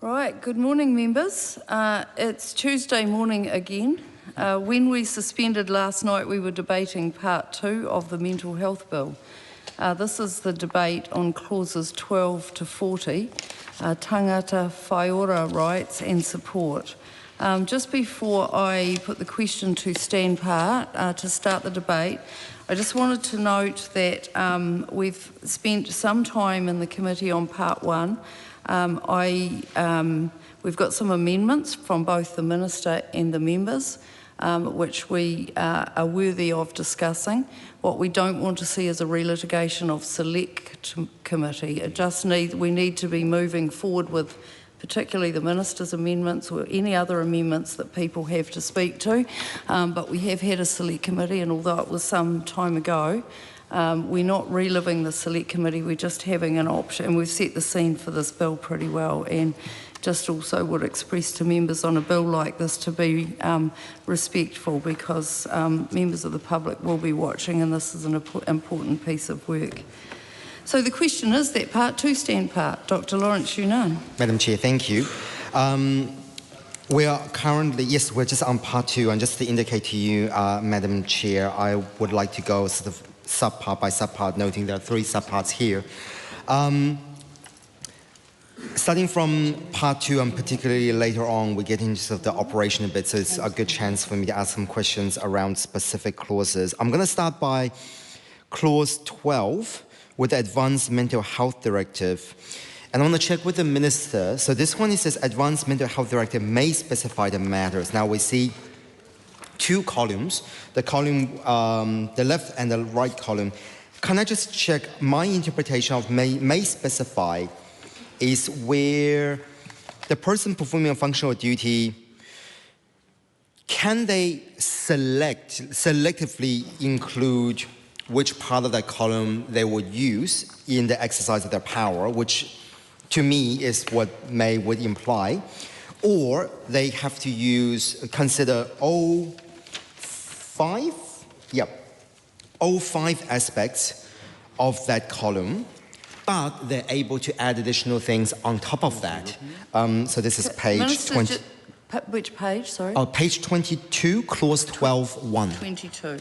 Right, good morning members. It's Tuesday morning again. When we suspended last night, we were debating part 2 of the mental health bill. This is the debate on clauses 12 to 40, tangata whaiora rights and support. Just before I put the question to stand part, to start the debate, I just wanted to note that we've spent some time in the committee on part 1. We've got some amendments from both the Minister and the members, which we are worthy of discussing. What we don't want to see is a relitigation of select committee. We need to be moving forward with particularly the Minister's amendments or any other amendments that people have to speak to. But we have had a select committee, and although it was some time ago, we're not reliving the select committee, we're just having an option, and we've set the scene for this bill pretty well, and just also would express to members on a bill like this to be respectful, because members of the public will be watching, and this is an important piece of work. So the question is that part 2 stand part. Dr. Lawrence Yunnan. Madam Chair, thank you. We are currently, yes, we're just on part 2, and just to indicate to you, Madam Chair, I would like to go sort of subpart by subpart, noting there are 3 subparts here. Starting from part 2, and particularly later on, we get into sort of the operational bit, so it's a good chance for me to ask some questions around specific clauses. I'm going to start by clause 12 with the Advanced Mental Health Directive. And I want to check with the Minister. So this one, it says Advanced Mental Health Directive may specify the matters. Now we see 2 columns, the column, the left and the right column. Can I just check, my interpretation of may specify is where the person performing a functional duty, can they selectively include which part of that column they would use in the exercise of their power, which to me is what may would imply, or they have to consider all 5 aspects of that column, but they're able to add additional things on top of that. So this is page Minister, 20. Which page, sorry? Page 22, clause 12.1. 22.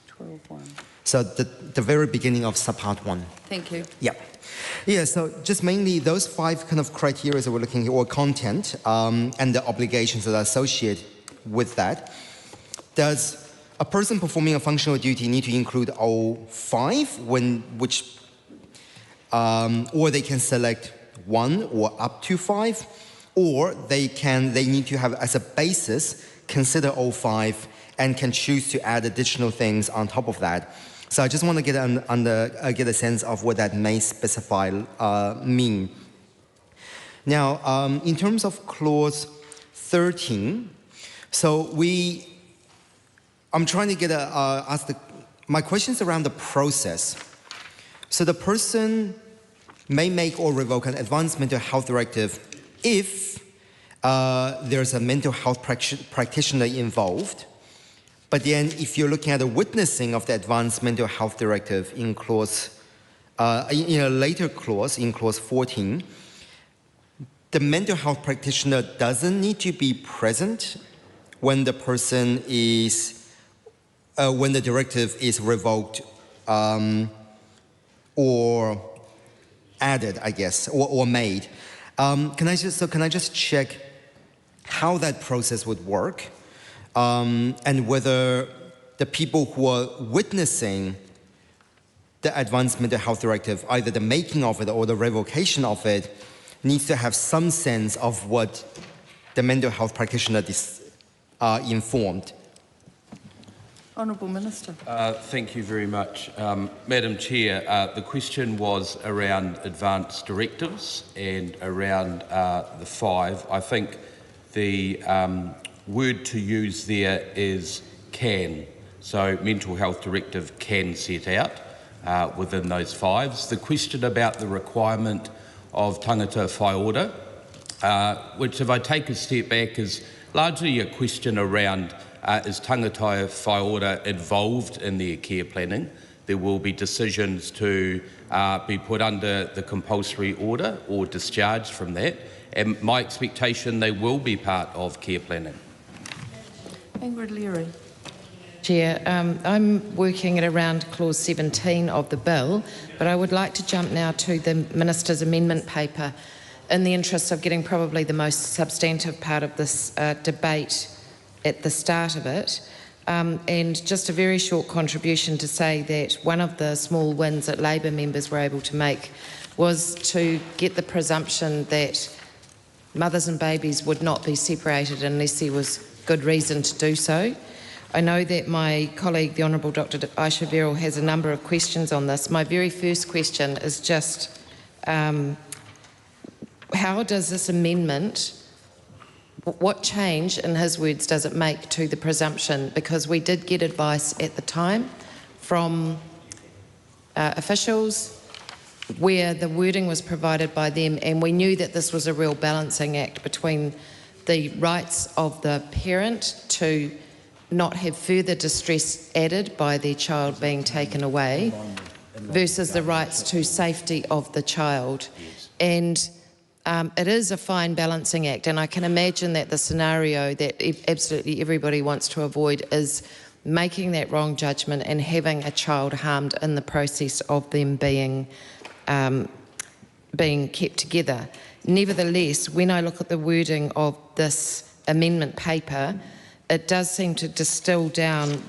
12.1. So the very beginning of subpart 1. Thank you. Yeah, so just mainly those 5 kind of criteria that we're looking at, or content, and the obligations that are associated with that. Does a person performing a functional duty need to include all 5, or they can select 1 or up to 5, or they need to have as a basis consider all 5 and can choose to add additional things on top of that. So I just want to get a sense of what that may specify mean. Now, in terms of clause 13, so I'm trying to get my question's around the process. So the person may make or revoke an advanced mental health directive if there's a mental health practitioner involved. But then if you're looking at the witnessing of the advanced mental health directive in clause, in a later clause, in clause 14, the mental health practitioner doesn't need to be present when the person is, when the directive is revoked or added, I guess, or made. Can I just check how that process would work, and whether the people who are witnessing the advanced mental health directive, either the making of it or the revocation of it, needs to have some sense of what the mental health practitioner informed. Honourable Minister. Thank you very much. Madam Chair, the question was around advance directives and around the 5. I think the word to use there is can. So mental health directive can set out within those 5s. The question about the requirement of tangata whai ora, which if I take a step back is largely a question around is tangata whai ora involved in their care planning. There will be decisions to be put under the compulsory order or discharged from that, and my expectation they will be part of care planning. Ingrid Leary. Chair, I'm working at around clause 17 of the bill, but I would like to jump now to the Minister's amendment paper in the interest of getting probably the most substantive part of this debate at the start of it. And just a very short contribution to say that one of the small wins that Labor members were able to make was to get the presumption that mothers and babies would not be separated unless there was good reason to do so. I know that my colleague, the Honourable Dr. Aotearoa, has a number of questions on this. My very first question is just how does this amendment, what change, in his words, does it make to the presumption? Because we did get advice at the time from officials where the wording was provided by them, and we knew that this was a real balancing act between the rights of the parent to not have further distress added by their child being taken away versus the rights to safety of the child. And it is a fine balancing act, and I can imagine that the scenario that absolutely everybody wants to avoid is making that wrong judgment and having a child harmed in the process of them being kept together. Nevertheless, when I look at the wording of this amendment paper, it does seem to distill down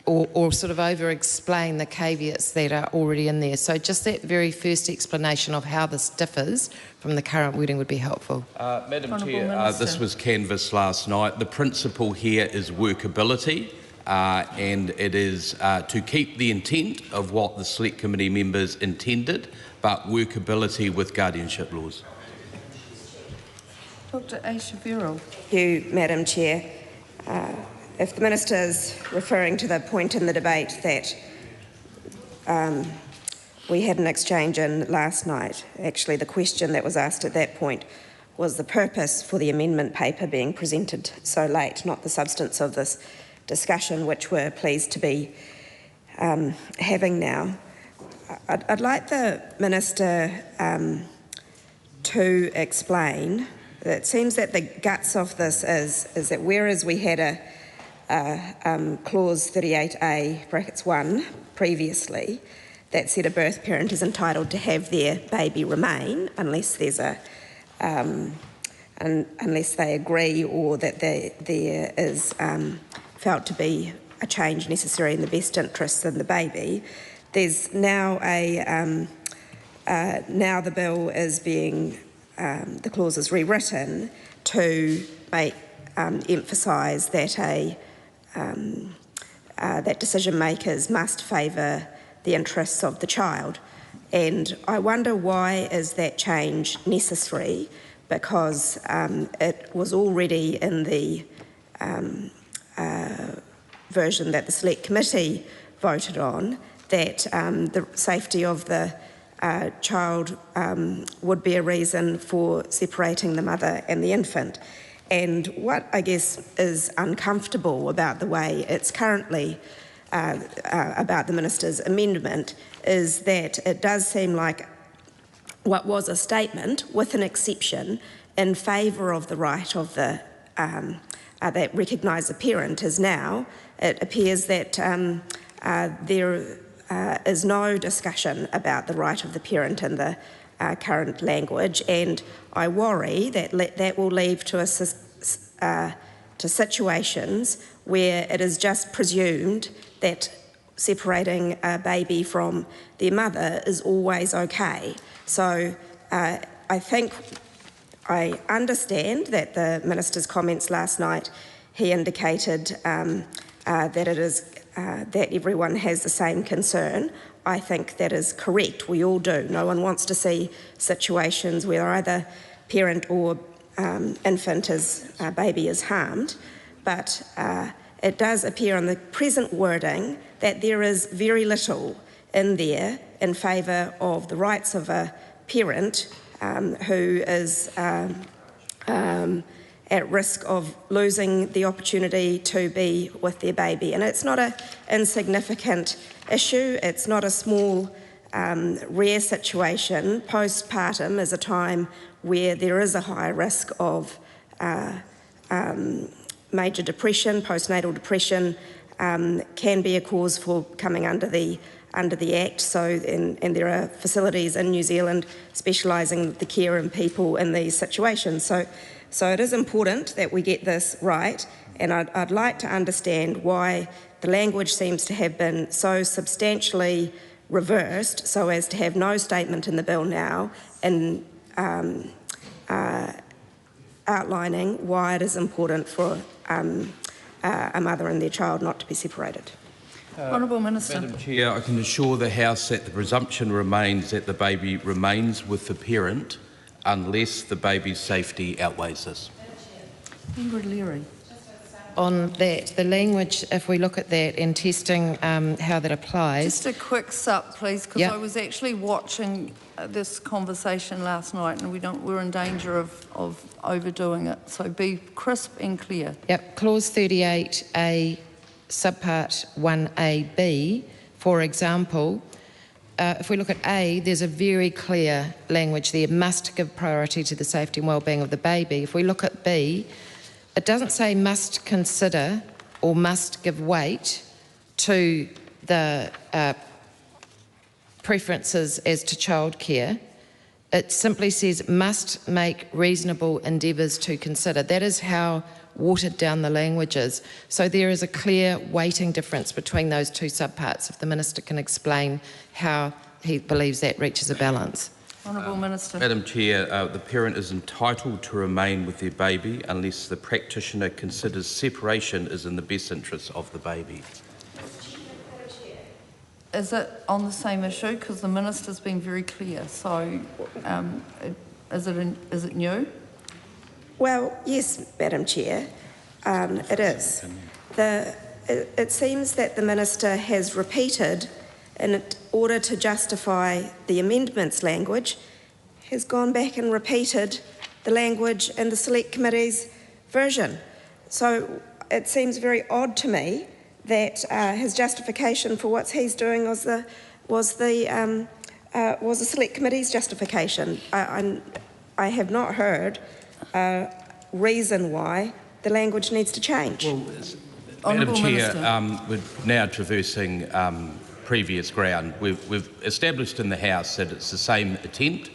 or sort of over-explain the caveats that are already in there. So just that very first explanation of how this differs from the current wording would be helpful. Madam Chair, this was canvassed last night. The principle here is workability, and it is to keep the intent of what the Select Committee members intended, but workability with guardianship laws. Dr. Aotearoa. Thank you, Madam Chair. If the Minister is referring to the point in the debate that we had an exchange in last night, actually the question that was asked at that point was the purpose for the amendment paper being presented so late, not the substance of this discussion, which we're pleased to be having now. I'd like the Minister to explain. It seems that the guts of this is that whereas we had a clause 38A brackets 1 previously that said a birth parent is entitled to have their baby remain unless there's unless they agree or that there is felt to be a change necessary in the best interests of the baby. There's now now the bill is being the clause is rewritten to make emphasise that that decision makers must favour the interests of the child, and I wonder why is that change necessary? Because it was already in the version that the Select Committee voted on that the safety of the child would be a reason for separating the mother and the infant. And what I guess is uncomfortable about the way it's currently about the Minister's amendment is that it does seem like what was a statement with an exception in favour of the right of the that recognise the parent is now, it appears that there is no discussion about the right of the parent in the current language, and I worry that that will lead to to situations where it is just presumed that separating a baby from their mother is always okay. So I think I understand that the Minister's comments last night, he indicated that it is that everyone has the same concern. I think that is correct. We all do. No one wants to see situations where either parent or infant baby is harmed, but it does appear in the present wording that there is very little in there in favour of the rights of a parent who is at risk of losing the opportunity to be with their baby. And it's not an insignificant issue. It's not a small, rare situation. Postpartum is a time where there is a high risk of major depression. Postnatal depression can be a cause for coming under the Act. So, and there are facilities in New Zealand specialising the care of people in these situations. So it is important that we get this right, and I'd like to understand why the language seems to have been so substantially reversed so as to have no statement in the bill now in outlining why it is important for a mother and their child not to be separated. Honourable Minister. Madam Chair, I can assure the House that the presumption remains that the baby remains with the parent unless the baby's safety outweighs this. Ingrid Leary. On that, the language, if we look at that in testing how that applies. Just a quick sup, please, because Yep. I was actually watching this conversation last night, and we're in danger of overdoing it. So be crisp and clear. Yep, clause 38A, subpart 1AB, for example, if we look at A, there's a very clear language there, must give priority to the safety and well-being of the baby. If we look at B, it doesn't say must consider or must give weight to the preferences as to childcare. It simply says must make reasonable endeavours to consider. That is how watered down the language is. So there is a clear weighting difference between those two subparts. If the Minister can explain how he believes that reaches a balance. Honourable Minister. Madam Chair, the parent is entitled to remain with their baby unless the practitioner considers separation is in the best interest of the baby. Is it on the same issue? Because the Minister's been very clear. So is it new? Well, yes, Madam Chair, it is. It seems that the Minister has repeated, in order to justify the amendments language, has gone back and repeated the language in the Select Committee's version. So it seems very odd to me that his justification for what he's doing was the Select Committee's justification. I have not heard reason why the language needs to change. Well, Madam Chair, we're now traversing previous ground. We've established in the House that it's the same attempt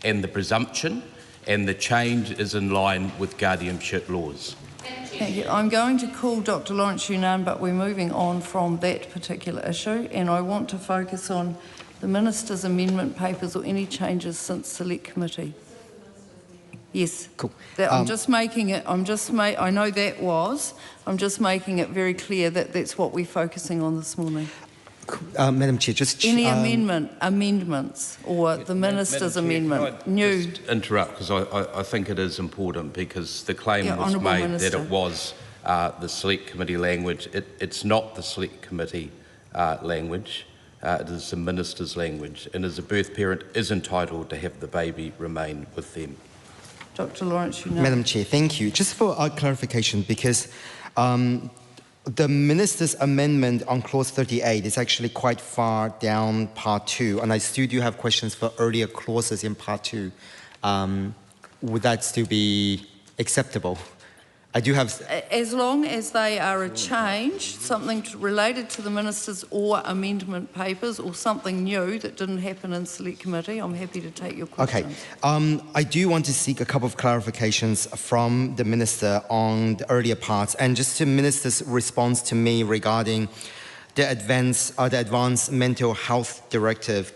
and the presumption, and the change is in line with guardianship laws. Thank you. I'm going to call Dr. Lawrence Yunnan, but we're moving on from that particular issue, and I want to focus on the Minister's amendment papers or any changes since Select Committee. Yes. Cool. I'm just making it. I know that was. I'm just making it very clear that that's what we're focusing on this morning. Madam Chair, just any amendments or the Minister's amendment. New. Just interrupt because I think it is important because the claim was made that it was the Select Committee language. It's not the Select Committee language. It is the Minister's language, and as a birth parent is entitled to have the baby remain with them. Dr. Lawrence, you know. Madam Chair, thank you. Just for clarification, because the Minister's amendment on clause 38 is actually quite far down part 2, and I still do have questions for earlier clauses in part 2. Would that still be acceptable? I do have... As long as they are a change, something related to the Minister's or amendment papers or something new that didn't happen in Select Committee, I'm happy to take your questions. Okay. I do want to seek a couple of clarifications from the Minister on the earlier parts, and just the Minister's response to me regarding the Advanced Mental Health Directive.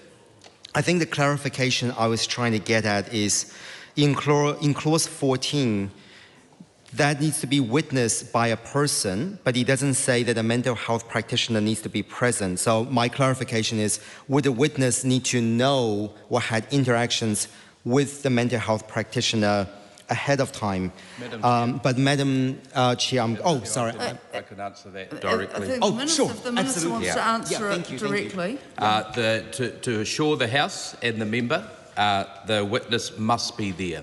I think the clarification I was trying to get at is in clause 14, that needs to be witnessed by a person, but it doesn't say that a mental health practitioner needs to be present. So my clarification is, would the witness need to know or had interactions with the mental health practitioner ahead of time? But Madam Chair, sorry. I can answer that directly. If the Minister wants to answer it directly. To assure the House and the member, the witness must be there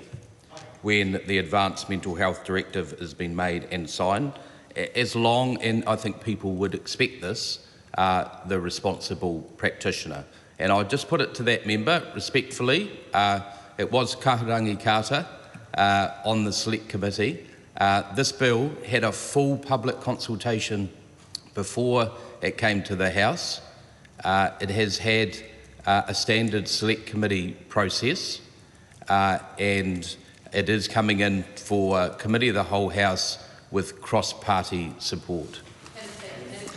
when the Advanced Mental Health Directive has been made and signed, as long, and I think people would expect this, the responsible practitioner. And I'll just put it to that member, respectfully, it was Kahurangi Carter on the Select Committee. This bill had a full public consultation before it came to the House. It has had a standard Select Committee process, and it is coming in for Committee of the Whole House with cross-party support.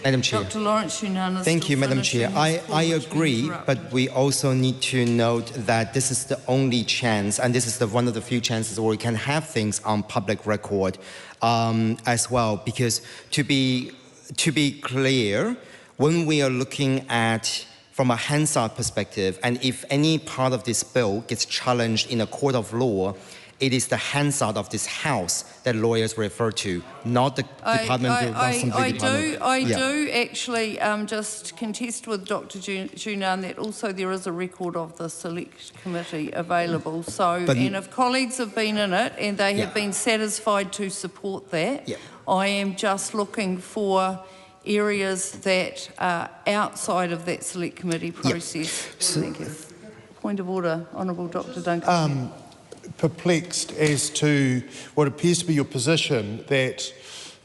Madam Chair. Dr. Lawrence Yunnan. Thank you, Madam Chair. I agree, but we also need to note that this is the only chance, and this is one of the few chances where we can have things on public record as well. Because to be clear, when we are looking at from a Hansard perspective, and if any part of this bill gets challenged in a court of law, it is the Hansard of this House that lawyers refer to, not the Department of I do actually just contest with Dr. Junan that also there is a record of the Select Committee available. So, and if colleagues have been in it and they have been satisfied to support that, I am just looking for areas that are outside of that Select Committee process. Thank you. Point of order, Honourable Dr. Duncan. Perplexed as to what appears to be your position that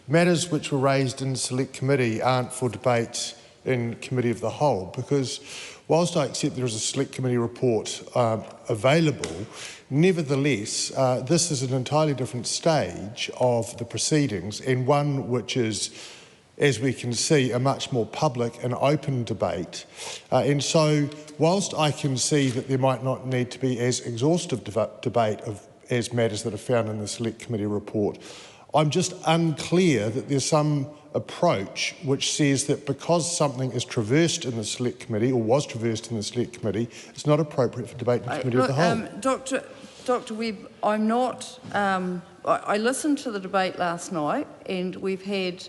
matters which were raised in Select Committee aren't for debate in Committee of the Whole, because whilst I accept there is a Select Committee report available, nevertheless this is an entirely different stage of the proceedings, and one which is, as we can see, a much more public and open debate. And so, whilst I can see that there might not need to be as exhaustive debate as matters that are found in the Select Committee report, I'm just unclear that there's some approach which says that because something is traversed in the Select Committee, or was traversed in the Select Committee, it's not appropriate for debate in the Committee of the Whole. Dr. Webb, I'm not... I listened to the debate last night, and we've had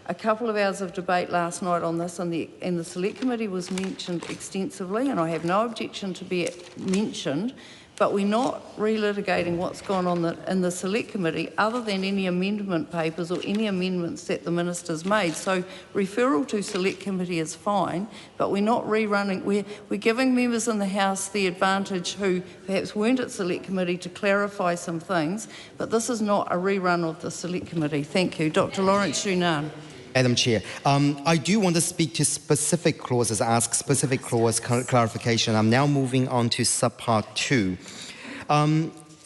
a couple of hours of debate last night on this, and the Select Committee was mentioned extensively, and I have no objection to be mentioned, but we're not relitigating what's gone on in the Select Committee other than any amendment papers or any amendments that the Minister's made. So referral to Select Committee is fine, but we're not rerunning. We're giving members in the House the advantage who perhaps weren't at Select Committee to clarify some things, but this is not a rerun of the Select Committee. Thank you. Dr. Lawrence Yunnan. Madam Chair, I do want to speak to specific clauses, ask specific clause clarification. I'm now moving on to subpart 2.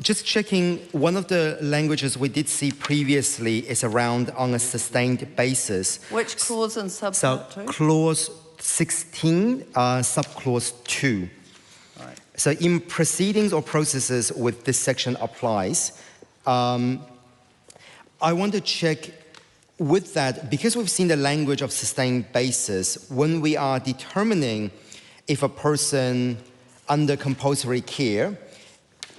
Just checking, one of the languages we did see previously is around on a sustained basis. Which clause in subpart 2? Clause 16, subclause 2. Right. So in proceedings or processes with this section applies, I want to check with that, because we've seen the language of sustained basis, when we are determining if a person under compulsory care,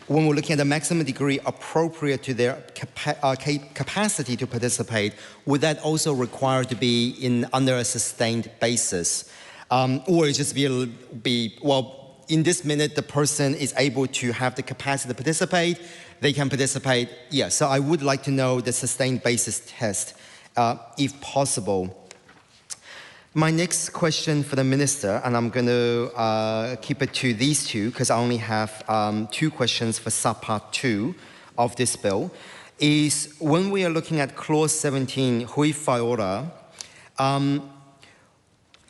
when we're looking at the maximum degree appropriate to their capacity to participate, would that also require to be under a sustained basis? Or it just be, well, in this minute, the person is able to have the capacity to participate, they can participate. Yeah, so I would like to know the sustained basis test, if possible. My next question for the Minister, and I'm going to keep it to these two because I only have 2 questions for subpart 2 of this bill, is when we are looking at clause 17, hui whaiora,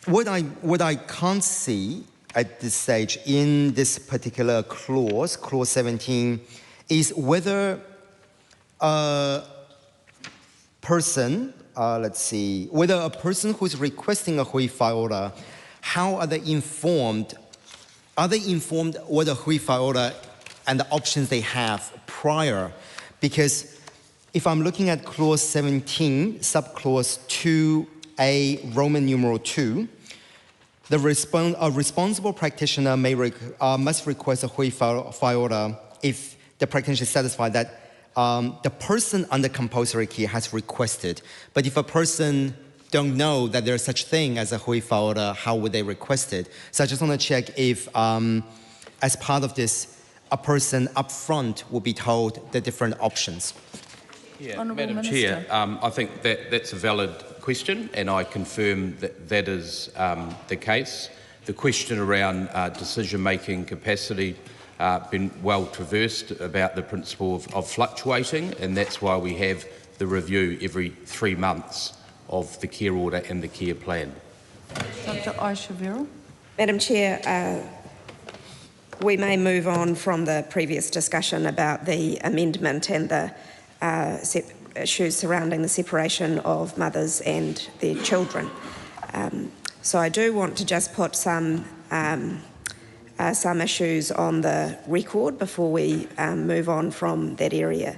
what I can't see at this stage in this particular clause, clause 17, is whether a person, whether a person who's requesting a hui whaiora, how are they informed? Are they informed what a hui whaiora and the options they have prior? Because if I'm looking at clause 17, subclause 2A, Roman numeral 2, a responsible practitioner must request a hui faora if the practitioner is satisfied that the person under compulsory care has requested. But if a person don't know that there's such thing as a hui faora, how would they request it? So I just want to check if, as part of this, a person up front will be told the different options. Yeah, Honourable Madam Minister. Chair, I think that's a valid question, and I confirm that that is the case. The question around decision-making capacity been well traversed about the principle of fluctuating, and that's why we have the review every 3 months of the care order and the care plan. Dr. Aotearoa. Madam Chair, we may move on from the previous discussion about the amendment and the issues surrounding the separation of mothers and their children. So I do want to just put some issues on the record before we move on from that area.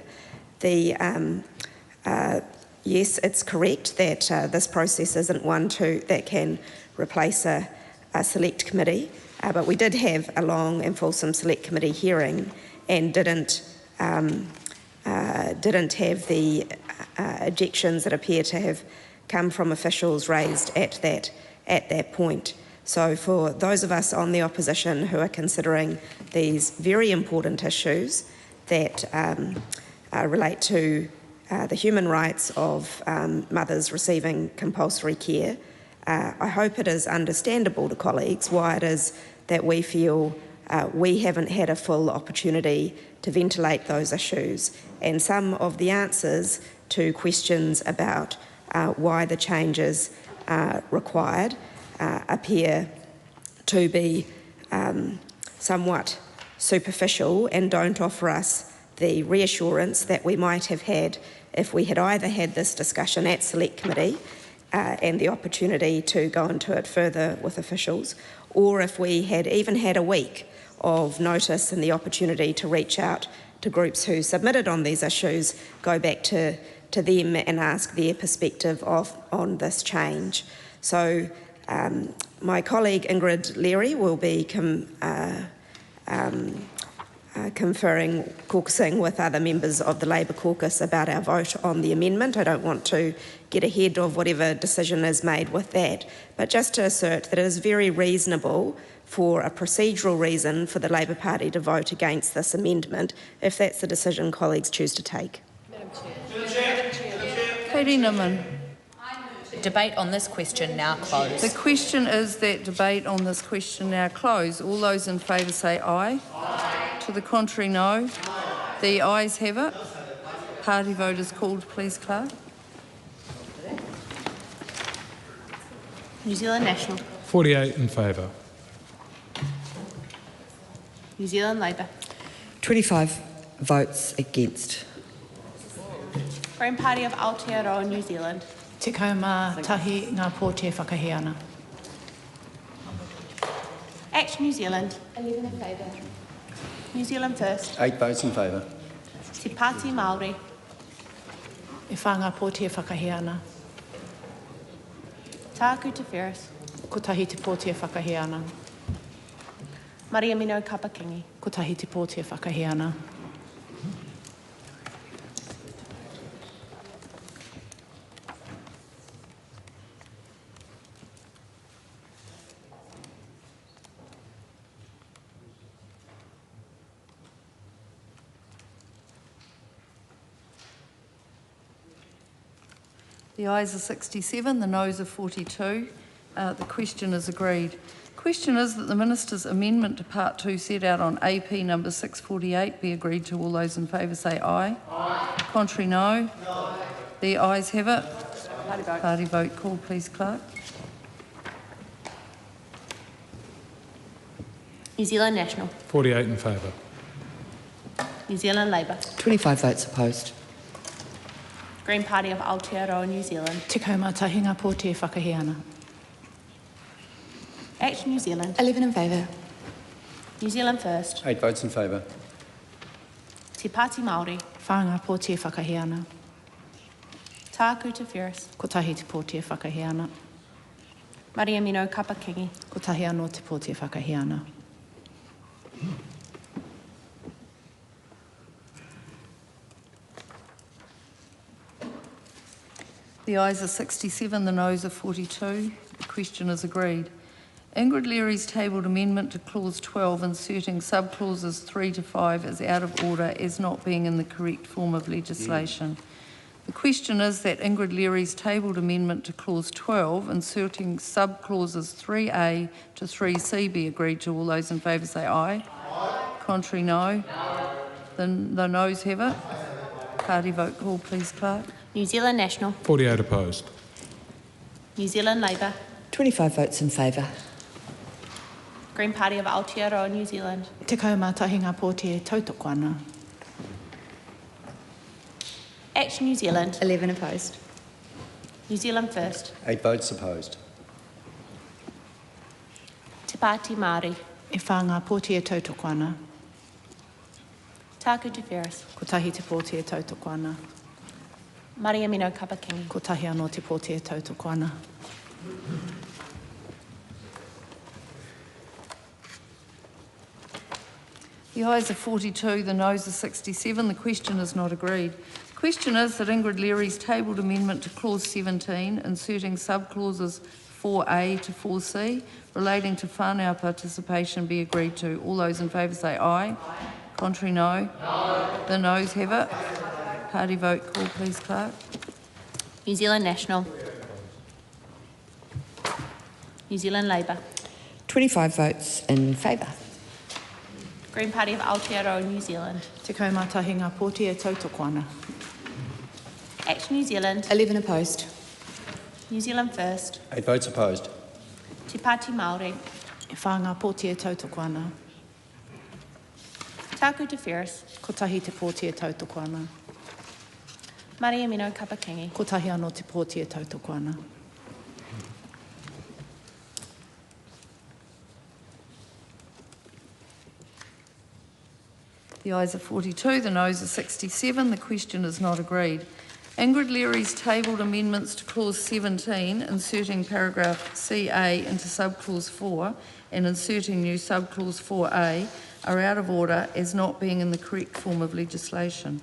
Yes, it's correct that this process isn't one that can replace a select committee, but we did have a long and fulsome select committee hearing and didn't have the objections that appear to have come from officials raised at that point. So for those of us on the opposition who are considering these very important issues that relate to the human rights of mothers receiving compulsory care, I hope it is understandable to colleagues why it is that we feel we haven't had a full opportunity to ventilate those issues, and some of the answers to questions about why the changes required appear to be somewhat superficial and don't offer us the reassurance that we might have had if we had either had this discussion at Select Committee and the opportunity to go into it further with officials, or if we had even had a week of notice and the opportunity to reach out to groups who submitted on these issues, go back to them and ask their perspective on this change. So my colleague Ingrid Leary will be caucusing with other members of the Labour caucus about our vote on the amendment. I don't want to get ahead of whatever decision is made with that, but just to assert that it is very reasonable for a procedural reason for the Labour Party to vote against this amendment if that's the decision colleagues choose to take. Madam Chair. Katie Niman. Debate on this question now closed. The question is that debate on this question now closed. All those in favour say aye. Aye. To the contrary, no. Aye. The ayes have it. Party vote is called, please, Clerk. New Zealand National. 48 in favour. New Zealand Labour. 25 votes against. Green Party of Aotearoa, New Zealand. Te kaumā tahi ngā pōtia whakahiana. Act New Zealand. 11 in favour. New Zealand First. 8 votes in favour. Te Pāti Māori. E whā ngā pōtia whakahiana. Tāku Te Wheres. Ko tahi te pōtia whakahiana. Mariamino Kapakingi. Ko tahi te pōtia whakahiana. The ayes are 67, the noes are 42. The question is agreed. The question is that the Minister's amendment to Part 2 set out on AP number 648 be agreed to. All those in favour say aye. Aye. Contrary, no. No. The ayes have it. Party vote. Party vote called, please, Clerk. New Zealand National. 48 in favour. New Zealand Labour. 25 votes opposed. Green Party of Aotearoa, New Zealand. Te kaumā tahi ngā pōtia whakahiana. Act New Zealand. 11 in favour. New Zealand First. 8 votes in favour. Te Pāti Māori. Whā ngā pōtia whakahiana. Tāku te Ferris. Ko tahi te pōtia whakahē ana. Maria Mino Kapakingi. Ko tahi anō te pōtia whakahē ana. The ayes are 67, the noes are 42. The question is agreed. Ingrid Leary's tabled amendment to clause 12 inserting sub-clauses 3 to 5 is out of order as not being in the correct form of legislation. The question is that Ingrid Leary's tabled amendment to clause 12 inserting sub-clauses 3A to 3C be agreed to. All those in favour say aye. Contrary, no. The noes have it. Party vote call, please, Clerk. New Zealand National. 48 opposed. New Zealand Labour. 25 votes in favour. Green Party of Aotearoa, New Zealand. Te kaumātahi ngā pōtia tautoko ana. Action New Zealand. 11 opposed. New Zealand First. 8 votes opposed. Te Pāti Māori. E whā ngā pōtia tautoko ana. Tāku te Ferris. Ko tahi te pōtia tautoko ana. Maria Mino Kapakingi. Ko tahi anō te pōtia tautoko ana. The ayes are 42, the noes are 67. The question is not agreed. The question is that Ingrid Leary's tabled amendment to clause 17, inserting sub-clauses 4A to 4C, relating to whānau participation be agreed to. All those in favour say aye. Contrary, no. The noes have it. Party vote call, please, Clerk. New Zealand National. New Zealand Labour. 25 votes in favour. Green Party of Aotearoa, New Zealand. Te kaumātahi ngā pōtia tautoko ana. Action New Zealand. 11 opposed. New Zealand First. 8 votes opposed. Te Pāti Māori. E whā ngā pōtia tautoko ana. Tāku te Ferris. Ko tahi te pōtia tautoko ana. Maria Mino Kapakingi. Ko tahi anō te pōtia tautoko ana. The ayes are 42, the noes are 67. The question is not agreed. Ingrid Leary's tabled amendments to clause 17, inserting paragraph CA into subclause 4 and inserting new subclause 4A, are out of order as not being in the correct form of legislation.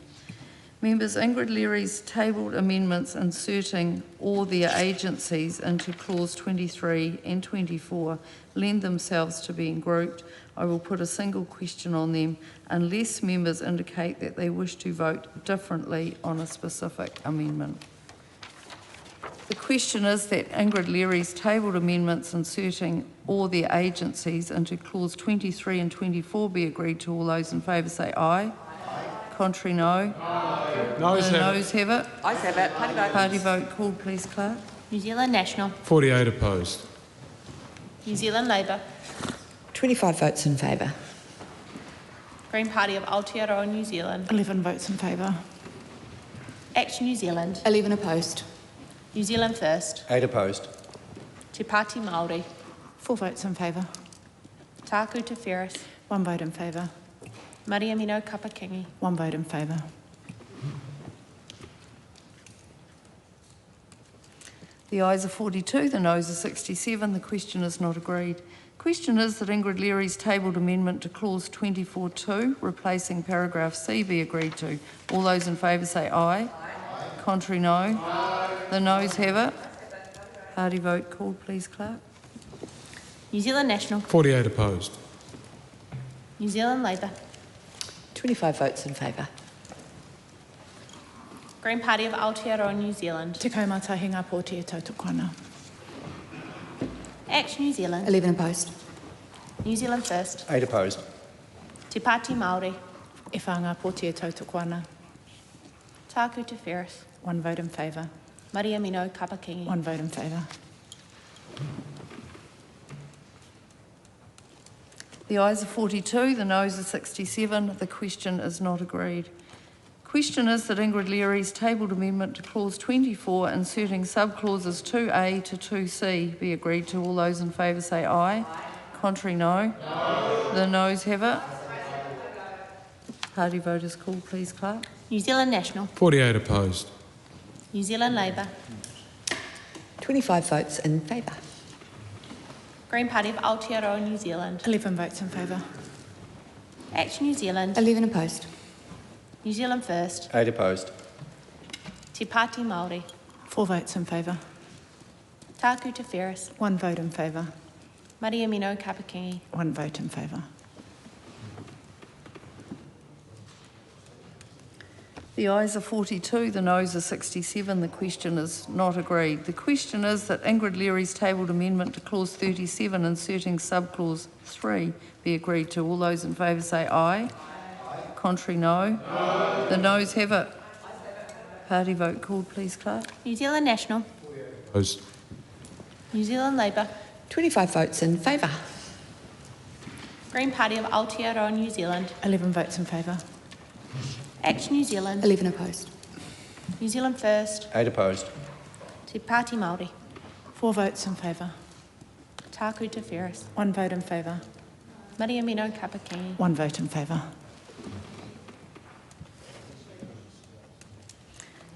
Members, Ingrid Leary's tabled amendments inserting or their agencies into clause 23 and 24 lend themselves to being grouped. I will put a single question on them unless members indicate that they wish to vote differently on a specific amendment. The question is that Ingrid Leary's tabled amendments inserting or their agencies into clause 23 and 24 be agreed to. All those in favour say aye. Contrary, no. Noes have it. Ayes have it. Party vote. Party vote called, please, Clerk. New Zealand National. 48 opposed. New Zealand Labour. 25 votes in favour. Green Party of Aotearoa, New Zealand. 11 votes in favour. Action New Zealand. 11 opposed. New Zealand First. 8 opposed. Te Pāti Māori. 4 votes in favour. Tāku te Ferris. 1 vote in favour. Maria Mino Kapakingi. 1 vote in favour. The ayes are 42, the noes are 67. The question is not agreed. The question is that Ingrid Leary's tabled amendment to clause 24.2, replacing paragraph C, be agreed to. All those in favour say aye. Contrary, no. The noes have it. Party vote called, please, Clerk. New Zealand National. 48 opposed. New Zealand Labour. 25 votes in favour. Green Party of Aotearoa, New Zealand. Te kaumātahi ngā pōtia tautoko ana. Action New Zealand. 11 opposed. New Zealand First. 8 opposed. Te Pāti Māori. E whā ngā pōtia tautoko ana. Tāku te Ferris. 1 vote in favour. Maria Mino Kapakingi. 1 vote in favour. The ayes are 42, the noes are 67. The question is not agreed. Question is that Ingrid Leary's tabled amendment to clause 24, inserting subclauses 2A to 2C, be agreed to. All those in favour say aye. Contrary, no. The noes have it. Party vote is called, please, Clerk. New Zealand National. 48 opposed. New Zealand Labour. 25 votes in favour. Green Party of Aotearoa, New Zealand. 11 votes in favour. Action New Zealand. 11 opposed. New Zealand First. 8 opposed. Te Pāti Māori. 4 votes in favour. Tāku Te Wheres. 1 vote in favour. Maria Mino Kapakingi. 1 vote in favour. The ayes are 42, the noes are 67. The question is not agreed. The question is that Ingrid Leary's tabled amendment to clause 37, inserting subclause 3, be agreed to. All those in favour say aye. Contrary, no. The noes have it. Party vote called, please, Clerk. New Zealand National. Opposed. New Zealand Labour. 25 votes in favour. Green Party of Aotearoa, New Zealand. 11 votes in favour. Action New Zealand. 11 opposed. New Zealand First. 8 opposed. Te Pāti Māori. 4 votes in favour. Tāku Te Wheres. 1 vote in favour. Maria Mino Kapakingi. 1 vote in favour.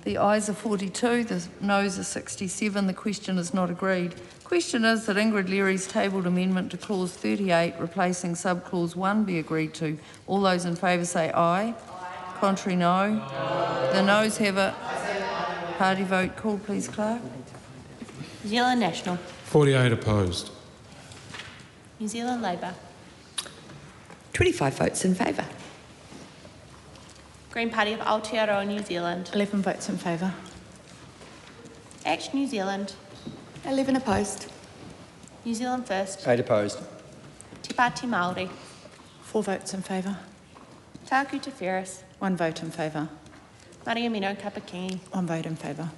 The ayes are 42, the noes are 67. The question is not agreed. Question is that Ingrid Leary's tabled amendment to clause 38, replacing subclause 1, be agreed to. All those in favour say aye. Contrary, no. The noes have it. Party vote called, please, Clerk. New Zealand National. 48 opposed. New Zealand Labour. 25 votes in favour. Green Party of Aotearoa, New Zealand. 11 votes in favour. Action New Zealand. 11 opposed. New Zealand First. 8 opposed. Te Pāti Māori. 4 votes in favour. Tāku Te Wheres. 1 vote in favour. Maria Mino Kapakingi. 1 vote in favour.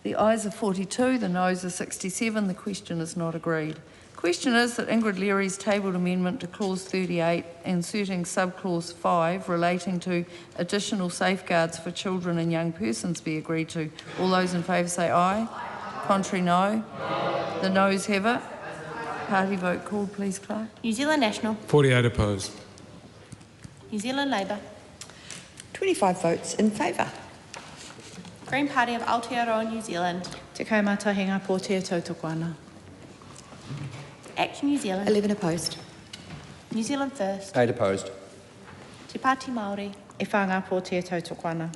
The ayes are 42, the noes are 67. The question is not agreed. Question is that Ingrid Leary's tabled amendment to clause 38, inserting subclause 5, relating to additional safeguards for children and young persons, be agreed to. All those in favour say aye. Contrary, no. The noes have it. Party vote called, please, Clerk. New Zealand National. 48 opposed. New Zealand Labour. 25 votes in favour. Green Party of Aotearoa, New Zealand. Te kaimatahinga pōtea tautoko ana. Action New Zealand. 11 opposed. New Zealand First. 8 opposed. Te Pāti Māori. E whanga pōtea tautoko ana.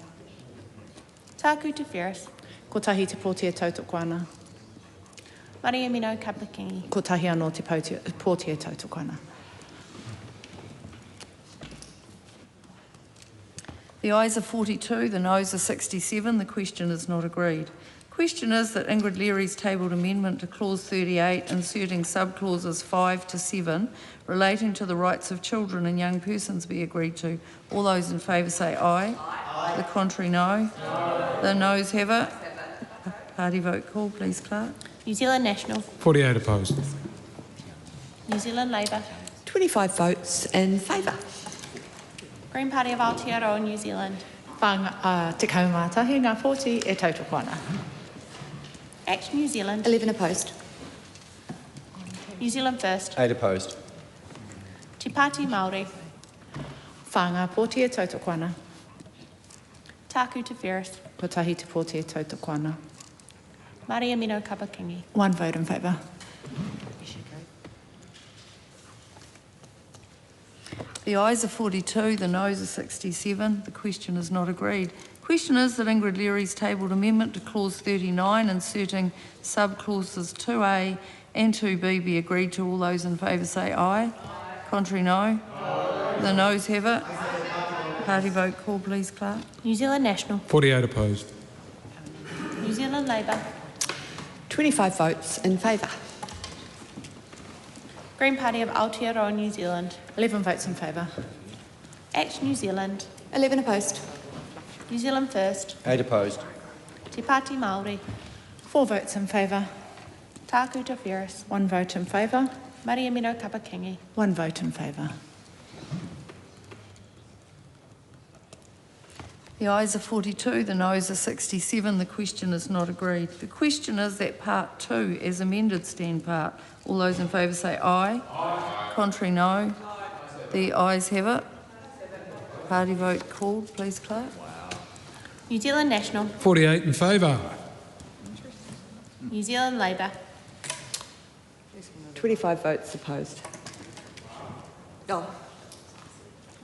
Tāku Te Wheres. Ko tahi te pōtea tautoko ana. Maria Mino Kapakingi. Ko tahi anō te pōtea tautoko ana. The ayes are 42, the noes are 67. The question is not agreed. Question is that Ingrid Leary's tabled amendment to clause 38, inserting subclauses 5 to 7, relating to the rights of children and young persons, be agreed to. All those in favour say aye. The contrary, no. The noes have it. Party vote call, please, Clerk. New Zealand National. 48 opposed. New Zealand Labour. 25 votes in favour. Green Party of Aotearoa, New Zealand. Te kaimatahinga pōtea e tautoko ana. Action New Zealand. 11 opposed. New Zealand First. 8 opposed. Te Pāti Māori. Whanga pōtea tautoko ana. Tāku Te Wheres. Ko tahi te pōtea tautoko ana. Maria Mino Kapakingi. 1 vote in favour. The ayes are 42, the noes are 67. The question is not agreed. Question is that Ingrid Leary's tabled amendment to clause 39, inserting subclauses 2A and 2B, be agreed to. All those in favour say aye. Contrary, no. The noes have it. Party vote call, please, Clerk. New Zealand National. 48 opposed. New Zealand Labour. 25 votes in favour. Green Party of Aotearoa, New Zealand. 11 votes in favour. Action New Zealand. 11 opposed. New Zealand First. 8 opposed. Te Pāti Māori. 4 votes in favour. Tāku Te Wheres. 1 vote in favour. Maria Mino Kapakingi. 1 vote in favour. The ayes are 42, the noes are 67. The question is not agreed. The question is that part 2, as amended, stand part. All those in favour say aye. Contrary, no. The ayes have it. Party vote called, please, Clerk. New Zealand National. 48 in favour. New Zealand Labour. 25 votes opposed.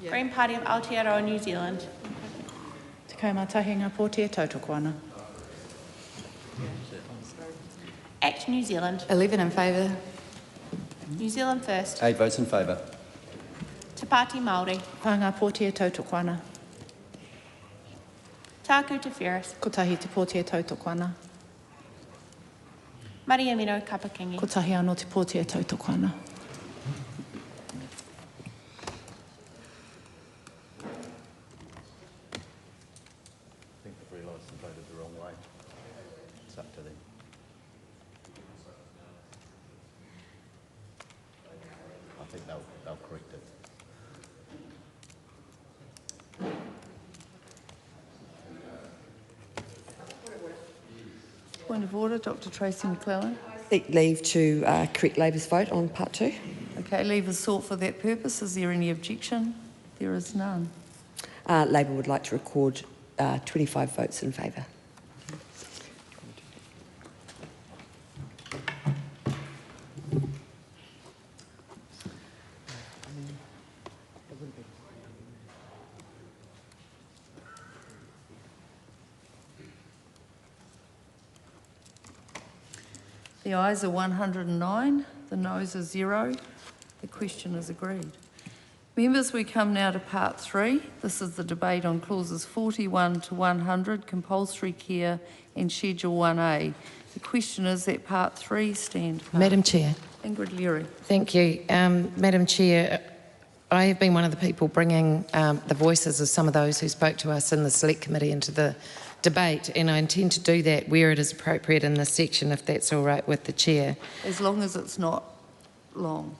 Green Party of Aotearoa, New Zealand. Te kaumatahinga pōtia tautoko ana. ACT New Zealand. 11 in favour. New Zealand First. 8 votes in favour. Te Pāti Māori. Whanga pōtia tautoko ana. Tāku Te Whereas. Ko tahi te pōtia tautoko ana. Maria Miro Kapakingi. Ko tahi anō te pōtia tautoko ana. I think they've realised they voted the wrong way. It's up to them. I think they'll correct it. Point of order, Dr. Tracy McClellan. Seek leave to correct Labour's vote on part 2. Okay, leave is sought for that purpose. Is there any objection? There is none. Labour would like to record 25 votes in favour. The ayes are 109, the noes are 0. The question is agreed. Members, we come now to part 3. This is the debate on clauses 41 to 100, compulsory care and Schedule 1A. The question is that part 3 stand. Madam Chair. Ingrid Leary. Thank you. Madam Chair, I have been one of the people bringing the voices of some of those who spoke to us in the Select Committee into the debate, and I intend to do that where it is appropriate in this section, if that's all right with the Chair. As long as it's not long.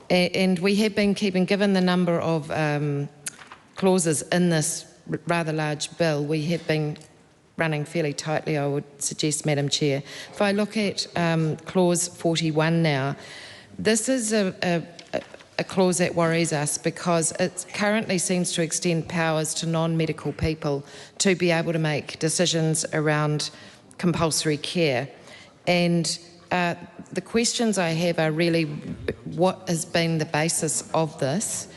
And we have been keeping, given the number of clauses in this rather large bill, we have been running fairly tightly, I would suggest, Madam Chair. If I look at clause 41 now, this is a clause that worries us because it currently seems to extend powers to non-medical people to be able to make decisions around compulsory care. And the questions I have are really what has been the basis of this,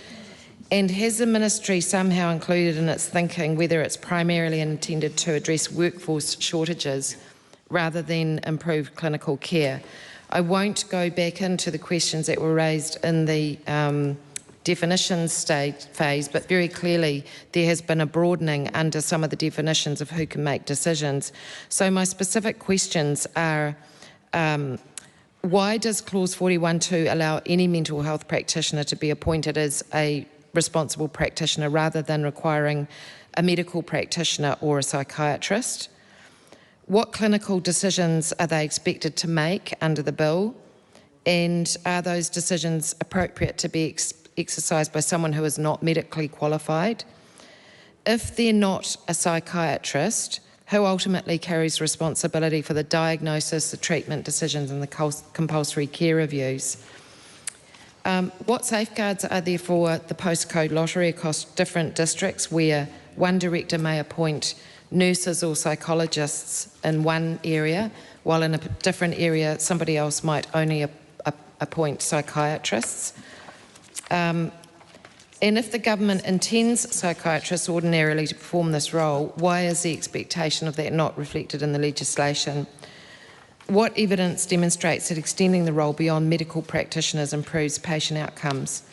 and has the ministry somehow included in its thinking whether it's primarily intended to address workforce shortages rather than improve clinical care. I won't go back into the questions that were raised in the definitions stage phase, but very clearly there has been a broadening under some of the definitions of who can make decisions. So my specific questions are, why does clause 41.2 allow any mental health practitioner to be appointed as a responsible practitioner rather than requiring a medical practitioner or a psychiatrist? What clinical decisions are they expected to make under the bill? And are those decisions appropriate to be exercised by someone who is not medically qualified? If they're not a psychiatrist, who ultimately carries responsibility for the diagnosis, the treatment decisions and the compulsory care reviews? What safeguards are there for the postcode lottery across different districts where one director may appoint nurses or psychologists in one area, while in a different area somebody else might only appoint psychiatrists? And if the government intends psychiatrists ordinarily to perform this role, why is the expectation of that not reflected in the legislation? What evidence demonstrates that extending the role beyond medical practitioners improves patient outcomes?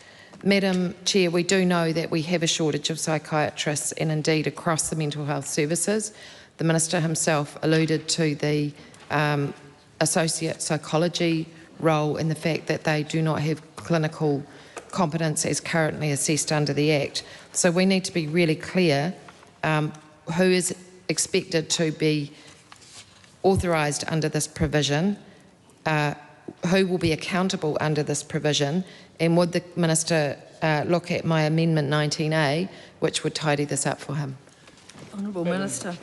Madam Chair, we do know that we have a shortage of psychiatrists, and indeed across the mental health services. The Minister himself alluded to the associate psychology role and the fact that they do not have clinical competence as currently assessed under the Act. So we need to be really clear who is expected to be authorised under this provision, who will be accountable under this provision, and would the Minister look at my Amendment 19A, which would tidy this up for him? Honourable Minister.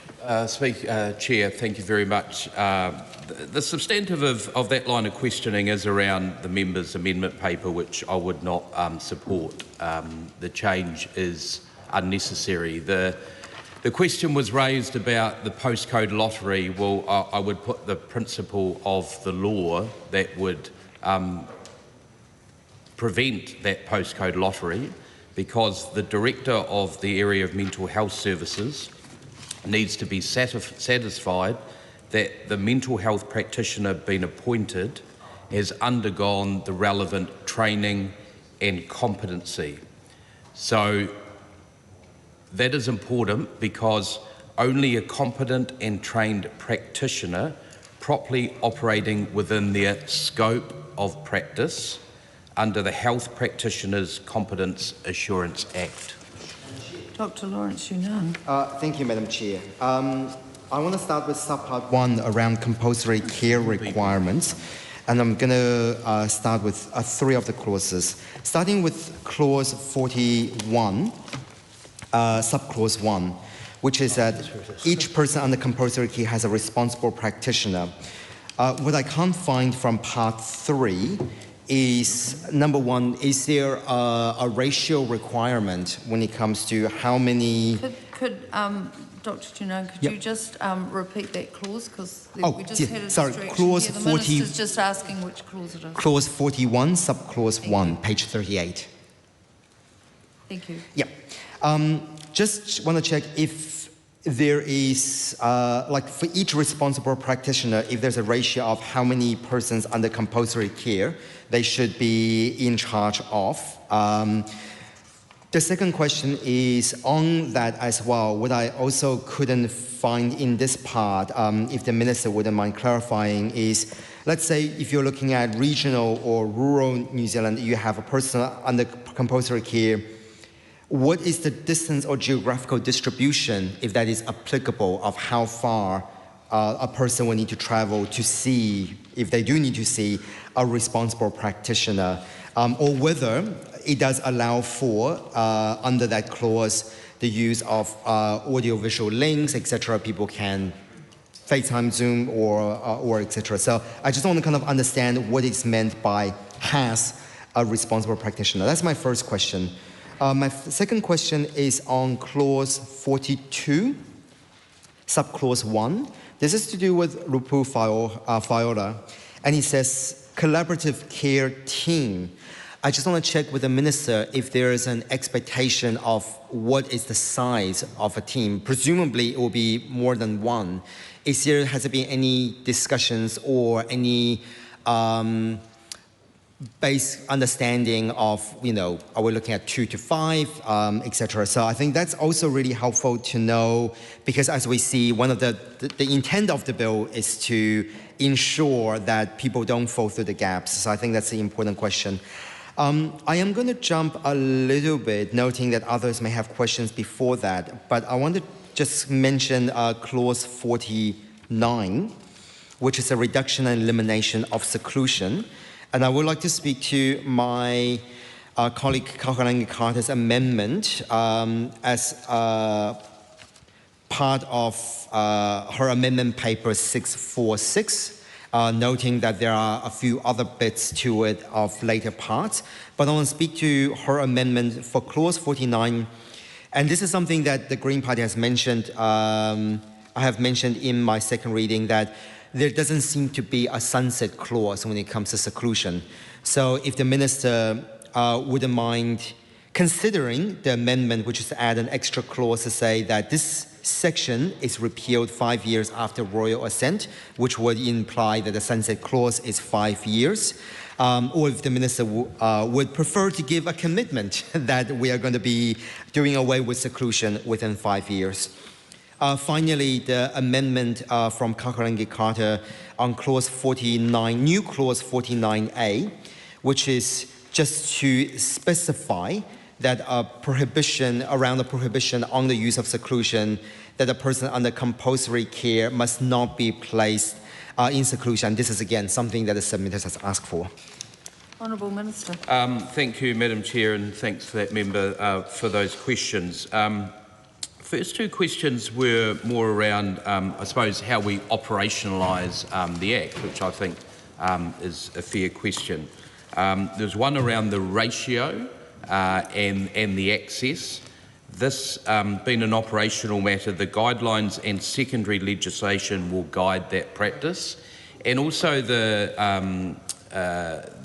Chair, thank you very much. The substantive of that line of questioning is around the member's amendment paper, which I would not support. The change is unnecessary. The question was raised about the postcode lottery. Well, I would put the principle of the law that would prevent that postcode lottery, because the director of the area of mental health services needs to be satisfied that the mental health practitioner being appointed has undergone the relevant training and competency. So that is important, because only a competent and trained practitioner properly operating within their scope of practice under the Health Practitioners Competence Assurance Act. Dr. Lawrence Yunnan. Thank you, Madam Chair. I want to start with subpart 1 around compulsory care requirements. And I'm going to start with 3 of the clauses. Starting with clause 41, subclause 1, which is that each person under compulsory care has a responsible practitioner. What I can't find from part 3 is, number 1, is there a ratio requirement when it comes to how many... Could Dr. Juno, could you just repeat that clause? Because we just had a distraction clause here. The 40. Minister's just asking which clause it is. Clause 41, subclause 1, page 38. Thank you. Yeah. Just want to check if there is, like for each responsible practitioner, if there's a ratio of how many persons under compulsory care they should be in charge of. The second question is on that as well. What I also couldn't find in this part, if the Minister wouldn't mind clarifying, is let's say if you're looking at regional or rural New Zealand, you have a person under compulsory care. What is the distance or geographical distribution, if that is applicable, of how far a person will need to travel to see, if they do need to see, a responsible practitioner, or whether it does allow for, under that clause, the use of audio-visual links, etc. People can FaceTime, Zoom, or etc. So I just want to kind of understand what is meant by has a responsible practitioner. That's my first question. My second question is on clause 42, subclause 1. This is to do with Rupu Whaora, and it says collaborative care team. I just want to check with the Minister if there is an expectation of what is the size of a team. Presumably it will be more than one. Has there been any discussions or any base understanding of, are we looking at 2 to 5, etc. So I think that's also really helpful to know, because as we see, one of the intent of the bill is to ensure that people don't fall through the gaps. So I think that's the important question. I am going to jump a little bit, noting that others may have questions before that, but I want to just mention clause 49, which is a reduction and elimination of seclusion. And I would like to speak to my colleague Kauharangi Carter's amendment as part of her amendment paper 646. Noting that there are a few other bits to it of later parts. But I want to speak to her amendment for clause 49. And this is something that the Green Party has mentioned. I have mentioned in my second reading that there doesn't seem to be a sunset clause when it comes to seclusion. So if the Minister wouldn't mind considering the amendment, which is to add an extra clause to say that this section is repealed 5 years after royal assent, which would imply that the sunset clause is 5 years, or if the Minister would prefer to give a commitment that we are going to be doing away with seclusion within 5 years. Finally, the amendment from Kauharangi Carter on clause 49, new clause 49A, which is just to specify that a prohibition, around the prohibition on the use of seclusion, that a person under compulsory care must not be placed in seclusion. This is again something that the submitters has asked for. Honourable Minister. Thank you, Madam Chair, and thanks for that member for those questions. First two questions were more around, I suppose, how we operationalise the Act, which I think is a fair question. There's one around the ratio and the access. this being an operational matter, the guidelines and secondary legislation will guide that practice. And also the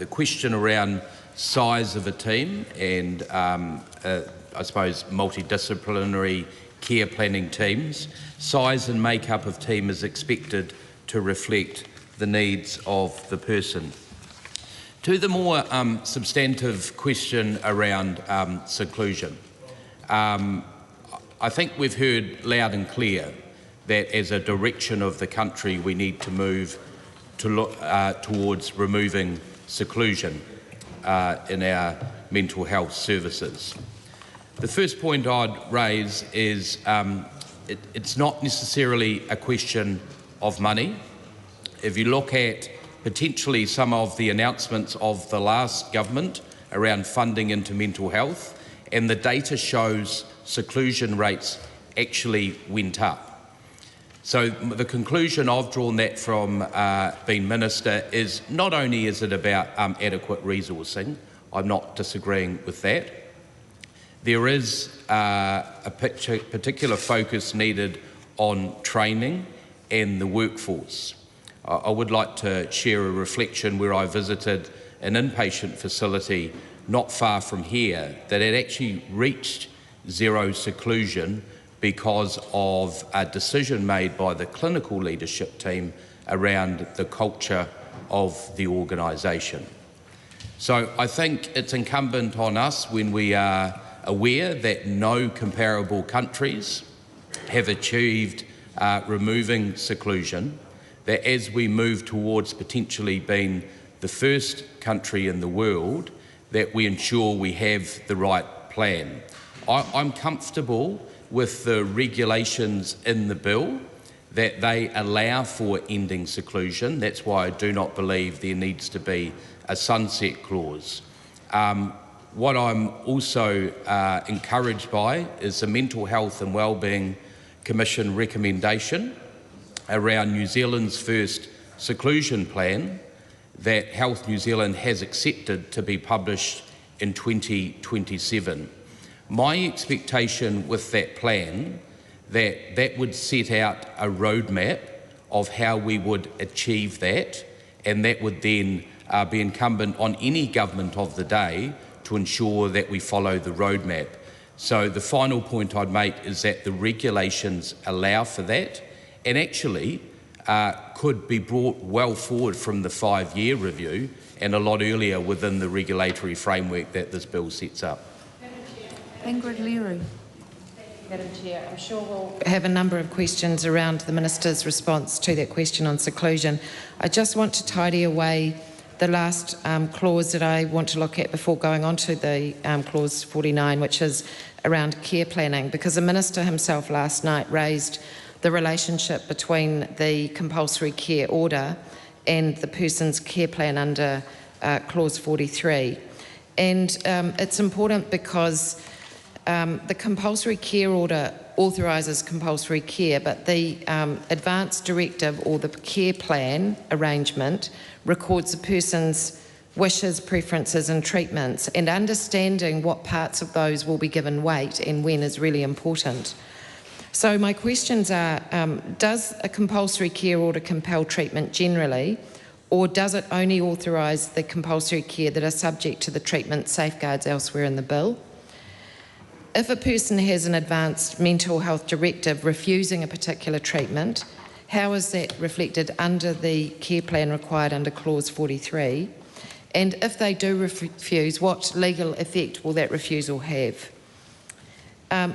question around size of a team and I suppose multidisciplinary care planning teams. Size and makeup of team is expected to reflect the needs of the person. To the more substantive question around seclusion. I think we've heard loud and clear that as a direction of the country we need to move to look towards removing seclusion in our mental health services. The first point I'd raise is it's not necessarily a question of money. If you look at potentially some of the announcements of the last government around funding into mental health, and the data shows seclusion rates actually went up. So the conclusion I've drawn that from being Minister is not only is it about adequate resourcing, I'm not disagreeing with that, there is a particular focus needed on training and the workforce. I would like to share a reflection where I visited an inpatient facility not far from here that had actually reached zero seclusion because of a decision made by the clinical leadership team around the culture of the organisation. So I think it's incumbent on us, when we are aware that no comparable countries have achieved removing seclusion, that as we move towards potentially being the first country in the world, that we ensure we have the right plan. I'm comfortable with the regulations in the bill, that they allow for ending seclusion. That's why I do not believe there needs to be a sunset clause. What I'm also encouraged by is the Mental Health and Wellbeing Commission recommendation around New Zealand's first seclusion plan that Health New Zealand has accepted to be published in 2027. My expectation with that plan, that would set out a roadmap of how we would achieve that, and that would then be incumbent on any government of the day to ensure that we follow the roadmap. So the final point I'd make is that the regulations allow for that, and actually could be brought well forward from the 5-year review and a lot earlier within the regulatory framework that this bill sets up. Ingrid Leary. Madam Chair, I'm sure we'll have a number of questions around the Minister's response to that question on seclusion. I just want to tidy away the last clause that I want to look at before going on to the clause 49, which is around care planning, because the Minister himself last night raised the relationship between the compulsory care order and the person's care plan under clause 43. And it's important because the compulsory care order authorises compulsory care, but the advance directive or the care plan arrangement records the person's wishes, preferences and treatments, and understanding what parts of those will be given weight and when is really important. So my questions are, does a compulsory care order compel treatment generally, or does it only authorise the compulsory care that are subject to the treatment safeguards elsewhere in the bill? If a person has an advanced mental health directive refusing a particular treatment, how is that reflected under the care plan required under clause 43? And if they do refuse, what legal effect will that refusal have?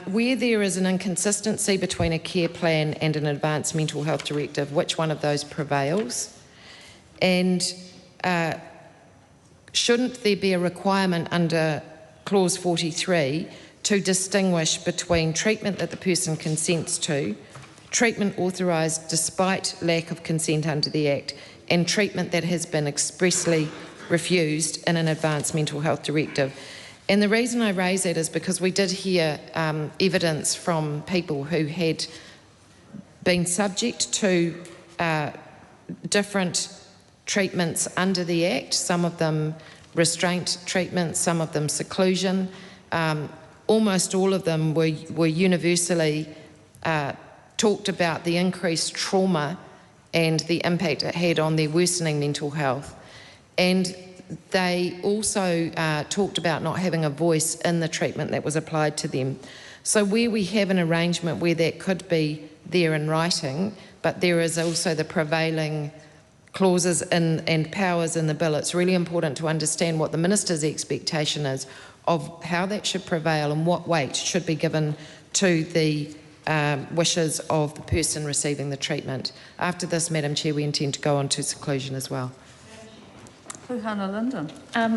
Where there is an inconsistency between a care plan and an advanced mental health directive, which one of those prevails? And shouldn't there be a requirement under clause 43 to distinguish between treatment that the person consents to, treatment authorised despite lack of consent under the Act, and treatment that has been expressly refused in an advanced mental health directive? And the reason I raise that is because we did hear evidence from people who had been subject to different treatments under the Act, some of them restraint treatments, some of them seclusion, almost all of them were universally talked about the increased trauma and the impact it had on their worsening mental health. And they also talked about not having a voice in the treatment that was applied to them. So where we have an arrangement where that could be there in writing, but there is also the prevailing clauses and powers in the bill, it's really important to understand what the Minister's expectation is of how that should prevail and what weight should be given to the wishes of the person receiving the treatment. After this, Madam Chair, we intend to go on to seclusion as well. Puhana Linden.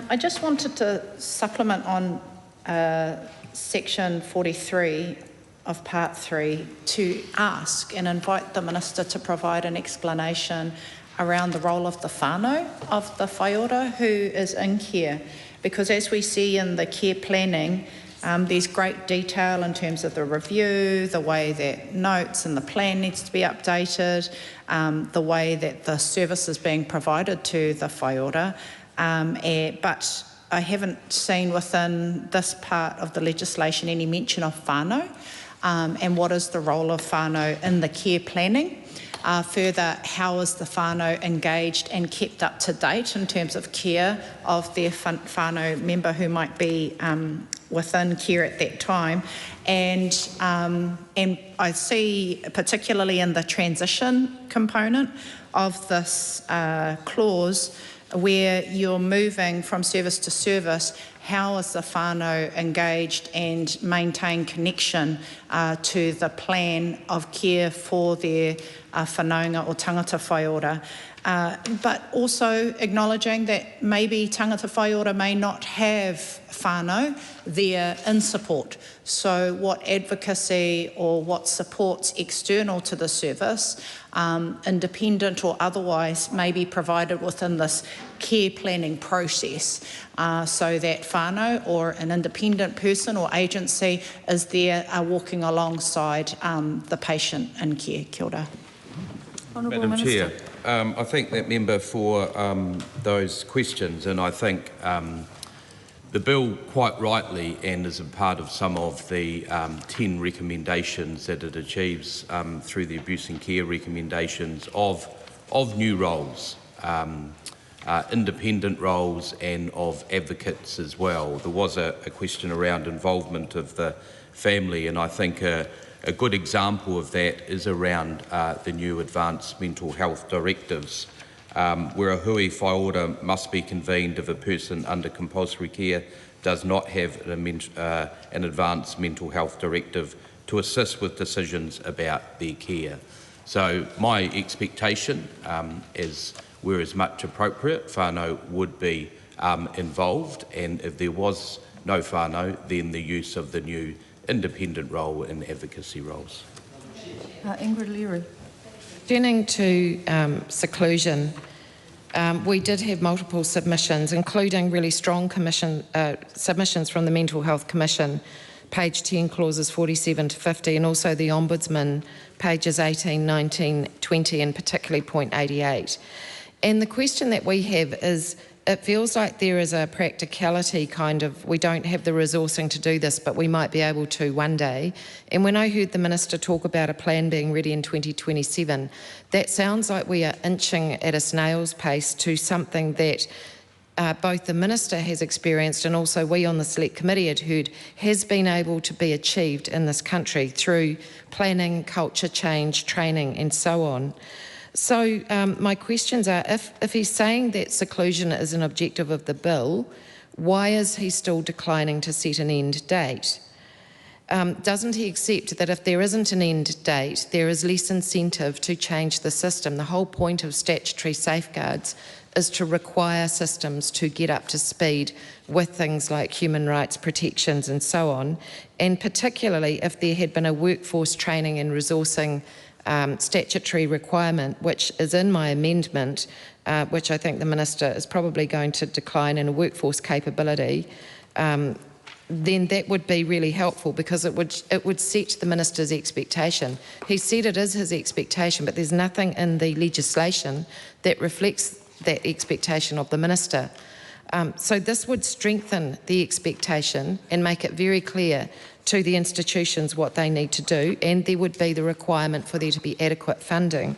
I just wanted to supplement on section 43 of part 3 to ask and invite the Minister to provide an explanation around the role of the whānau of the whaiora who is in care. Because as we see in the care planning, there's great detail in terms of the review, the way that notes and the plan needs to be updated, the way that the service is being provided to the whaiora. But I haven't seen within this part of the legislation any mention of whānau and what is the role of whānau in the care planning. Further, how is the whānau engaged and kept up to date in terms of care of their whānau member who might be within care at that time? And I see, particularly in the transition component of this clause, where you're moving from service to service, how is the whānau engaged and maintain connection to the plan of care for their whanaunga or tangata whaiora? But also acknowledging that maybe tangata whaiora may not have whānau there in support. So what advocacy or what supports external to the service, independent or otherwise, may be provided within this care planning process so that whānau or an independent person or agency is there walking alongside the patient in care. Kia ora. Madam Chair, I thank that member for those questions, and I think the bill quite rightly, and as a part of some of the 10 recommendations that it achieves through the abuse and care recommendations of new roles, independent roles and of advocates as well. There was a question around involvement of the family, and I think a good example of that is around the new advanced mental health directives, where a hui whaiora must be convened if a person under compulsory care does not have an advanced mental health directive to assist with decisions about their care. So my expectation is, where as much appropriate, whānau would be involved, and if there was no whānau, then the use of the new independent role and advocacy roles. Ingrid Leary. Turning to seclusion, we did have multiple submissions, including really strong submissions from the Mental Health Commission, page 10, clauses 47 to 50, and also the Ombudsman, pages 18, 19, 20, and particularly point 88. And the question that we have is, it feels like there is a practicality kind of, we don't have the resourcing to do this, but we might be able to one day. And when I heard the Minister talk about a plan being ready in 2027, that sounds like we are inching at a snail's pace to something that both the Minister has experienced and also we on the Select Committee had heard has been able to be achieved in this country through planning, culture change, training and so on. So my questions are, if he's saying that seclusion is an objective of the bill, why is he still declining to set an end date? Doesn't he accept that if there isn't an end date, there is less incentive to change the system? The whole point of statutory safeguards is to require systems to get up to speed with things like human rights protections and so on, and particularly if there had been a workforce training and resourcing statutory requirement, which is in my amendment, which I think the Minister is probably going to decline in a workforce capability, then that would be really helpful, because it would set the Minister's expectation. He said it is his expectation, but there's nothing in the legislation that reflects that expectation of the Minister. So this would strengthen the expectation and make it very clear to the institutions what they need to do, and there would be the requirement for there to be adequate funding.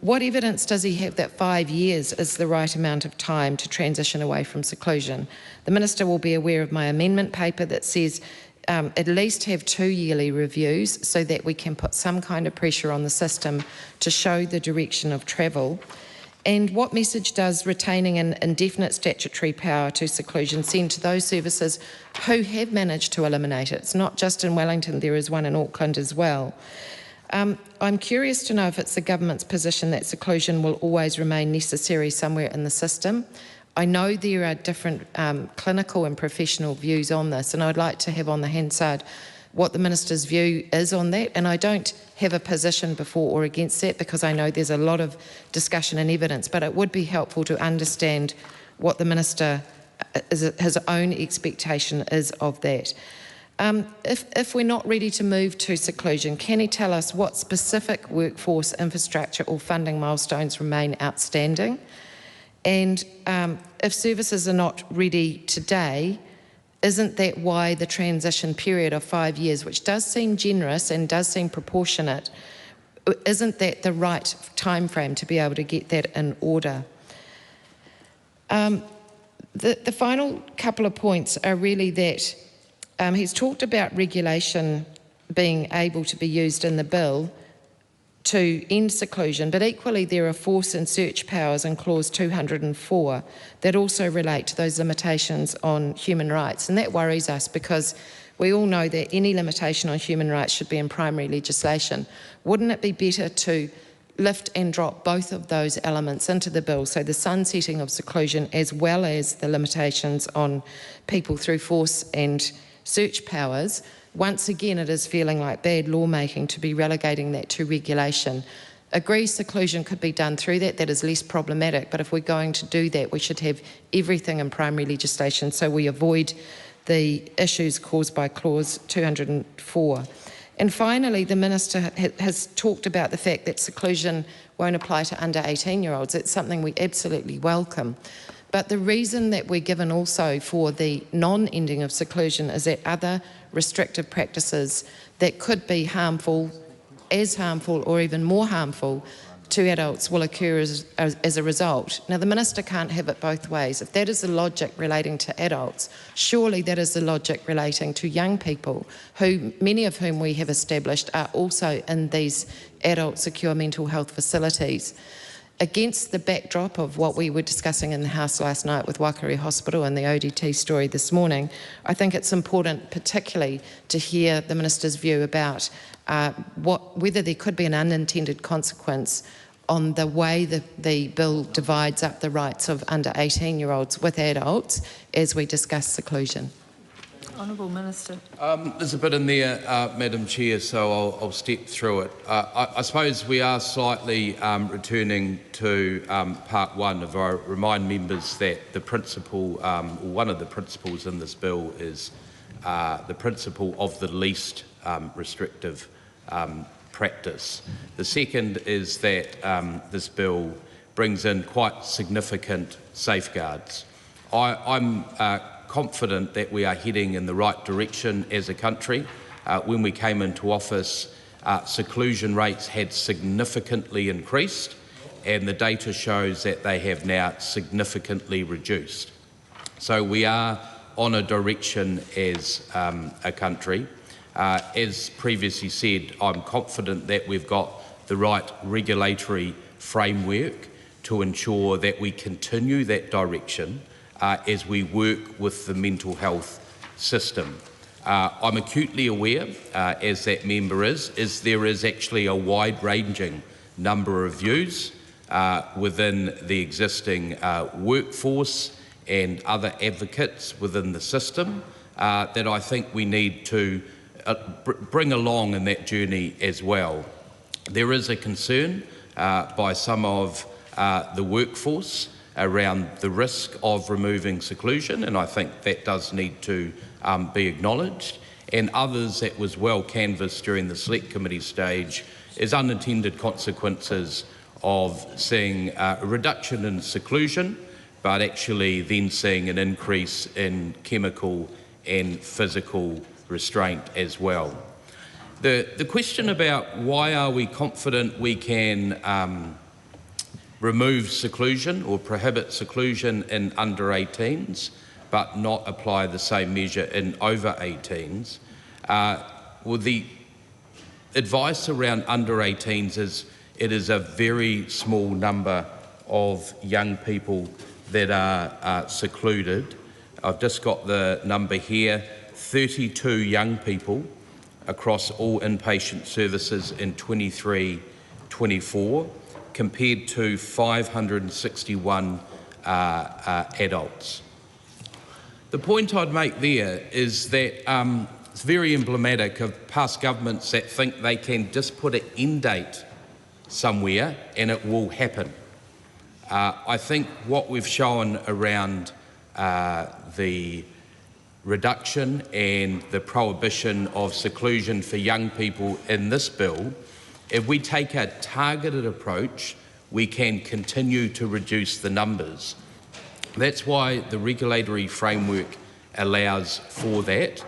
What evidence does he have that 5 years is the right amount of time to transition away from seclusion? The Minister will be aware of my amendment paper that says at least have 2 yearly reviews so that we can put some kind of pressure on the system to show the direction of travel. And what message does retaining an indefinite statutory power to seclusion send to those services who have managed to eliminate it? It's not just in Wellington, there is one in Auckland as well. I'm curious to know if it's the government's position that seclusion will always remain necessary somewhere in the system. I know there are different clinical and professional views on this, and I'd like to have on the Hansard what the Minister's view is on that, and I don't have a position before or against that because I know there's a lot of discussion and evidence, but it would be helpful to understand what the Minister, his own expectation is of that. If we're not ready to move to seclusion, can he tell us what specific workforce, infrastructure or funding milestones remain outstanding? And if services are not ready today, isn't that why the transition period of 5 years, which does seem generous and does seem proportionate, isn't that the right time frame to be able to get that in order? The final couple of points are really that he's talked about regulation being able to be used in the bill to end seclusion, but equally there are force and search powers in clause 204 that also relate to those limitations on human rights, and that worries us because we all know that any limitation on human rights should be in primary legislation. Wouldn't it be better to lift and drop both of those elements into the bill, so the sunsetting of seclusion as well as the limitations on people through force and search powers? Once again, it is feeling like bad lawmaking to be relegating that to regulation. Agree seclusion could be done through that, that is less problematic, but if we're going to do that, we should have everything in primary legislation so we avoid the issues caused by clause 204. And finally, the Minister has talked about the fact that seclusion won't apply to under 18-year-olds. It's something we absolutely welcome. But the reason that we're given also for the non-ending of seclusion is that other restrictive practices that could be harmful, as harmful or even more harmful to adults will occur as a result. Now, the Minister can't have it both ways. If that is the logic relating to adults, surely that is the logic relating to young people, who many of whom we have established are also in these adult secure mental health facilities. Against the backdrop of what we were discussing in the House last night with Wakaru Hospital and the ODT story this morning, I think it's important particularly to hear the Minister's view about whether there could be an unintended consequence on the way the bill divides up the rights of under 18-year-olds with adults as we discuss seclusion. Honourable Minister. There's a bit in there, Madam Chair, so I'll step through it. I suppose we are slightly returning to part one. If I remind members that the principle, one of the principles in this bill is the principle of the least restrictive practice. The second is that this bill brings in quite significant safeguards. I'm confident that we are heading in the right direction as a country. When we came into office, seclusion rates had significantly increased, and the data shows that they have now significantly reduced. So we are on a direction as a country. As previously said, I'm confident that we've got the right regulatory framework to ensure that we continue that direction as we work with the mental health system. I'm acutely aware, as that member is there is actually a wide-ranging number of views within the existing workforce and other advocates within the system that I think we need to bring along in that journey as well. There is a concern by some of the workforce around the risk of removing seclusion, and I think that does need to be acknowledged, and others that was well canvassed during the Select Committee stage is unintended consequences of seeing a reduction in seclusion but actually then seeing an increase in chemical and physical restraint as well. The question about why are we confident we can remove seclusion or prohibit seclusion in under 18s but not apply the same measure in over 18s, well, the advice around under 18s is it is a very small number of young people that are secluded. I've just got the number here, 32 young people across all inpatient services in 23-24 compared to 561 adults. The point I'd make there is that it's very emblematic of past governments that think they can just put an end date somewhere and it will happen. I think what we've shown around the reduction and the prohibition of seclusion for young people in this bill, if we take a targeted approach, we can continue to reduce the numbers. That's why the regulatory framework allows for that,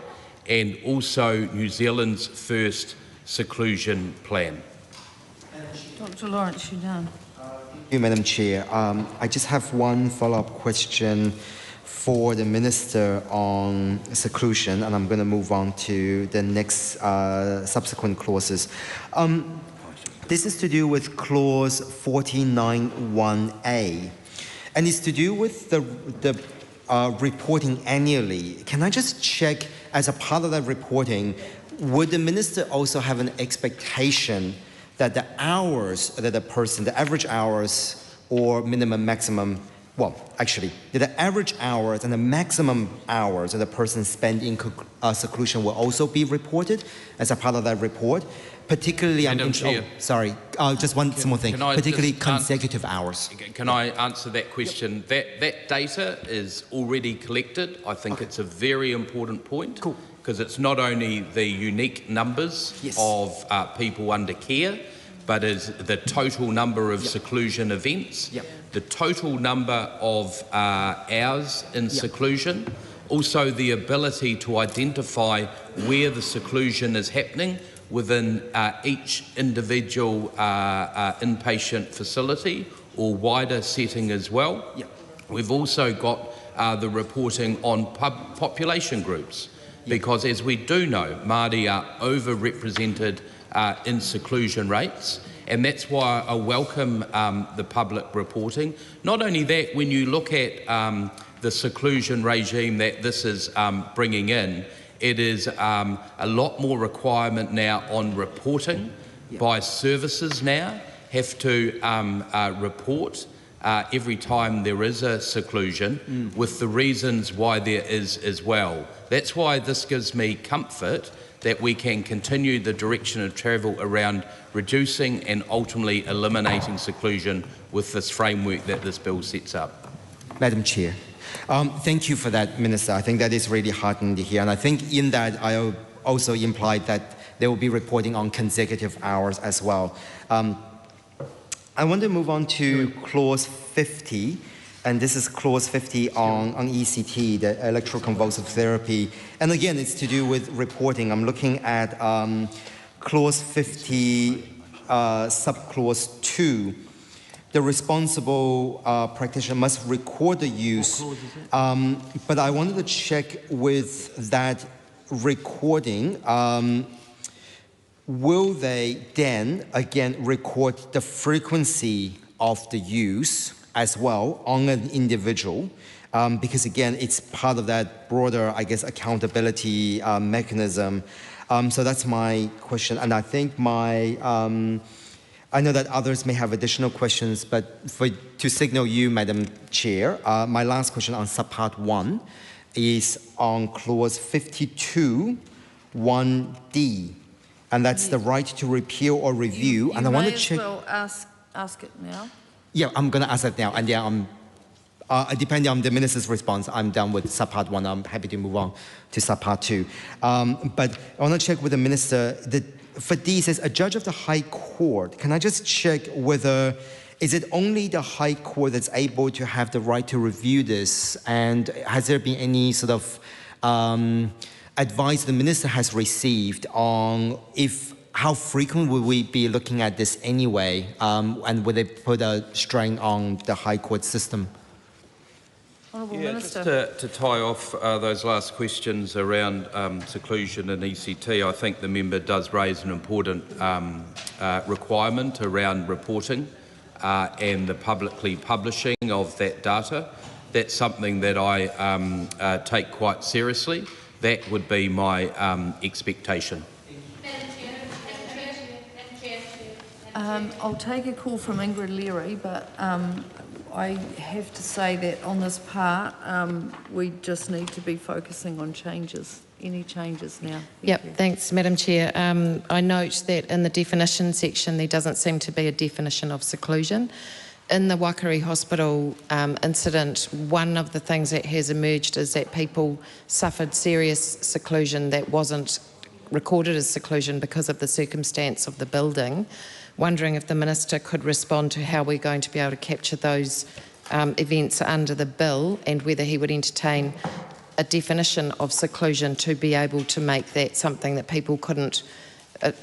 and also New Zealand's first seclusion plan. Dr. Lawrence, you're done. Thank you, Madam Chair. I just have one follow-up question for the Minister on seclusion, and I'm going to move on to the next subsequent clauses. This is to do with clause 49(1)(a), and it's to do with the reporting annually. Can I just check, as a part of that reporting, would the Minister also have an expectation that the hours that the person, the average hours or minimum, maximum, well, actually, the average hours and the maximum hours that the person spent in seclusion will also be reported as a part of that report? Particularly, just one small thing, particularly consecutive hours. Can I answer that question? That data is already collected. I think it's a very important point. Cool. Because it's not only the unique numbers of people under care, but is the total number of seclusion events, the total number of hours in seclusion, also the ability to identify where the seclusion is happening within each individual inpatient facility or wider setting as well. We've also got the reporting on population groups, because as we do know, Māori are overrepresented in seclusion rates, and that's why I welcome the public reporting. Not only that, when you look at the seclusion regime that this is bringing in, it is a lot more requirement now on reporting by services now, have to report every time there is a seclusion with the reasons why there is as well. That's why this gives me comfort that we can continue the direction of travel around reducing and ultimately eliminating seclusion with this framework that this bill sets up. Madam Chair. Thank you for that, Minister. I think that is really heartening to hear. And I think in that I also implied that they will be reporting on consecutive hours as well. I want to move on to clause 50. And this is clause 50 on ECT, the electroconvulsive therapy. And again, it's to do with reporting. I'm looking at clause 50, subclause 2. The responsible practitioner must record the use. But I wanted to check with that recording. Will they then, again, record the frequency of the use as well on an individual, because again, it's part of that broader, I guess, accountability mechanism. So that's my question, and I think I know that others may have additional questions, but to signal you, Madam Chair, my last question on subpart 1 is on clause 52, 1D, and that's the right to repeal or review. And I want to check. Well ask it now. Yeah, I'm going to ask that now, and then depending on the Minister's response, I'm done with subpart 1. I'm happy to move on to subpart 2. But I want to check with the Minister, for D, it says a judge of the High Court. Can I just check whether is it only the High Court that's able to have the right to review this? And has there been any sort of advice the Minister has received on how frequent will we be looking at this anyway? And will they put a strain on the High Court system? Honourable Yeah, Minister. just to tie off those last questions around seclusion and ECT, I think the member does raise an important requirement around reporting and the publicly publishing of that data. That's something that I take quite seriously. That would be my expectation. I'll take a call from Ingrid Leary, but I have to say that on this part, we just need to be focusing on changes, any changes now. Thanks, Madam Chair. I note that in the definition section, there doesn't seem to be a definition of seclusion. In the Waikato Hospital incident, one of the things that has emerged is that people suffered serious seclusion that wasn't recorded as seclusion because of the circumstance of the building. Wondering if the Minister could respond to how we're going to be able to capture those events under the bill, and whether he would entertain a definition of seclusion to be able to make that something that people couldn't,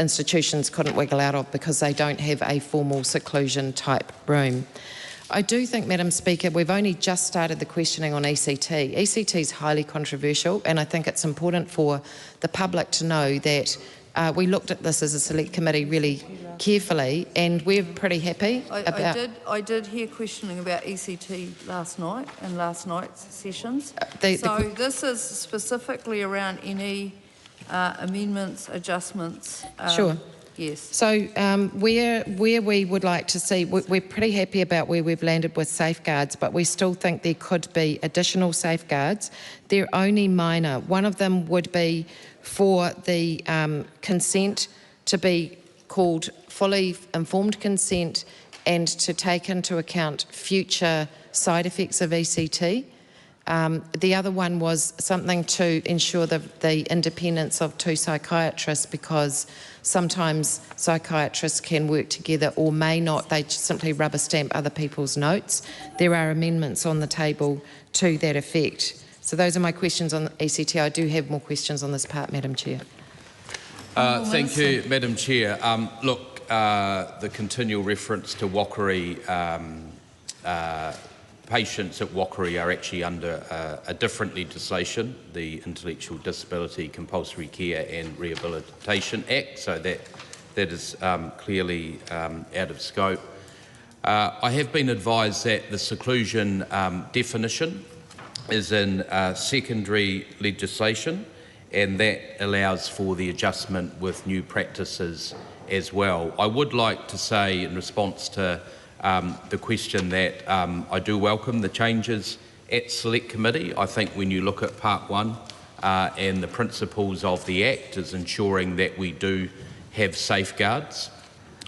institutions couldn't wiggle out of because they don't have a formal seclusion type room. I do think, Madam Speaker, we've only just started the questioning on ECT. ECT is highly controversial, and I think it's important for the public to know that we looked at this as a select committee really carefully, and we're pretty happy about... I did hear questioning about ECT last night in last night's sessions. This is specifically around any amendments, adjustments. Sure. Yes. So where we would like to see, we're pretty happy about where we've landed with safeguards, but we still think there could be additional safeguards. They're only minor. One of them would be for the consent to be called fully informed consent and to take into account future side effects of ECT. The other one was something to ensure the independence of two psychiatrists, because sometimes psychiatrists can work together or may not. They simply rubber stamp other people's notes. There are amendments on the table to that effect. So those are my questions on ECT. I do have more questions on this part, Madam Chair. Thank you, Madam Chair. The continual reference to Waikato patients at Waikato are actually under a different legislation, the Intellectual Disability Compulsory Care and Rehabilitation Act, so that is clearly out of scope. I have been advised that the seclusion definition is in secondary legislation, and that allows for the adjustment with new practices as well. I would like to say, in response to the question, that I do welcome the changes at Select Committee. I think when you look at Part 1 and the principles of the Act is ensuring that we do have safeguards.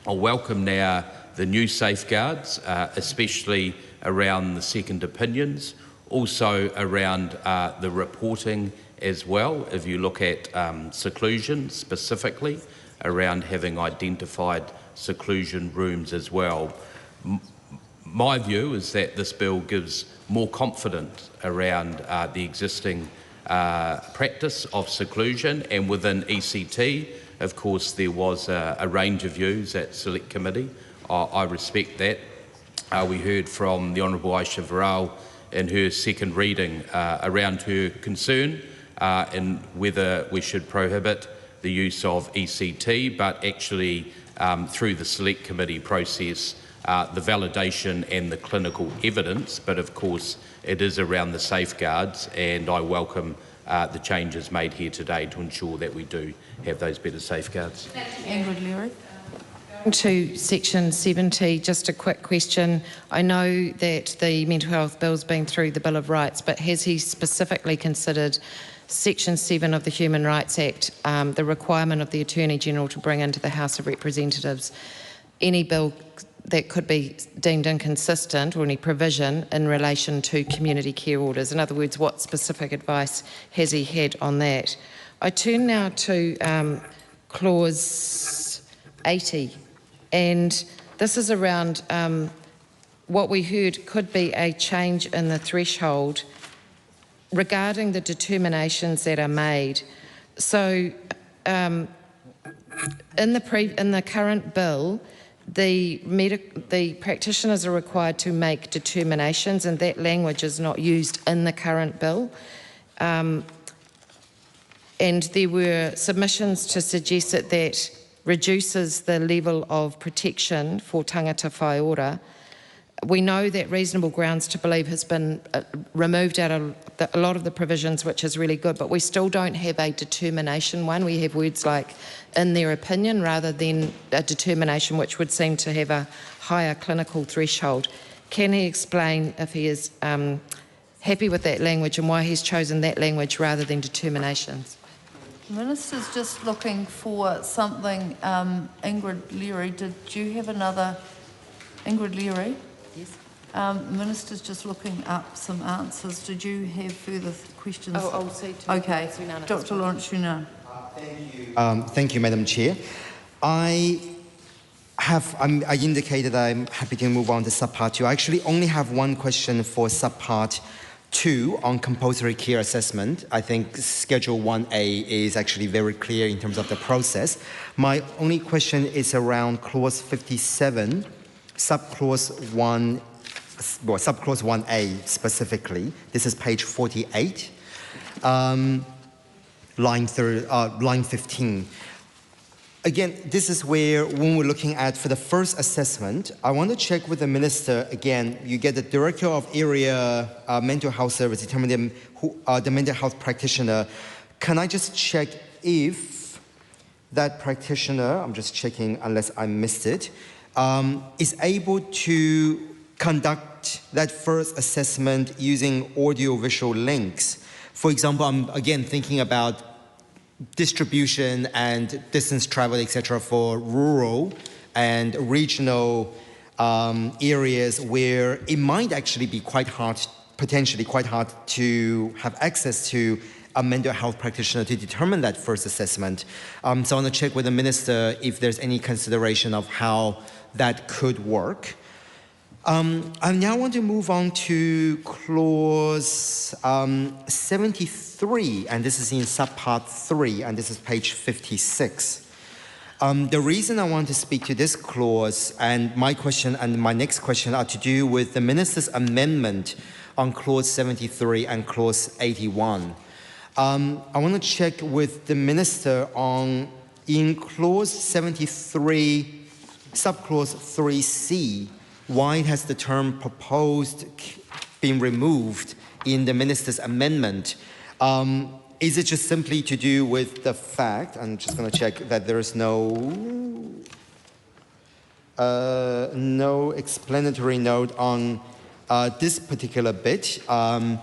I welcome now the new safeguards, especially around the second opinions, also around the reporting as well. If you look at seclusion specifically, around having identified seclusion rooms as well. My view is that this bill gives more confidence around the existing practice of seclusion, and within ECT, of course, there was a range of views at Select Committee. I respect that. We heard from the Honourable Aisha Varel in her second reading around her concern in whether we should prohibit the use of ECT, but actually through the Select Committee process, the validation and the clinical evidence, but of course it is around the safeguards, and I welcome the changes made here today to ensure that we do have those better safeguards. Ingrid Leary. To Section 70, just a quick question. I know that the mental health bill's been through the Bill of Rights, but has he specifically considered Section 7 of the Human Rights Act, the requirement of the Attorney-General to bring into the House of Representatives any bill that could be deemed inconsistent, or any provision in relation to community care orders? In other words, what specific advice has he had on that? I turn now to Clause 80, and this is around what we heard could be a change in the threshold regarding the determinations that are made. So in the current bill, the practitioners are required to make determinations, and that language is not used in the current bill. And there were submissions to suggest that that reduces the level of protection for tangata whai ora. We know that reasonable grounds to believe has been removed out of a lot of the provisions, which is really good, but we still don't have a determination one. We have words like in their opinion rather than a determination, which would seem to have a higher clinical threshold. Can he explain if he is happy with that language and why he's chosen that language rather than determinations? The Minister's just looking for something. Ingrid Leary, did you have another? Ingrid Leary? Yes. The Minister's just looking up some answers. Did you have further questions? I'll see to okay. Dr. Lawrence Yunan. Thank you, Madam Chair. I indicated I'm happy to move on to subpart 2. I actually only have one question for subpart 2 on compulsory care assessment. I think Schedule 1A is actually very clear in terms of the process. My only question is around Clause 57, Subclause 1A specifically. This is page 48, line 15. Again, this is where, when we're looking at for the first assessment, I want to check with the Minister again. You get the Director of Area Mental Health Service, determine the mental health practitioner. Can I just check if that practitioner, I'm just checking unless I missed it, is able to conduct that first assessment using audio-visual links? For example, I'm again thinking about distribution and distance travel, etc., for rural and regional areas where it might actually be quite hard, potentially quite hard to have access to a mental health practitioner to determine that first assessment. So I want to check with the Minister if there's any consideration of how that could work. I now want to move on to clause 73, and this is in subpart 3, and this is page 56. The reason I want to speak to this clause, and my question and my next question are to do with the Minister's amendment on clause 73 and clause 81. I want to check with the Minister on, in clause 73, subclause 3C, why has the term proposed been removed in the Minister's amendment? Is it just simply to do with the fact, I'm just going to check that there is no explanatory note on this particular bit. Can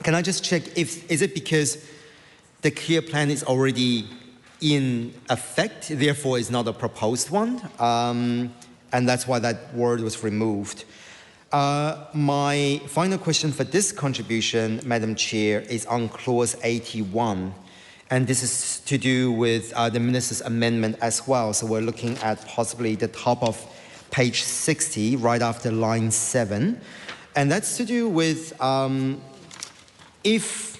I just check is it because the care plan is already in effect, therefore is not a proposed one? And that's why that word was removed. My final question for this contribution, Madam Chair, is on clause 81. And this is to do with the Minister's amendment as well. So we're looking at possibly the top of page 60, right after line 7. And that's to do with if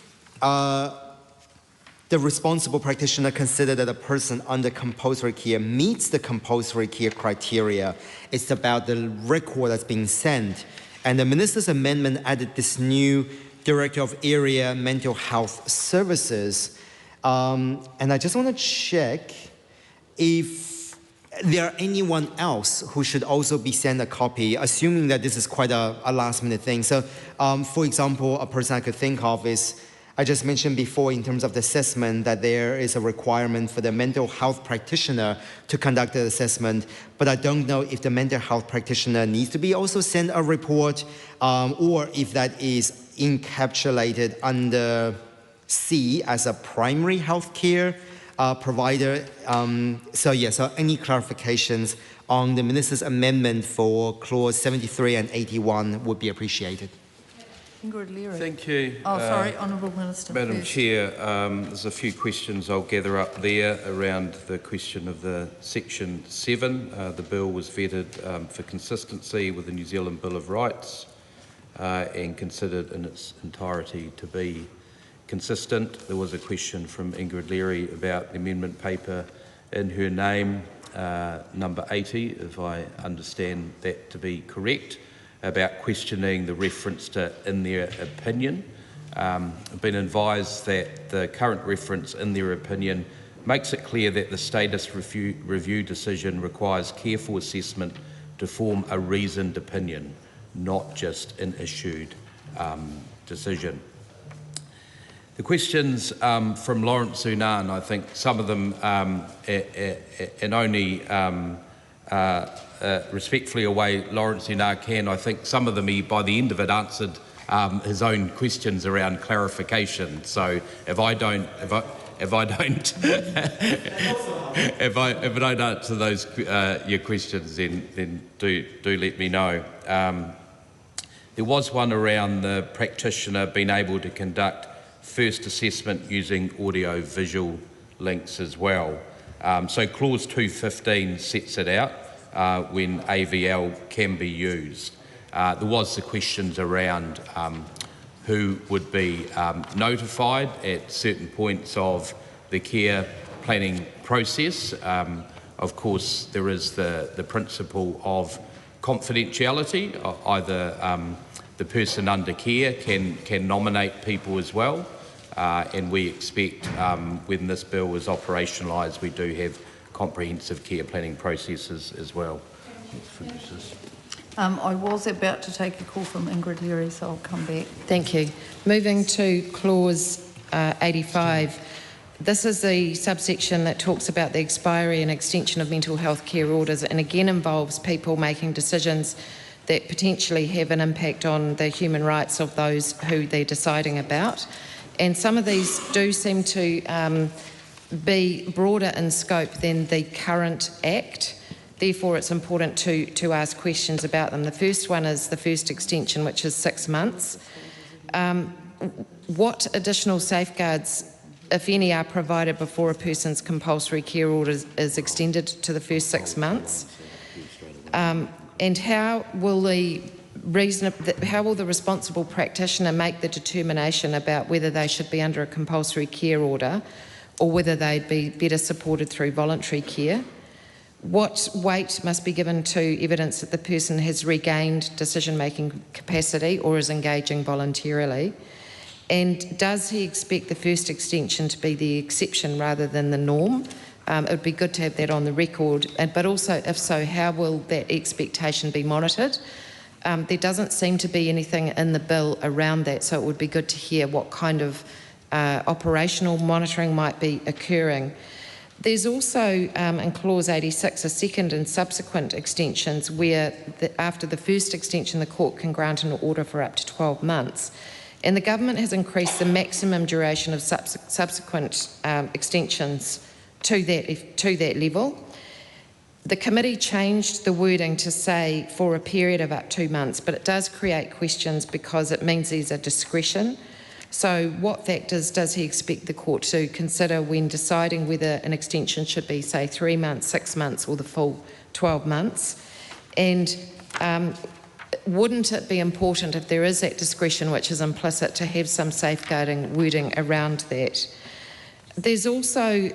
the responsible practitioner consider that a person under compulsory care meets the compulsory care criteria. It's about the record that's being sent. And the Minister's amendment added this new Director of Area Mental Health Services. And I just want to check if there are anyone else who should also be sent a copy, assuming that this is quite a last-minute thing. So, for example, a person I could think of is, I just mentioned before in terms of the assessment that there is a requirement for the mental health practitioner to conduct the assessment, but I don't know if the mental health practitioner needs to be also sent a report or if that is encapsulated under C as a primary health care provider. So any clarifications on the Minister's amendment for clause 73 and 81 would be appreciated. Ingrid Leary. Thank you. Oh, sorry, Honourable Minister. Madam first. Chair, there's a few questions I'll gather up there around the question of the Section 7. The bill was vetted for consistency with the New Zealand Bill of Rights and considered in its entirety to be consistent. There was a question from Ingrid Leary about the amendment paper in her name, number 80, if I understand that to be correct, about questioning the reference to in their opinion. I've been advised that the current reference in their opinion makes it clear that the status review decision requires careful assessment to form a reasoned opinion, not just an issued decision. The questions from Lawrence Unan, I think some of them, and only respectfully away Lawrence Unan can, I think some of them he, by the end of it, answered his own questions around clarification. So if I don't answer those your questions, then do let me know. There was one around the practitioner being able to conduct first assessment using audio-visual links as well. So clause 215 sets it out when AVL can be used. There was the questions around who would be notified at certain points of the care planning process. Of course, there is the principle of confidentiality. Either the person under care can nominate people as well, and we expect when this bill is operationalised, we do have comprehensive care planning processes as well. I was about to take a call from Ingrid Leary, so I'll come back. Thank you. Moving to clause 85. This is the subsection that talks about the expiry and extension of mental health care orders, and again involves people making decisions that potentially have an impact on the human rights of those who they're deciding about. And some of these do seem to be broader in scope than the current Act. Therefore, it's important to ask questions about them. The first one is the first extension, which is 6 months. What additional safeguards, if any, are provided before a person's compulsory care order is extended to the first 6 months? And how will the responsible practitioner make the determination about whether they should be under a compulsory care order or whether they'd be better supported through voluntary care? What weight must be given to evidence that the person has regained decision-making capacity or is engaging voluntarily? And does he expect the first extension to be the exception rather than the norm? It would be good to have that on the record, but also, if so, how will that expectation be monitored? There doesn't seem to be anything in the bill around that, so it would be good to hear what kind of operational monitoring might be occurring. There's also, in clause 86, a second and subsequent extensions where, after the first extension, the court can grant an order for up to 12 months. And the government has increased the maximum duration of subsequent extensions to that level. The committee changed the wording to say for a period of up to 2 months, but it does create questions because it means there's a discretion. So what factors does he expect the court to consider when deciding whether an extension should be, say, 3 months, 6 months, or the full 12 months? And wouldn't it be important, if there is that discretion which is implicit, to have some safeguarding wording around that? There's also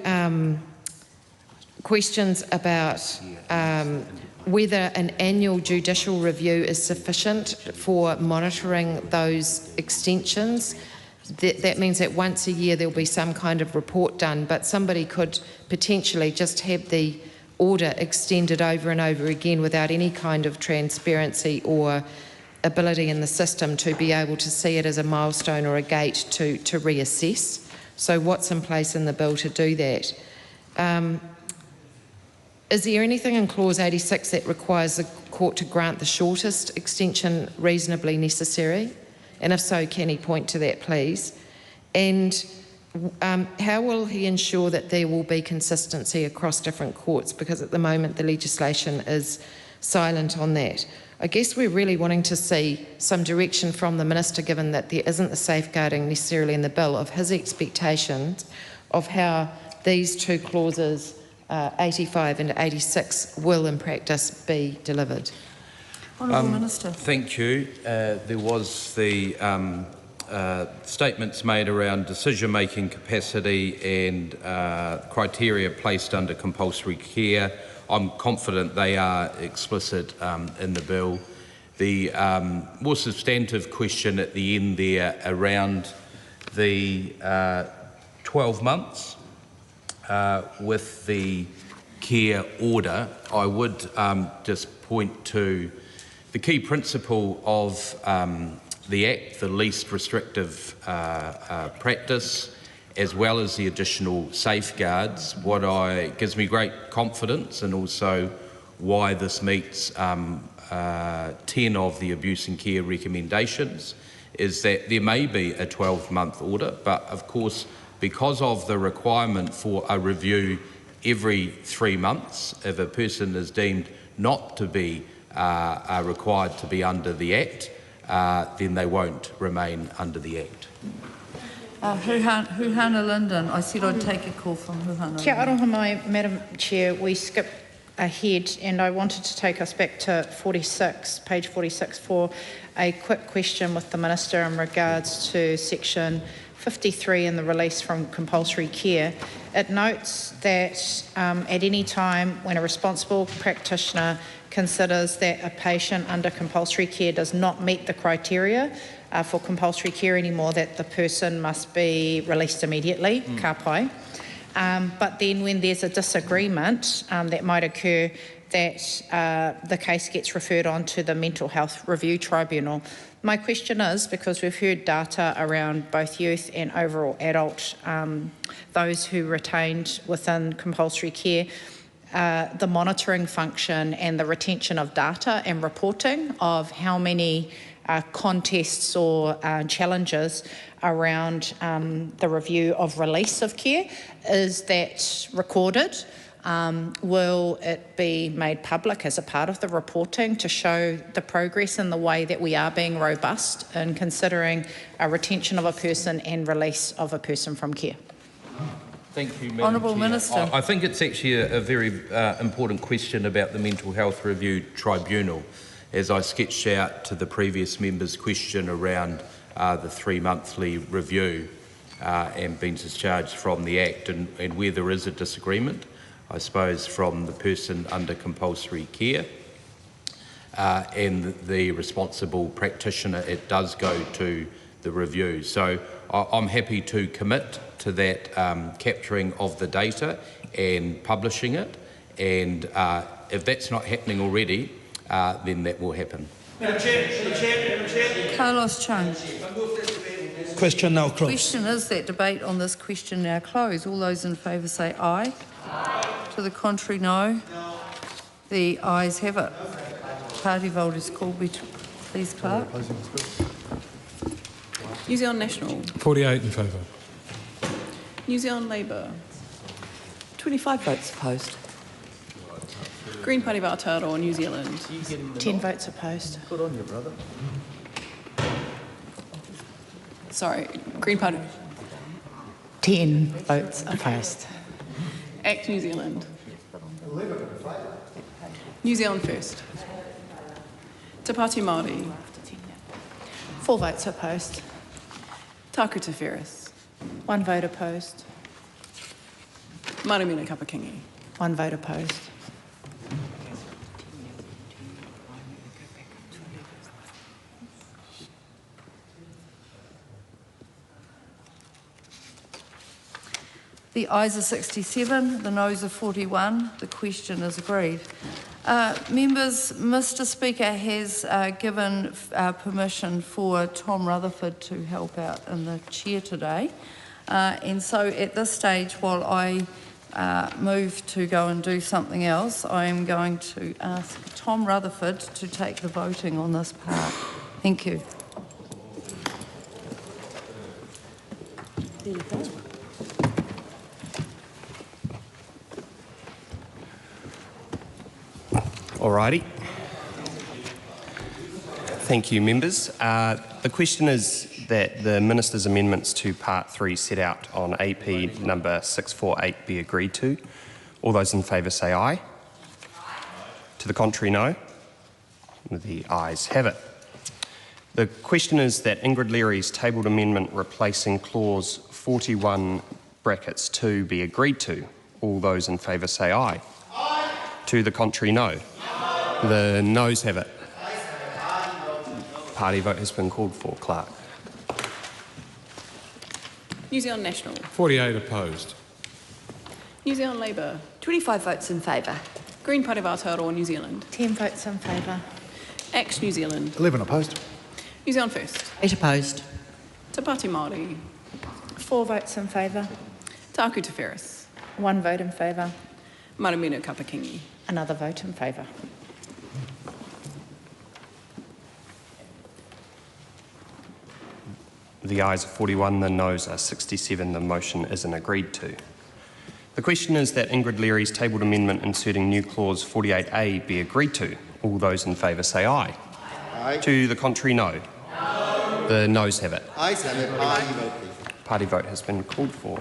questions about whether an annual judicial review is sufficient for monitoring those extensions. That means that once a year there'll be some kind of report done, but somebody could potentially just have the order extended over and over again without any kind of transparency or ability in the system to be able to see it as a milestone or a gate to reassess. So what's in place in the bill to do that? Is there anything in clause 86 that requires the court to grant the shortest extension reasonably necessary? And if so, can he point to that, please? And how will he ensure that there will be consistency across different courts? Because at the moment the legislation is silent on that. I guess we're really wanting to see some direction from the Minister, given that there isn't the safeguarding necessarily in the bill, of his expectations of how these two clauses, 85 and 86, will in practice be delivered. Honourable Minister. Thank you. There was the statements made around decision-making capacity and criteria placed under compulsory care. I'm confident they are explicit in the bill. The more substantive question at the end there around the 12 months with the care order, I would just point to the key principle of the Act, the least restrictive practice, as well as the additional safeguards. Gives me great confidence, and also why this meets 10 of the abuse and care recommendations, is that there may be a 12-month order, but of course, because of the requirement for a review every 3 months, if a person is deemed not to be required to be under the Act, then they won't remain under the Act. Huhana Linden. I said I'd take a call from Huhana. Kia aroha mai, Madam Chair. We skipped ahead and I wanted to take us back to 46, page 46, for a quick question with the Minister in regards to section 53 in the release from compulsory care. It notes that at any time when a responsible practitioner considers that a patient under compulsory care does not meet the criteria for compulsory care anymore, that the person must be released immediately, ka pai. But then when there's a disagreement that might occur, that the case gets referred on to the Mental Health Review Tribunal. My question is, because we've heard data around both youth and overall adult, those who retained within compulsory care, the monitoring function and the retention of data and reporting of how many contests or challenges around the review of release of care, is that recorded? Will it be made public as a part of the reporting to show the progress in the way that we are being robust in considering a retention of a person and release of a person from care? Thank you, Madam Honourable Chair. Minister. I think it's actually a very important question about the Mental Health Review Tribunal, as I sketched out to the previous member's question around the 3-monthly review and being discharged from the Act, and where there is a disagreement, I suppose, from the person under compulsory care and the responsible practitioner, it does go to the review. So I'm happy to commit to that capturing of the data and publishing it, and if that's not happening already, then that will happen. Madam Chair. Carlos Chung. Question now closed. Question is that debate on this question now closed. All those in favour say aye. Aye. To the contrary, no. No. The ayes have it. Party vote is called. Please, Clerk. New Zealand National. 48 in favour. New Zealand Labour. 25 votes opposed. Green Party of Aotearoa, New Zealand. 10 votes opposed. Good on you, brother. Sorry, Green Party. 10 votes opposed. ACT New Zealand. New Zealand First. Te Pāti Māori. 4 votes opposed. Taku Te Whereas. 1 vote opposed. Marumina Kapakingi. 1 vote opposed. The ayes are 67, the noes are 41. The question is agreed. Members, Mr Speaker has given permission for Tom Rutherford to help out in the chair today. And so at this stage, while I move to go and do something else, I am going to ask Tom Rutherford to take the voting on this part. Thank you. There you go. Alrighty. Thank you, members. The question is that the Minister's amendments to Part 3 set out on AP number 648 be agreed to. All those in favour say aye. To the contrary, no. The ayes have it. The question is that Ingrid Leary's tabled amendment replacing clause 41 brackets 2 be agreed to. All those in favour say aye. Aye. To the contrary, no. No. The noes have it. Party vote has been called for. Clerk. New Zealand National. 48 opposed. New Zealand Labour. 25 votes in favour. Green Party of Aotearoa, New Zealand. 10 votes in favour. Act New Zealand. 11 opposed. New Zealand First. 8 opposed. Te Pāti Māori. 4 votes in favour. Tāku Te Wheres. 1 vote in favour. Marumina Kapakingi. Another vote in favour. The ayes are 41, the noes are 67. The motion isn't agreed to. The question is that Ingrid Leary's tabled amendment inserting new clause 48A be agreed to. All those in favour say aye. Aye. To the contrary, no. No. The noes have it. Ayes have it. Party vote, please. Party vote has been called for.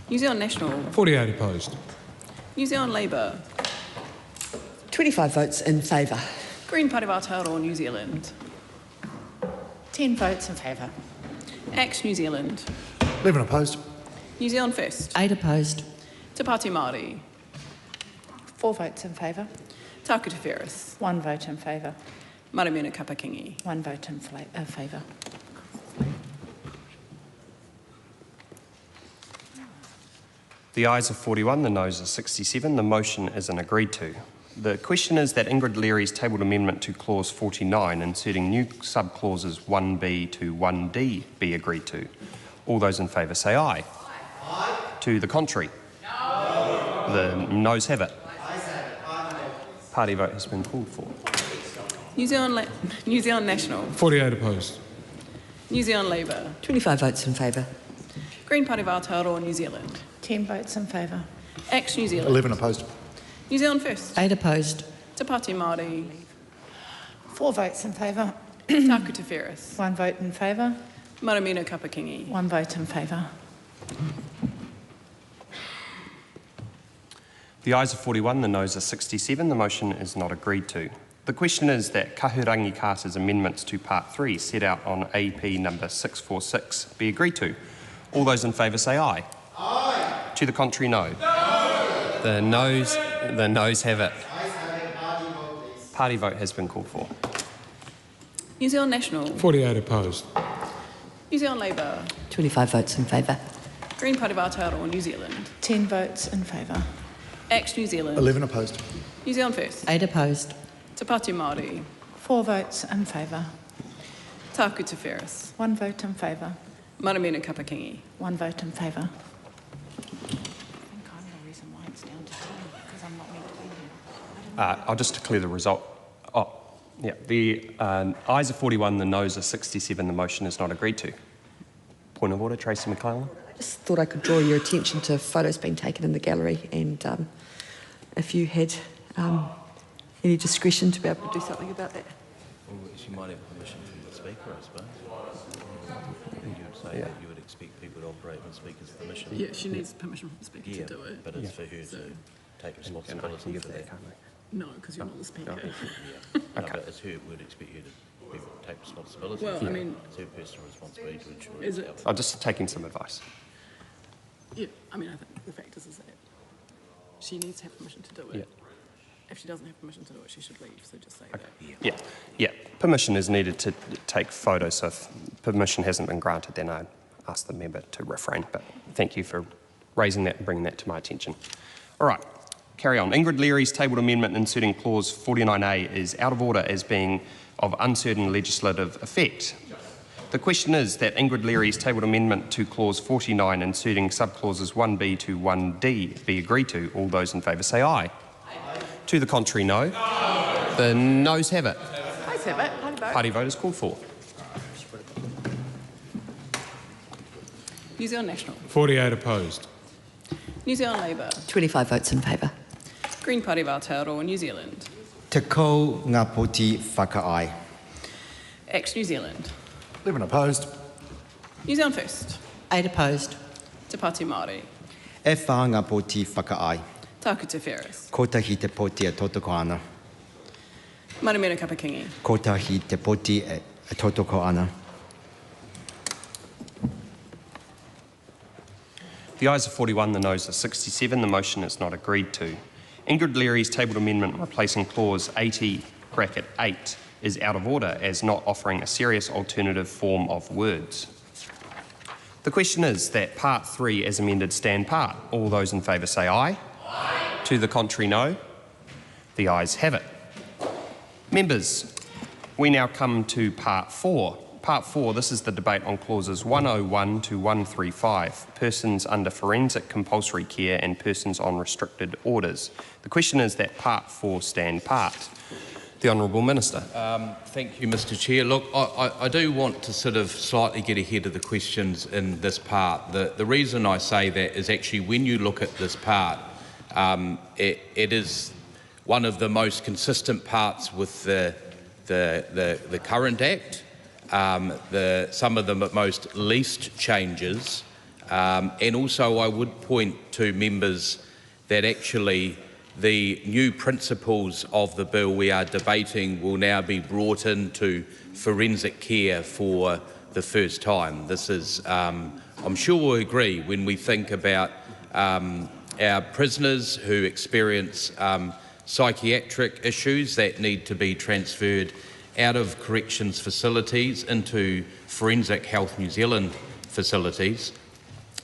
New Zealand National. 48 opposed. New Zealand Labour. 25 votes in favour. Green Party of Aotearoa, New Zealand. 10 votes in favour. Act New Zealand. 11 opposed. New Zealand First. 8 opposed. Te Pāti Māori. 4 votes in favour. Tāku Te Wheres. 1 vote in favour. Marumina Kapakingi. 1 vote in favour. The ayes are 41, the noes are 67. The motion isn't agreed to. The question is that Ingrid Leary's tabled amendment to clause 49 inserting new subclauses 1B to 1D be agreed to. All those in favour say aye. Aye. To the contrary? No. The noes have it. Party vote has been called for. New Zealand National. 48 opposed. New Zealand Labour. 25 votes in favour. Green Party of Aotearoa, New Zealand. 10 votes in favour. Act New Zealand. 11 opposed. New Zealand First. 8 opposed. Te Pāti Māori. 4 votes in favour. Tāku Te Wheres. 1 vote in favour. Marumina Kapakingi. 1 vote in favour. The ayes are 41, the noes are 67. The motion is not agreed to. The question is that Kahurangi Carter's amendments to Part 3 set out on AP number 646 be agreed to. All those in favour say aye. Aye. To the contrary, no. No. The noes have it. Party vote has been called for. New Zealand National. 48 opposed. New Zealand Labour. 25 votes in favour. Green Party of Aotearoa, New Zealand. 10 votes in favour. Act New Zealand. 11 opposed. New Zealand First. 8 opposed. Te Pāti Māori. 4 votes in favour. Tāku Te Wheres. 1 vote in favour. Marumina Kapakingi. 1 vote in favour. I think I'm the reason why it's down to 10, because I'm not meant to be here. I'll just declare the result. Oh, yeah. The ayes are 41, the noes are 67. The motion is not agreed to. Point of order, Tracy McClellan. I just thought I could draw your attention to photos being taken in the gallery, and if you had any discretion to be able to do something about that. Well, she might have permission from the speaker, I suppose. You would say that you would expect people to operate with speaker's permission. Yeah, she needs permission from the speaker to do it. But it's for her to take responsibility for that. No, because you're not the speaker. No, but it's her, we'd expect you to take responsibility. Well, I mean, it's her personal responsibility to ensure is it's it? I'm just taking some advice. Yeah, I mean, I think the fact is that she needs to have permission to do it. Yeah. If she doesn't have permission to do it, she should leave. So just say that. Yeah. Permission is needed to take photos. So if permission hasn't been granted, then I'd ask the member to refrain. But thank you for raising that and bringing that to my attention. All right, carry on. Ingrid Leary's tabled amendment inserting clause 49A is out of order as being of uncertain legislative effect. The question is that Ingrid Leary's tabled amendment to clause 49 inserting subclauses 1B to 1D be agreed to. All those in favour say aye. To the contrary, no. No. The noes have it. Ayes have it. Party vote is called for. New Zealand National. 48 opposed. New Zealand Labour. 25 votes in favour. Green Party of Aotearoa, New Zealand. Te ko ngā poti whakaai. Act New Zealand. 11 opposed. New Zealand First. 8 opposed. Te Pāti Māori. E whā ngā poti whakaai. Tāku Te Whereas. Kotahi te poti e totoko ana. Marumena Kapakingi. Kotahi te poti e totoko ana. The ayes are 41, the noes are 67. The motion is not agreed to. Ingrid Leary's tabled amendment replacing clause 80(8) is out of order as not offering a serious alternative form of words. The question is that part 3 as amended stand part. All those in favour say aye. Aye. To the contrary, no. The ayes have it. Members, we now come to part 4. Part 4, this is the debate on clauses 101 to 135, persons under forensic compulsory care and persons on restricted orders. The question is that part 4 stand part. The Honourable Minister. Thank you, Mr. Chair. Look, I do want to sort of slightly get ahead of the questions in this part. The reason I say that is actually when you look at this part, it is one of the most consistent parts with the current Act. Some of the most least changes, and also I would point to members that actually the new principles of the bill we are debating will now be brought into forensic care for the first time. This is, I'm sure we'll agree, when we think about our prisoners who experience psychiatric issues that need to be transferred out of corrections facilities into Forensic Health New Zealand facilities,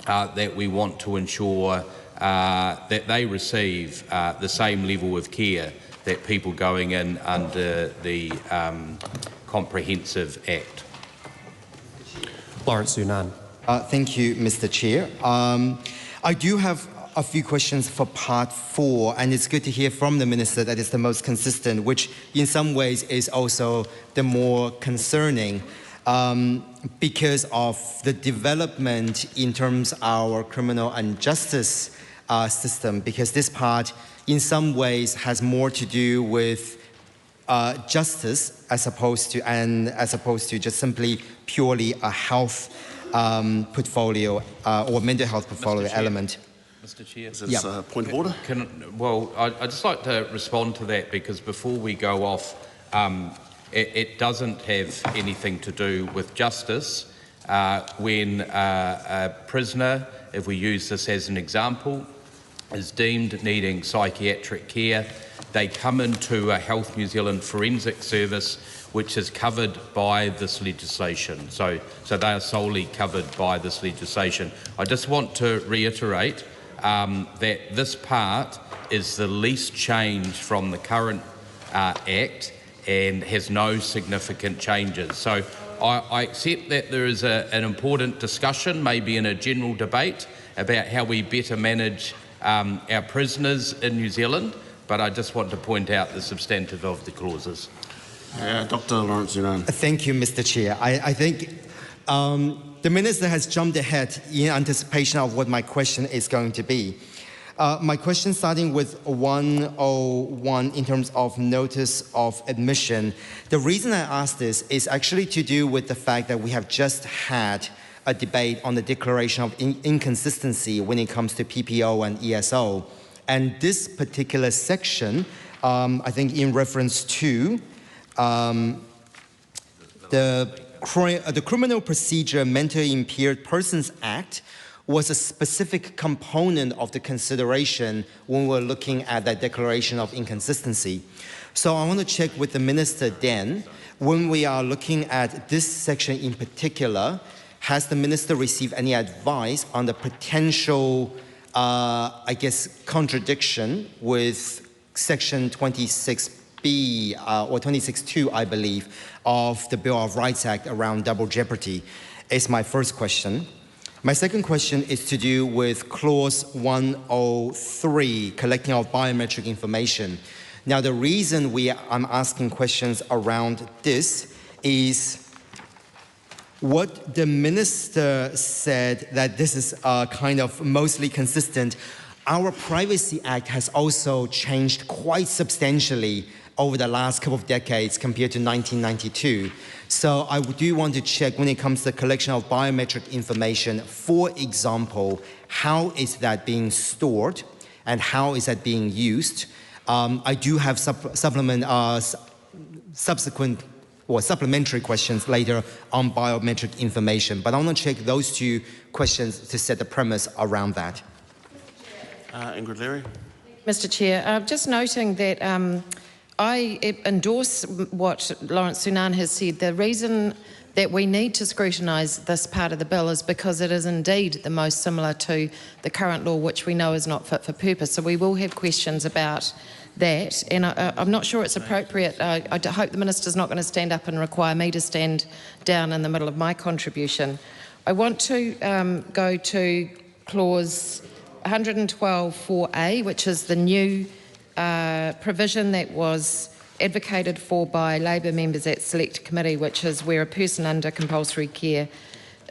that we want to ensure that they receive the same level of care that people going in under the Comprehensive Act. Lawrence Zunan. Thank you, Mr. Chair. I do have a few questions for part 4, and it's good to hear from the Minister that it's the most consistent, which in some ways is also the more concerning because of the development in terms of our criminal and justice system, because this part in some ways has more to do with justice as opposed to just simply purely a health portfolio or mental health portfolio element. Mr. Chair, is this a point of order? I'd just like to respond to that because before we go off, it doesn't have anything to do with justice. When a prisoner, if we use this as an example, is deemed needing psychiatric care, they come into a Health New Zealand forensic service which is covered by this legislation. So they are solely covered by this legislation. I just want to reiterate that this part is the least change from the current Act and has no significant changes. So I accept that there is an important discussion, maybe in a general debate, about how we better manage our prisoners in New Zealand, but I just want to point out the substantive of the clauses. Dr. Lawrence Zunan. Thank you, Mr. Chair. I think the Minister has jumped ahead in anticipation of what my question is going to be. My question starting with 101 in terms of notice of admission. The reason I ask this is actually to do with the fact that we have just had a debate on the declaration of inconsistency when it comes to PPO and ESO. And this particular section, I think in reference to the Criminal Procedure Mentally Impaired Persons Act was a specific component of the consideration when we're looking at that declaration of inconsistency. So I want to check with the Minister then, when we are looking at this section in particular, has the Minister received any advice on the potential, contradiction with Section 26B or 26.2, I believe, of the Bill of Rights Act around double jeopardy? Is my first question. My second question is to do with Clause 103, collecting of biometric information. Now, the reason I'm asking questions around this is what the Minister said that this is kind of mostly consistent. Our Privacy Act has also changed quite substantially over the last couple of decades compared to 1992. So I do want to check when it comes to the collection of biometric information, for example, how is that being stored and how is that being used? I do have supplementary questions later on biometric information, but I want to check those two questions to set the premise around that. Ingrid Leary. Mr. Chair, just noting that I endorse what Lawrence Sunan has said. The reason that we need to scrutinise this part of the bill is because it is indeed the most similar to the current law, which we know is not fit for purpose. So we will have questions about that, and I'm not sure it's appropriate. I hope the Minister's not going to stand up and require me to stand down in the middle of my contribution. I want to go to clause 112.4a, which is the new provision that was advocated for by Labor members at Select Committee, which is where a person under compulsory care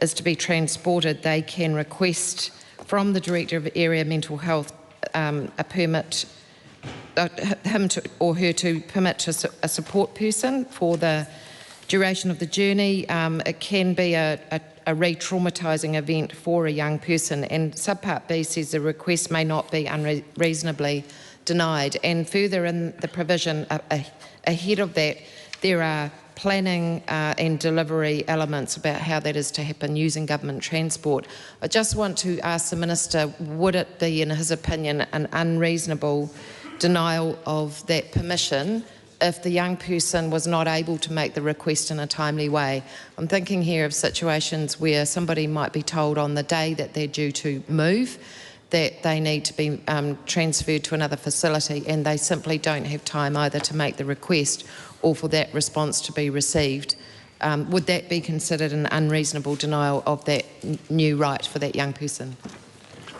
is to be transported, they can request from the Director of Area Mental Health a permit, him to, or her to permit to a support person for the duration of the journey. It can be a re-traumatising event for a young person, and subpart B says the request may not be unreasonably denied. And further in the provision ahead of that, there are planning and delivery elements about how that is to happen using government transport. I just want to ask the Minister, would it be, in his opinion, an unreasonable denial of that permission if the young person was not able to make the request in a timely way? I'm thinking here of situations where somebody might be told on the day that they're due to move that they need to be transferred to another facility, and they simply don't have time either to make the request or for that response to be received. Would that be considered an unreasonable denial of that new right for that young person?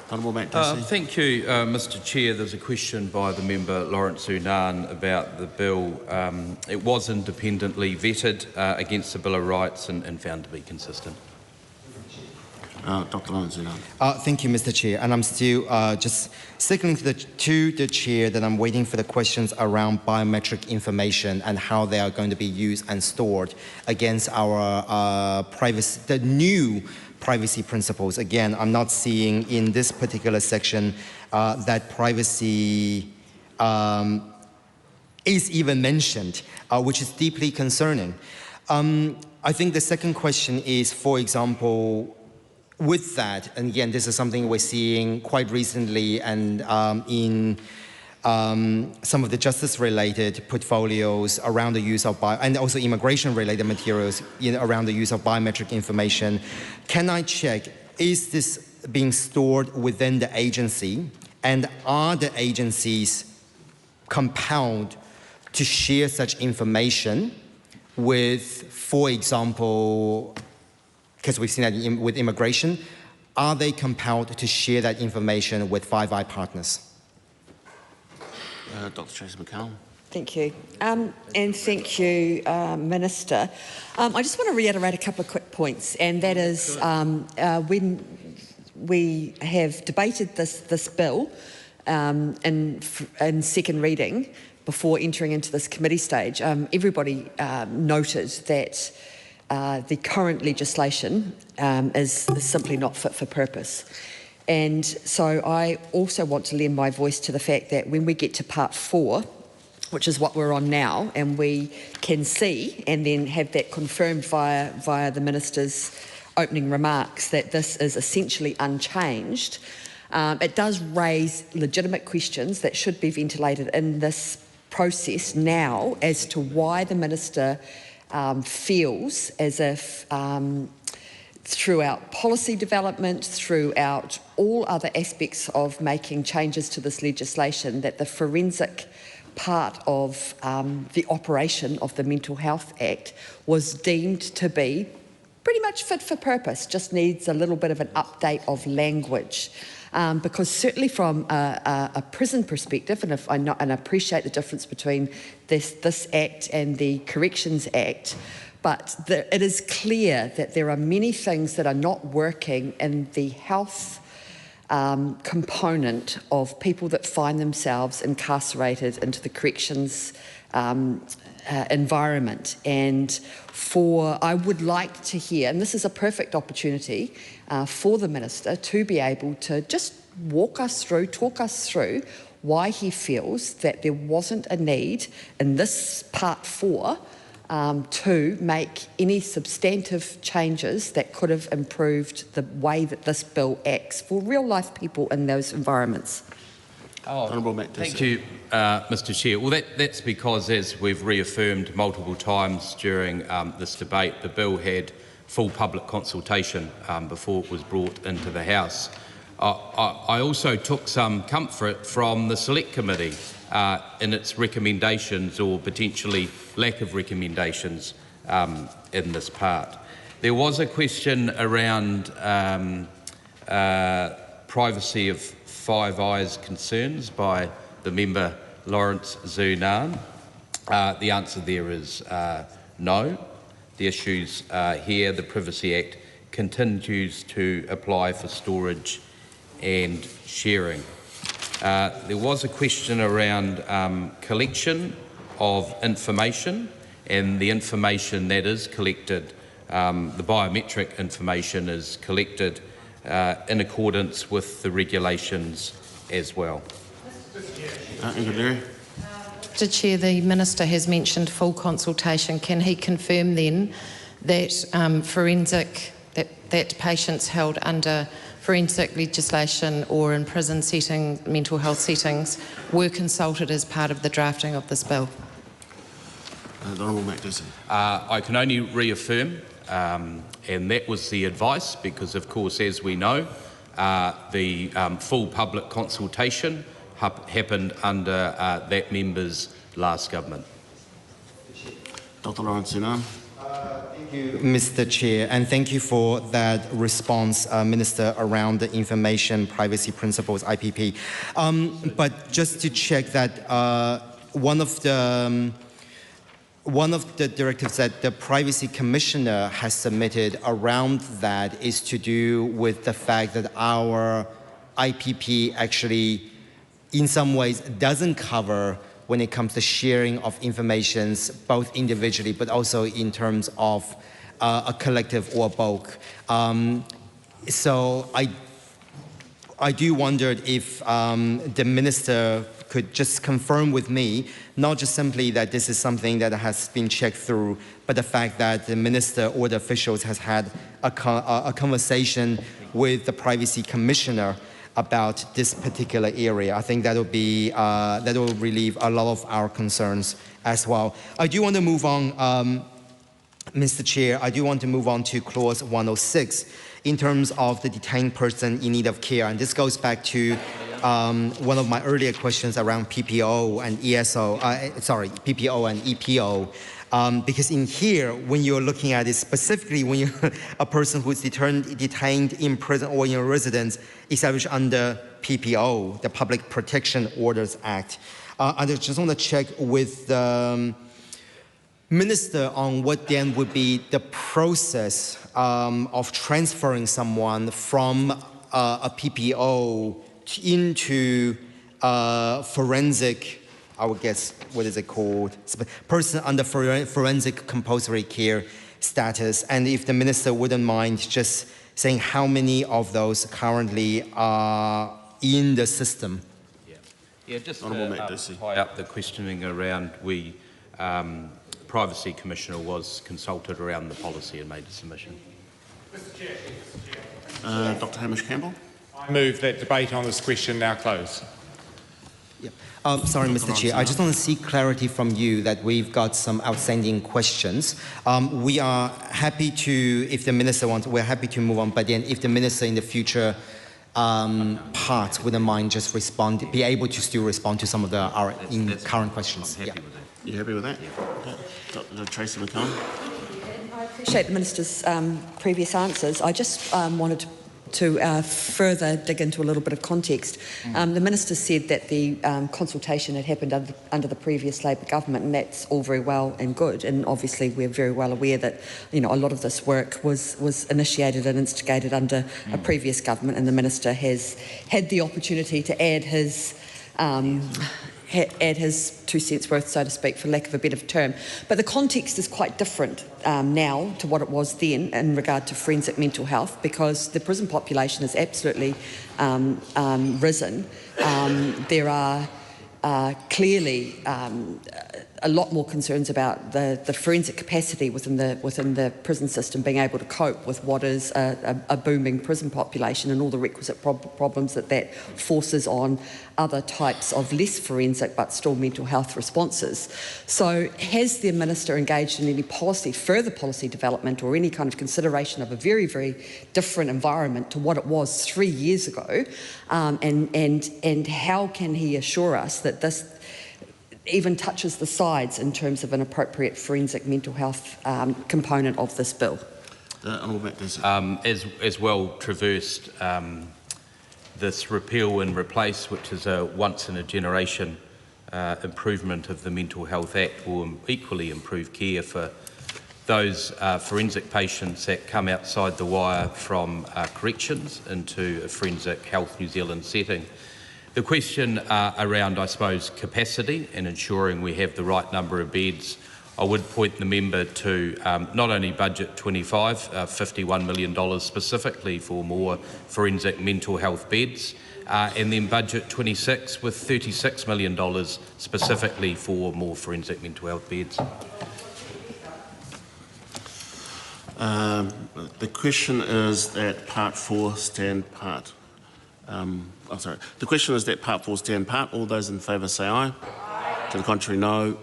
Thank you, Mr. Chair. There's a question by the member Lawrence Unan about the bill. It was independently vetted against the Bill of Rights and found to be consistent. Dr. Lawrence Unan. Thank you, Mr. Chair. And I'm still just signaling to the Chair that I'm waiting for the questions around biometric information and how they are going to be used and stored against our privacy, the new privacy principles. Again, I'm not seeing in this particular section that privacy is even mentioned, which is deeply concerning. I think the second question is, for example, with that, and again, this is something we're seeing quite recently and in some of the justice-related portfolios around the use of and also immigration-related materials around the use of biometric information. Can I check, is this being stored within the agency, and are the agencies compelled to share such information with, for example, because we've seen that with immigration, are they compelled to share that information with Five Eye partners? Dr. Tracy McCallum. Thank you. And thank you, Minister. I just want to reiterate a couple of quick points, and that is when we have debated this bill in second reading before entering into this committee stage, everybody noted that the current legislation is simply not fit for purpose. And so I also want to lend my voice to the fact that when we get to part 4, which is what we're on now, and we can see and then have that confirmed via the Minister's opening remarks that this is essentially unchanged, it does raise legitimate questions that should be ventilated in this process now as to why the Minister feels as if throughout policy development, throughout all other aspects of making changes to this legislation, that the forensic part of the operation of the Mental Health Act was deemed to be pretty much fit for purpose, just needs a little bit of an update of language. Because certainly from a prison perspective, and I appreciate the difference between this Act and the Corrections Act, but it is clear that there are many things that are not working in the health component of people that find themselves incarcerated into the corrections environment. And I would like to hear, and this is a perfect opportunity for the Minister to be able to just talk us through why he feels that there wasn't a need in this Part 4 to make any substantive changes that could have improved the way that this bill acts for real-life people in those environments. Thank you, Mr. Chair. Well, that's because, as we've reaffirmed multiple times during this debate, the bill had full public consultation before it was brought into the House. I also took some comfort from the Select Committee in its recommendations, or potentially lack of recommendations, in this part. There was a question around privacy of Five Eyes concerns by the member Lawrence Zunan. The answer there is no. The issues here, the Privacy Act continues to apply for storage and sharing. There was a question around collection of information, and the information that is collected, the biometric information is collected in accordance with the regulations as well. Mr. Chair, the Minister has mentioned full consultation. Can he confirm then that that patients held under forensic legislation or in prison setting, mental health settings, were consulted as part of the drafting of this bill? I can only reaffirm, and that was the advice, because of course, as we know, the full public consultation happened under that member's last government. Dr. Lawrence Zunan. Thank you, Mr. Chair, and thank you for that response, Minister, around the information privacy principles, IPP. But just to check that one of the directives that the Privacy Commissioner has submitted around that is to do with the fact that our IPP actually, in some ways, doesn't cover when it comes to sharing of information, both individually but also in terms of a collective or bulk. So I do wonder if the Minister could just confirm with me, not just simply that this is something that has been checked through, but the fact that the Minister or the officials has had a conversation with the Privacy Commissioner about this particular area. I think that will relieve a lot of our concerns as well. I do want to move on, Mr. Chair, I do want to move on to clause 106 in terms of the detained person in need of care. And this goes back to one of my earlier questions around PPO and PPO and EPO. Because in here, when you're looking at it specifically, when you're a person who's detained in prison or in a residence established under PPO, the Public Protection Orders Act, I just want to check with the Minister on what then would be the process of transferring someone from a PPO into forensic, I would guess, what is it called? Person under forensic compulsory care status. And if the Minister wouldn't mind just saying how many of those currently are in the system. Yeah, just to tie up the questioning around, Privacy Commissioner was consulted around the policy and made a submission. Mr. Chair. Dr. Hamish Campbell. I move that debate on this question now close. Sorry, Mr. Chair, I just want to seek clarity from you that we've got some outstanding questions. We are happy to, if the Minister wants, we're happy to move on, but then if the Minister in the future part wouldn't mind just be able to still respond to some of our current questions. I'm happy with that. You happy with that? Yeah. Dr. Tracy McCollum. I appreciate the Minister's previous answers. I just wanted to further dig into a little bit of context, the Minister said that the consultation had happened under the previous Labor government, and that's all very well and good. And obviously, we're very well aware that a lot of this work was initiated and instigated under a previous government, and the Minister has had the opportunity to add his 2 cents worth, so to speak, for lack of a better term. But the context is quite different now to what it was then in regard to forensic mental health, because the prison population has absolutely risen. There are clearly a lot more concerns about the forensic capacity within the prison system being able to cope with what is a booming prison population and all the requisite problems that forces on other types of less forensic but still mental health responses. So has the Minister engaged in any further policy development or any kind of consideration of a very, very different environment to what it was 3 years ago? And how can he assure us that this even touches the sides in terms of an appropriate forensic mental health component of this bill? As well traversed this repeal and replace, which is a once-in-a-generation improvement of the Mental Health Act, will equally improve care for those forensic patients that come outside the wire from corrections into a Forensic Health New Zealand setting. The question around, I suppose, capacity and ensuring we have the right number of beds, I would point the member to not only budget 25, $51 million specifically for more forensic mental health beds, and then budget 26 with $36 million specifically for more forensic mental health beds. The question is that Part 4 stand part. The question is that Part 4 stand part. All those in favour say aye. To the contrary, no.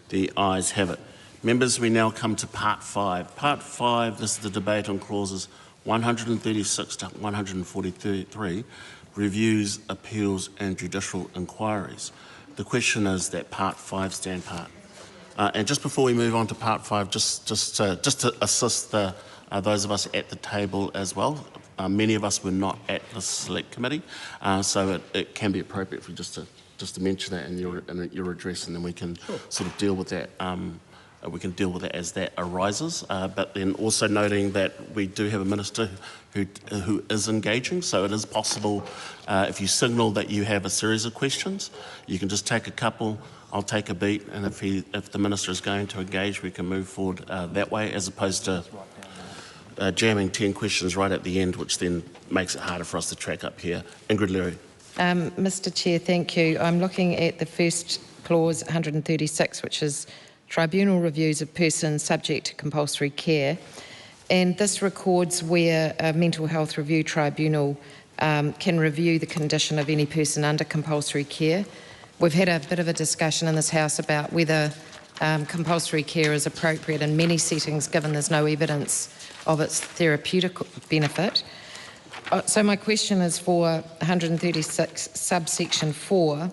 The ayes have it. Members, we now come to Part 5. Part 5, this is the debate on clauses 136 to 143, reviews, appeals and judicial inquiries. The question is that Part 5 stand part. And just before we move on to Part 5, just to assist those of us at the table as well, many of us were not at the Select Committee, so it can be appropriate for you just to mention that in your address, and then we can sort of deal with that. We can deal with it as that arises. But then also noting that we do have a minister who is engaging, so it is possible if you signal that you have a series of questions, you can just take a couple. I'll take a beat, and if the minister is going to engage, we can move forward that way, as opposed to jamming 10 questions right at the end, which then makes it harder for us to track up here. Ingrid Leary. Mr Chair, thank you. I'm looking at the first clause 136, which is tribunal reviews of persons subject to compulsory care. And this records where a mental health review tribunal can review the condition of any person under compulsory care. We've had a bit of a discussion in this House about whether compulsory care is appropriate in many settings, given there's no evidence of its therapeutic benefit. So my question is for 136 subsection 4.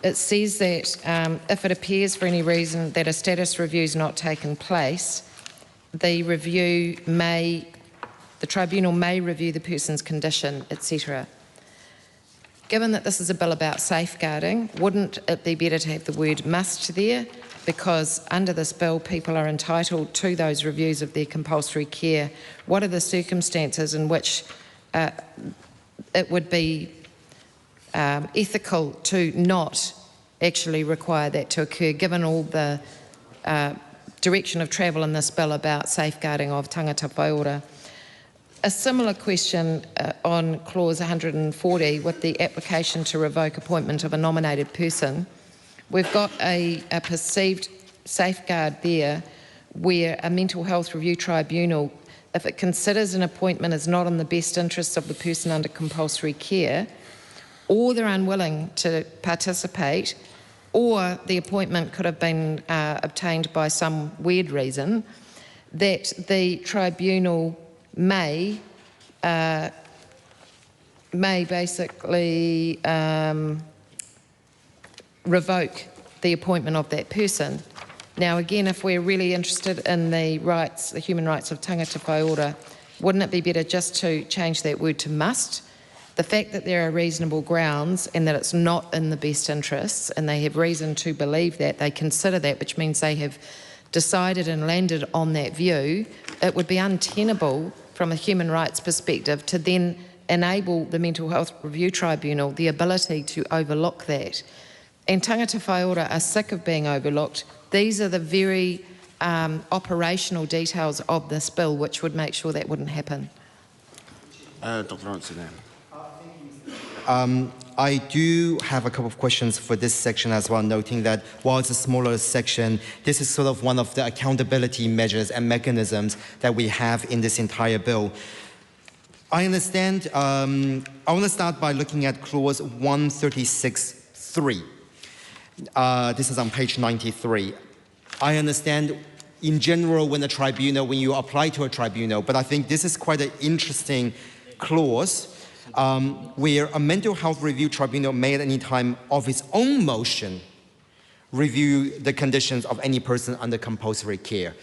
It says that if it appears for any reason that a status review is not taken place, the tribunal may review the person's condition, etc. Given that this is a bill about safeguarding, wouldn't it be better to have the word must there? Because under this bill, people are entitled to those reviews of their compulsory care. What are the circumstances in which it would be ethical to not actually require that to occur, given all the direction of travel in this bill about safeguarding of tangata whaiora? A similar question on clause 140 with the application to revoke appointment of a nominated person. We've got a perceived safeguard there where a mental health review tribunal, if it considers an appointment is not in the best interests of the person under compulsory care, or they're unwilling to participate, or the appointment could have been obtained by some weird reason, that the tribunal may basically revoke the appointment of that person. Now, again, if we're really interested in the rights, the human rights of tangata whaiora, wouldn't it be better just to change that word to must? The fact that there are reasonable grounds and that it's not in the best interests, and they have reason to believe that, they consider that, which means they have decided and landed on that view, it would be untenable from a human rights perspective to then enable the Mental Health Review Tribunal the ability to overlook that. And tangata whaiora are sick of being overlooked. These are the very operational details of this bill which would make sure that wouldn't happen. Dr. Luxon. I do have a couple of questions for this section as well, noting that while it's a smaller section, this is sort of one of the accountability measures and mechanisms that we have in this entire bill. I understand, I want to start by looking at clause 136.3. This is on page 93. I understand in general when you apply to a tribunal, but I think this is quite an interesting clause where a mental health review tribunal may at any time of its own motion review the conditions of any person under compulsory care.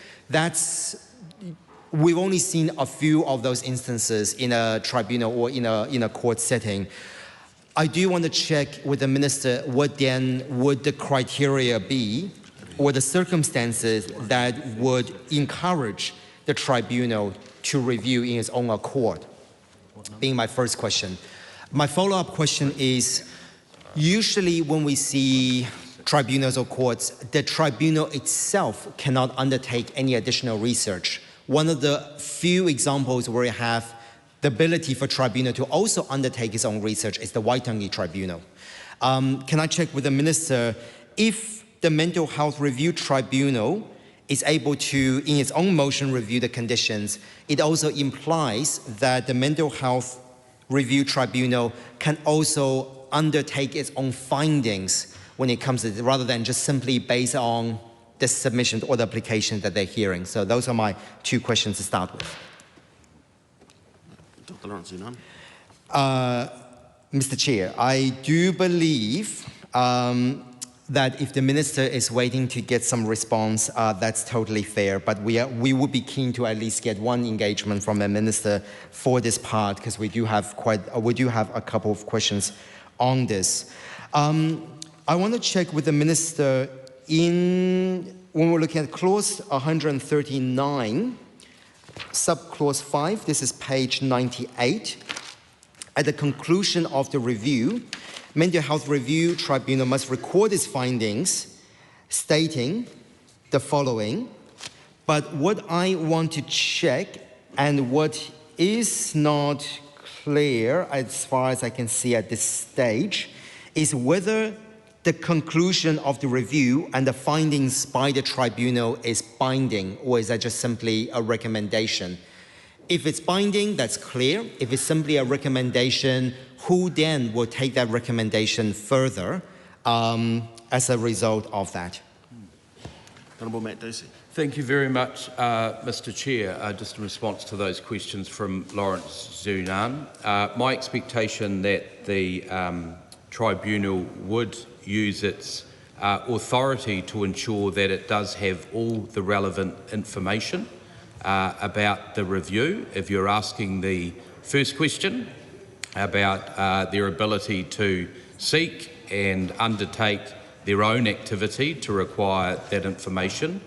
We've only seen a few of those instances in a tribunal or in a court setting. I do want to check with the minister what then would the criteria be or the circumstances that would encourage the tribunal to review in its own accord, being my first question. My follow-up question is, usually when we see tribunals or courts, the tribunal itself cannot undertake any additional research. One of the few examples where you have the ability for tribunal to also undertake its own research is the Waitangi Tribunal. Can I check with the minister if the Mental Health Review Tribunal is able to, in its own motion, review the conditions, it also implies that the Mental Health Review Tribunal can also undertake its own findings when it comes to it, rather than just simply based on the submission or the application that they're hearing. So those are my two questions to start with. Dr. Luxon. Mr. Chair, I do believe that if the minister is waiting to get some response, that's totally fair. But we would be keen to at least get one engagement from the minister for this part, because we do have a couple of questions on this. I want to check with the minister when we're looking at clause 139, subclause 5. This is page 98. At the conclusion of the review, Mental Health Review Tribunal must record its findings, stating the following. But what I want to check, and what is not clear as far as I can see at this stage, is whether the conclusion of the review and the findings by the tribunal is binding, or is that just simply a recommendation? If it's binding, that's clear. If it's simply a recommendation, who then will take that recommendation further as a result of that? Honourable Matt Dacey. Thank you very much, Mr. Chair. Just in response to those questions from Lawrence Zunan, my expectation that the tribunal would use its authority to ensure that it does have all the relevant information about the review. If you're asking the first question about their ability to seek and undertake their own activity to require that information,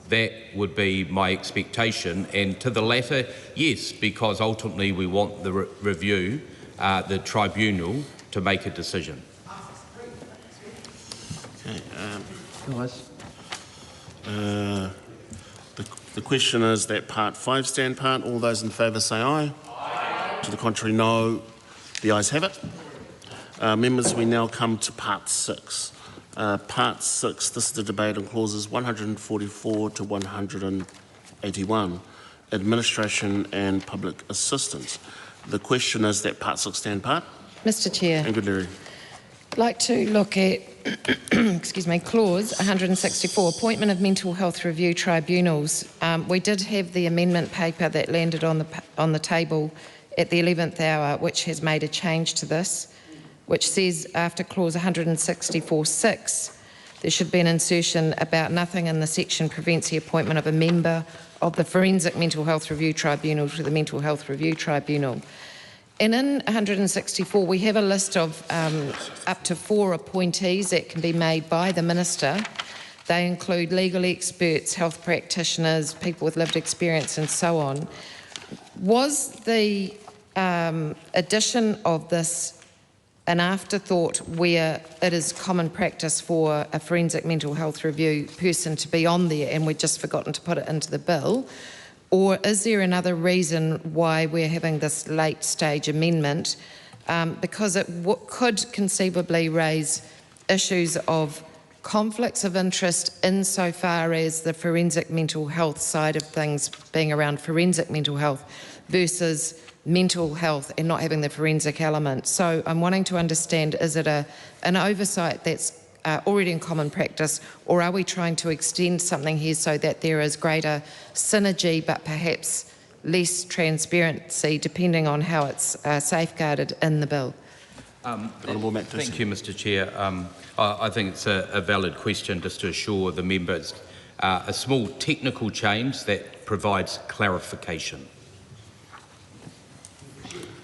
that would be my expectation. And to the latter, yes, because ultimately we want the review, the tribunal, to make a decision. Okay, the question is that part 5 stand part. All those in favour say aye. Aye. To the contrary, no. The ayes have it. Members, we now come to part 6. Part 6, this is the debate on clauses 144 to 181, administration and public assistance. The question is that part 6 stand part. Mr. Chair. And good Larry. I'd like to look at clause 164, appointment of mental health review tribunals. We did have the amendment paper that landed on the table at the 11th hour, which has made a change to this, which says after clause 164.6, there should be an insertion about nothing in the section prevents the appointment of a member of the Forensic Mental Health Review Tribunal to the Mental Health Review Tribunal. And in 164, we have a list of up to 4 appointees that can be made by the Minister. They include legal experts, health practitioners, people with lived experience and so on. Was the addition of this an afterthought where it is common practice for a forensic mental health review person to be on there and we've just forgotten to put it into the bill? Or is there another reason why we're having this late stage amendment? Because it could conceivably raise issues of conflicts of interest insofar as the forensic mental health side of things being around forensic mental health versus mental health and not having the forensic element. So I'm wanting to understand, is it an oversight that's already in common practice, or are we trying to extend something here so that there is greater synergy but perhaps less transparency depending on how it's safeguarded in the bill? Thank you, Mr. Chair. I think it's a valid question just to assure the members a small technical change that provides clarification.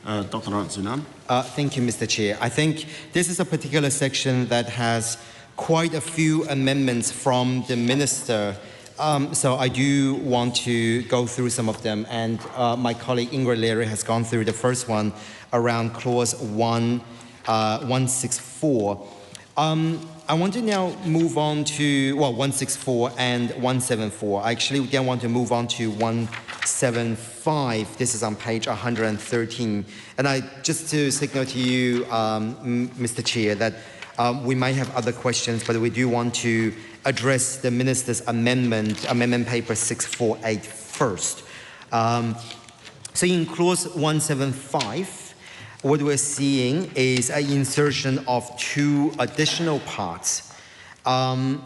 Dr. Ransunan. Thank you, Mr. Chair. I think this is a particular section that has quite a few amendments from the Minister. So I do want to go through some of them. And my colleague Ingrid Leary has gone through the first one around clause 164. I want to now move on to, 164 and 174. I actually again want to move on to 175. This is on page 113. And just to signal to you, Mr. Chair, that we might have other questions, but we do want to address the Minister's amendment paper 648 first. So in clause 175, what we're seeing is an insertion of 2 additional parts. And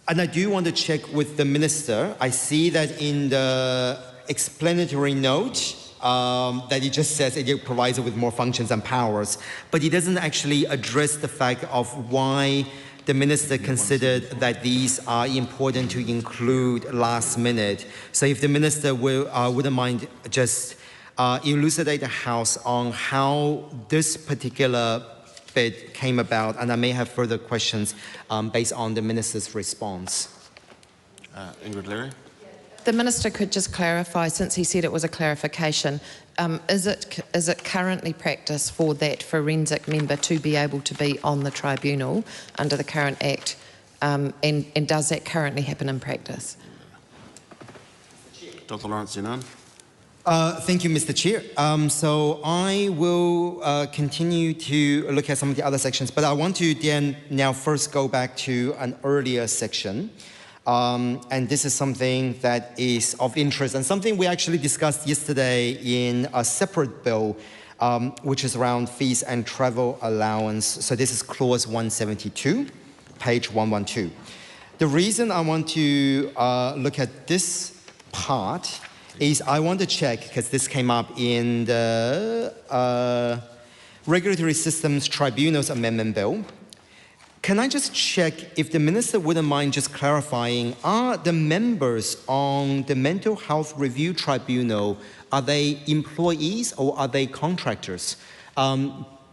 I do want to check with the Minister. I see that in the explanatory note that it just says it provides it with more functions and powers, but it doesn't actually address the fact of why the Minister considered that these are important to include last minute. So if the Minister wouldn't mind just elucidate the House on how this particular bit came about, and I may have further questions based on the Minister's response. Ingrid Leary. The Minister could just clarify, since he said it was a clarification, is it currently practice for that forensic member to be able to be on the tribunal under the current Act, and does that currently happen in practice? Dr. Lawrence Zenon. Thank you, Mr. Chair. So I will continue to look at some of the other sections, but I want to then now first go back to an earlier section. And this is something that is of interest and something we actually discussed yesterday in a separate bill, which is around fees and travel allowance. So this is clause 172, page 112. The reason I want to look at this part is I want to check, because this came up in the Regulatory Systems Tribunals Amendment Bill. Can I just check if the Minister wouldn't mind just clarifying, are the members on the Mental Health Review Tribunal, are they employees or are they contractors?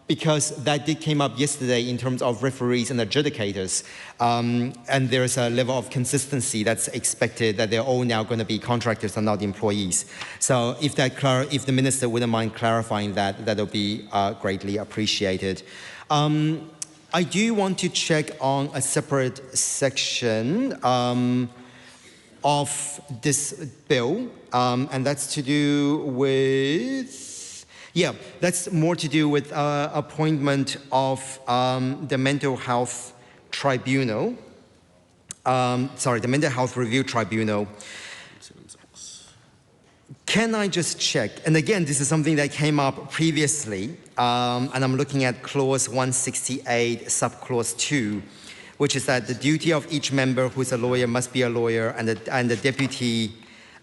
Because that did came up yesterday in terms of referees and adjudicators. And there's a level of consistency that's expected that they're all now going to be contractors and not employees. So if the Minister wouldn't mind clarifying that, that'll be greatly appreciated. I do want to check on a separate section of this bill, and that's to do with, that's more to do with appointment of the Mental Health Tribunal, the Mental Health Review Tribunal. Can I just check, and again, this is something that came up previously, and I'm looking at clause 168, subclause 2, which is that the duty of each member who is a lawyer must be a lawyer, and the deputy...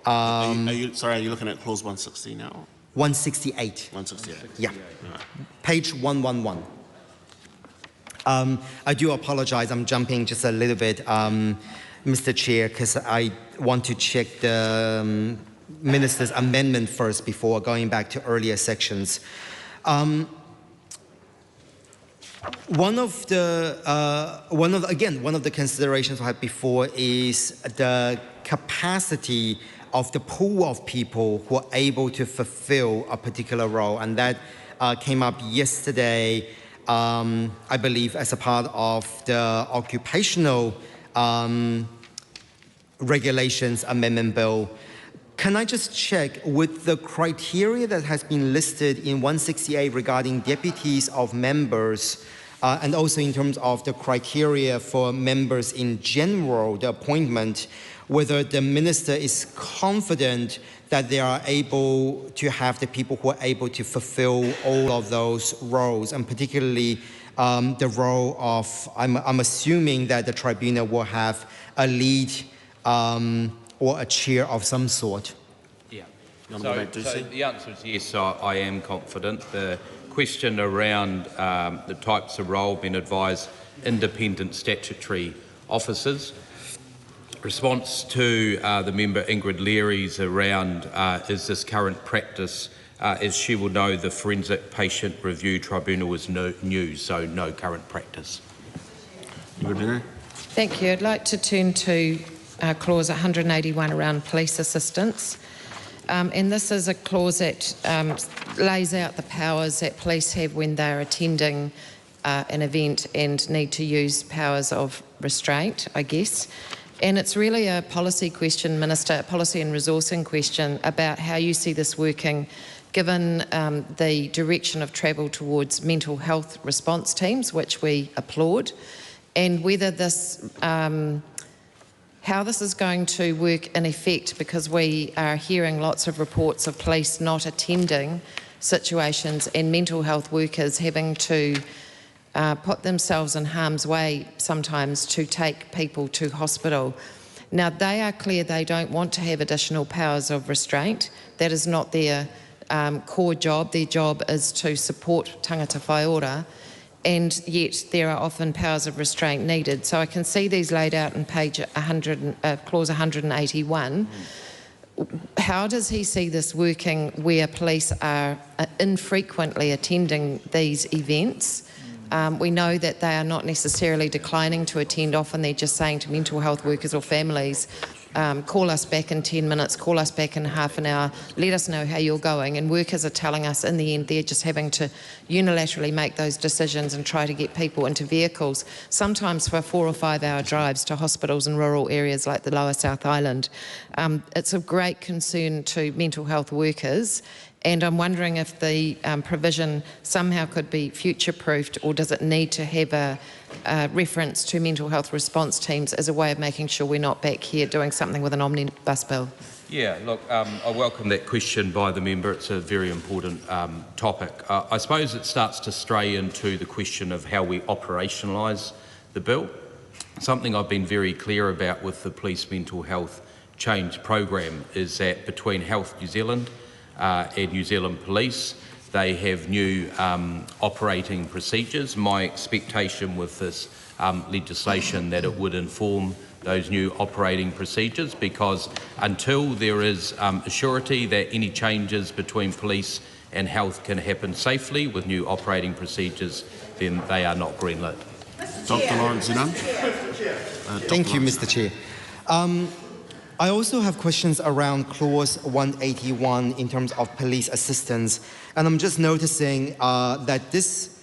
are you looking at clause 160 now? 168. 168. Yeah. Page 111. I do apologize, I'm jumping just a little bit, Mr. Chair, because I want to check the Minister's amendment first before going back to earlier sections. One of the considerations I had before is the capacity of the pool of people who are able to fulfill a particular role, and that came up yesterday, I believe, as a part of the occupational regulations amendment bill. Can I just check with the criteria that has been listed in 168 regarding deputies of members, and also in terms of the criteria for members in general, the appointment, whether the minister is confident that they are able to have the people who are able to fulfill all of those roles, and particularly the role of, I'm assuming that the tribunal will have a lead or a chair of some sort. Yeah. So the answer is yes, I am confident. The question around the types of role being advised independent statutory officers. Response to the member Ingrid Leary's around is this current practice, as she will know, the Forensic Patient Review Tribunal is new, so no current practice. Thank you. I'd like to turn to clause 181 around police assistance. And this is a clause that lays out the powers that police have when they're attending an event and need to use powers of restraint, I guess. And it's really a policy question, Minister, a policy and resourcing question about how you see this working, given the direction of travel towards mental health response teams, which we applaud, and whether this, how this is going to work in effect, because we are hearing lots of reports of police not attending situations and mental health workers having to put themselves in harm's way sometimes to take people to hospital. Now, they are clear they don't want to have additional powers of restraint. That is not their core job. Their job is to support tangata whaiora, and yet there are often powers of restraint needed. So I can see these laid out in page 100, clause 181. How does he see this working where police are infrequently attending these events? We know that they are not necessarily declining to attend. Often they're just saying to mental health workers or families, call us back in 10 minutes, call us back in half an hour, let us know how you're going. And workers are telling us in the end they're just having to unilaterally make those decisions and try to get people into vehicles, sometimes for 4 or 5 hour drives to hospitals in rural areas like the Lower South Island. It's of great concern to mental health workers. And I'm wondering if the provision somehow could be future-proofed, or does it need to have a reference to mental health response teams as a way of making sure we're not back here doing something with an omnibus bill? Yeah, look, I welcome that question by the member. It's a very important topic. I suppose it starts to stray into the question of how we operationalise the bill. Something I've been very clear about with the Police Mental Health Change Programme is that between Health New Zealand and New Zealand Police, they have new operating procedures. My expectation with this legislation that it would inform those new operating procedures, because until there is a surety that any changes between police and health can happen safely with new operating procedures, then they are not greenlit. Dr. Lawrence Zinan. Thank you, Mr. Chair. I also have questions around clause 181 in terms of police assistance, and I'm just noticing that this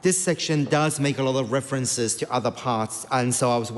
section does make a lot of references to other parts, and so I was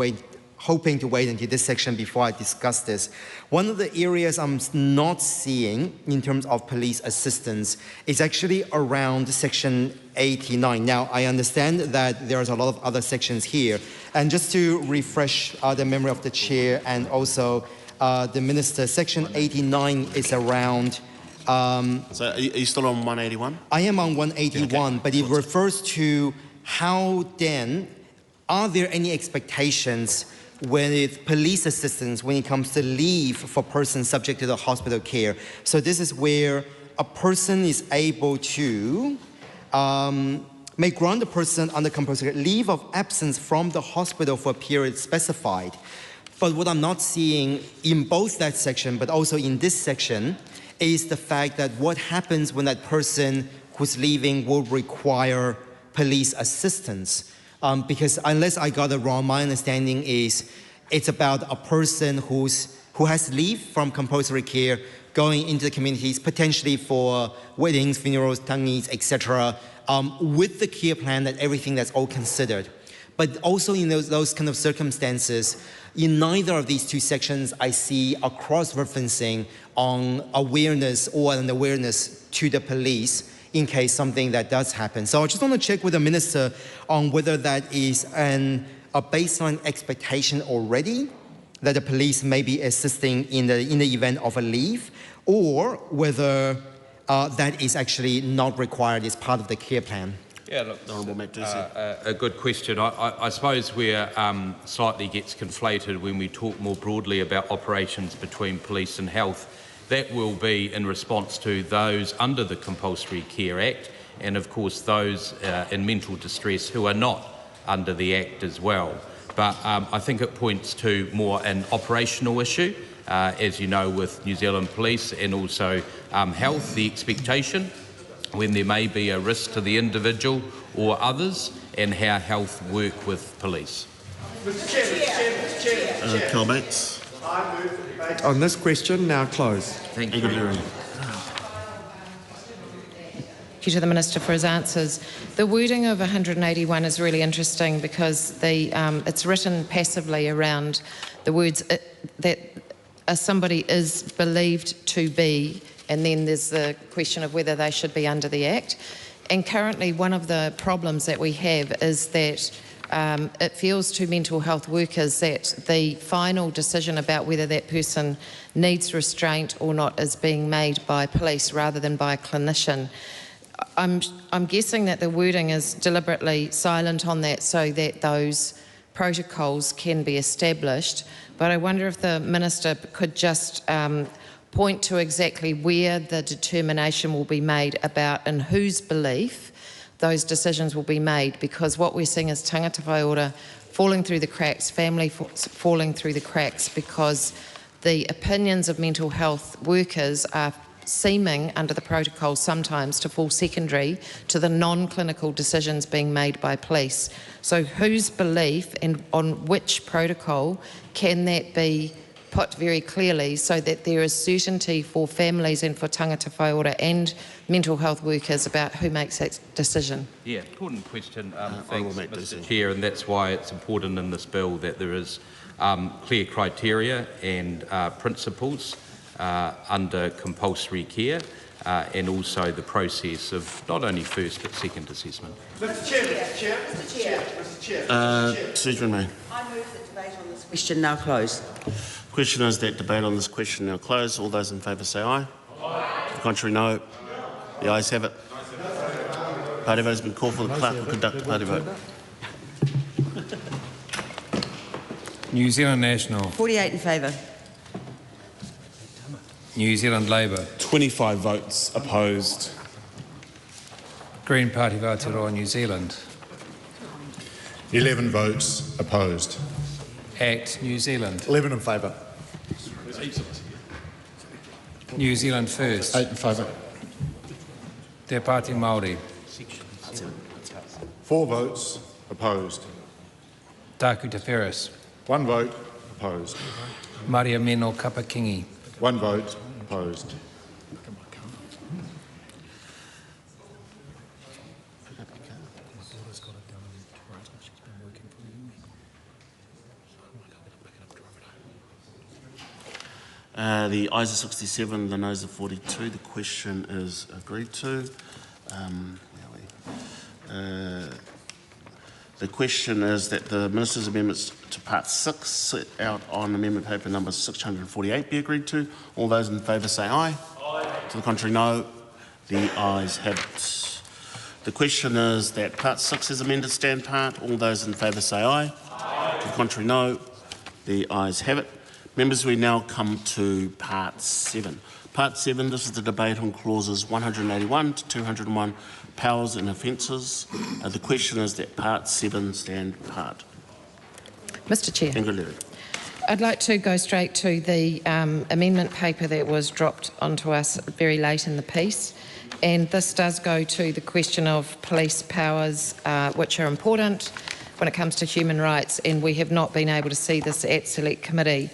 hoping to wait until this section before I discuss this. One of the areas I'm not seeing in terms of police assistance is actually around section 89. Now, I understand that there's a lot of other sections here, and just to refresh the memory of the chair and also the minister, section 89 is around... so are you still on 181? I am on 181, okay. But it refers to how then, are there any expectations with police assistance when it comes to leave for persons subject to the hospital care? So this is where a person is able to may grant the person under compulsory leave of absence from the hospital for a period specified. But what I'm not seeing in both that section, but also in this section, is the fact that what happens when that person who's leaving will require police assistance. Because unless I got it wrong, my understanding is it's about a person who has leave from compulsory care going into the communities, potentially for weddings, funerals, tangies, etc., with the care plan that everything that's all considered. But also in those kind of circumstances, in neither of these two sections, I see a cross-referencing on awareness or an awareness to the police in case something that does happen. So I just want to check with the Minister on whether that is a baseline expectation already, that the police may be assisting in the event of a leave, or whether that is actually not required as part of the care plan. Yeah, look, a good question. I suppose where slightly gets conflated when we talk more broadly about operations between police and health, that will be in response to those under the Compulsory Care Act, and of course those in mental distress who are not under the Act as well. But I think it points to more an operational issue, as you know, with New Zealand Police and also health, the expectation when there may be a risk to the individual or others, and how health work with police. Mr. Chair. Carl Bates. On this question, now close. Thank you. Thank you to the Minister for his answers. The wording of 181 is really interesting because it's written passively around the words that somebody is believed to be, and then there's the question of whether they should be under the Act. And currently one of the problems that we have is that it feels to mental health workers that the final decision about whether that person needs restraint or not is being made by police rather than by a clinician. I'm guessing that the wording is deliberately silent on that so that those protocols can be established, but I wonder if the Minister could just point to exactly where the determination will be made about in whose belief those decisions will be made, because what we're seeing is tangata whaiora falling through the cracks, family falling through the cracks, because the opinions of mental health workers are seeming under the protocol sometimes to fall secondary to the non-clinical decisions being made by police. So whose belief and on which protocol can that be put very clearly so that there is certainty for families and for tangata whaiora and mental health workers about who makes that decision? Yeah, important question. Thanks, Mr. Chair, and that's why it's important in this bill that there is clear criteria and principles under compulsory care, and also the process of not only first but second assessment. Mr. Chair. Susan May. I move that debate on this question now close. Question is that debate on this question now closed. All those in favour say aye. Aye. To the contrary, no. The ayes have it. Party vote has been called for. The clerk will conduct the party vote. New Zealand National. 48 in favour. New Zealand Labour. 25 votes opposed. Green Party of Aotearoa, New Zealand. 11 votes opposed. ACT, New Zealand. 11 in favour. New Zealand First. 8 in favour. Te Pāti Māori. 4 votes opposed. Taku Te Wheres. 1 vote opposed. Maria Meno Kapakingi. 1 vote opposed. The ayes are 67, the noes are 42. The question is agreed to. The question is that the Minister's amendments to Part 6 set out on amendment paper number 648 be agreed to. All those in favour say aye. Aye. To the contrary, no. The ayes have it. The question is that Part 6 is amended stand part. All those in favour say aye. Aye. To the contrary, no. The ayes have it. Members, we now come to Part 7. Part 7, this is the debate on clauses 181 to 201, powers and offences. The question is that Part 7 stand part. Mr Chair. Ingrid. I'd like to go straight to the amendment paper that was dropped onto us very late in the piece. And this does go to the question of police powers, which are important when it comes to human rights, and we have not been able to see this at Select Committee.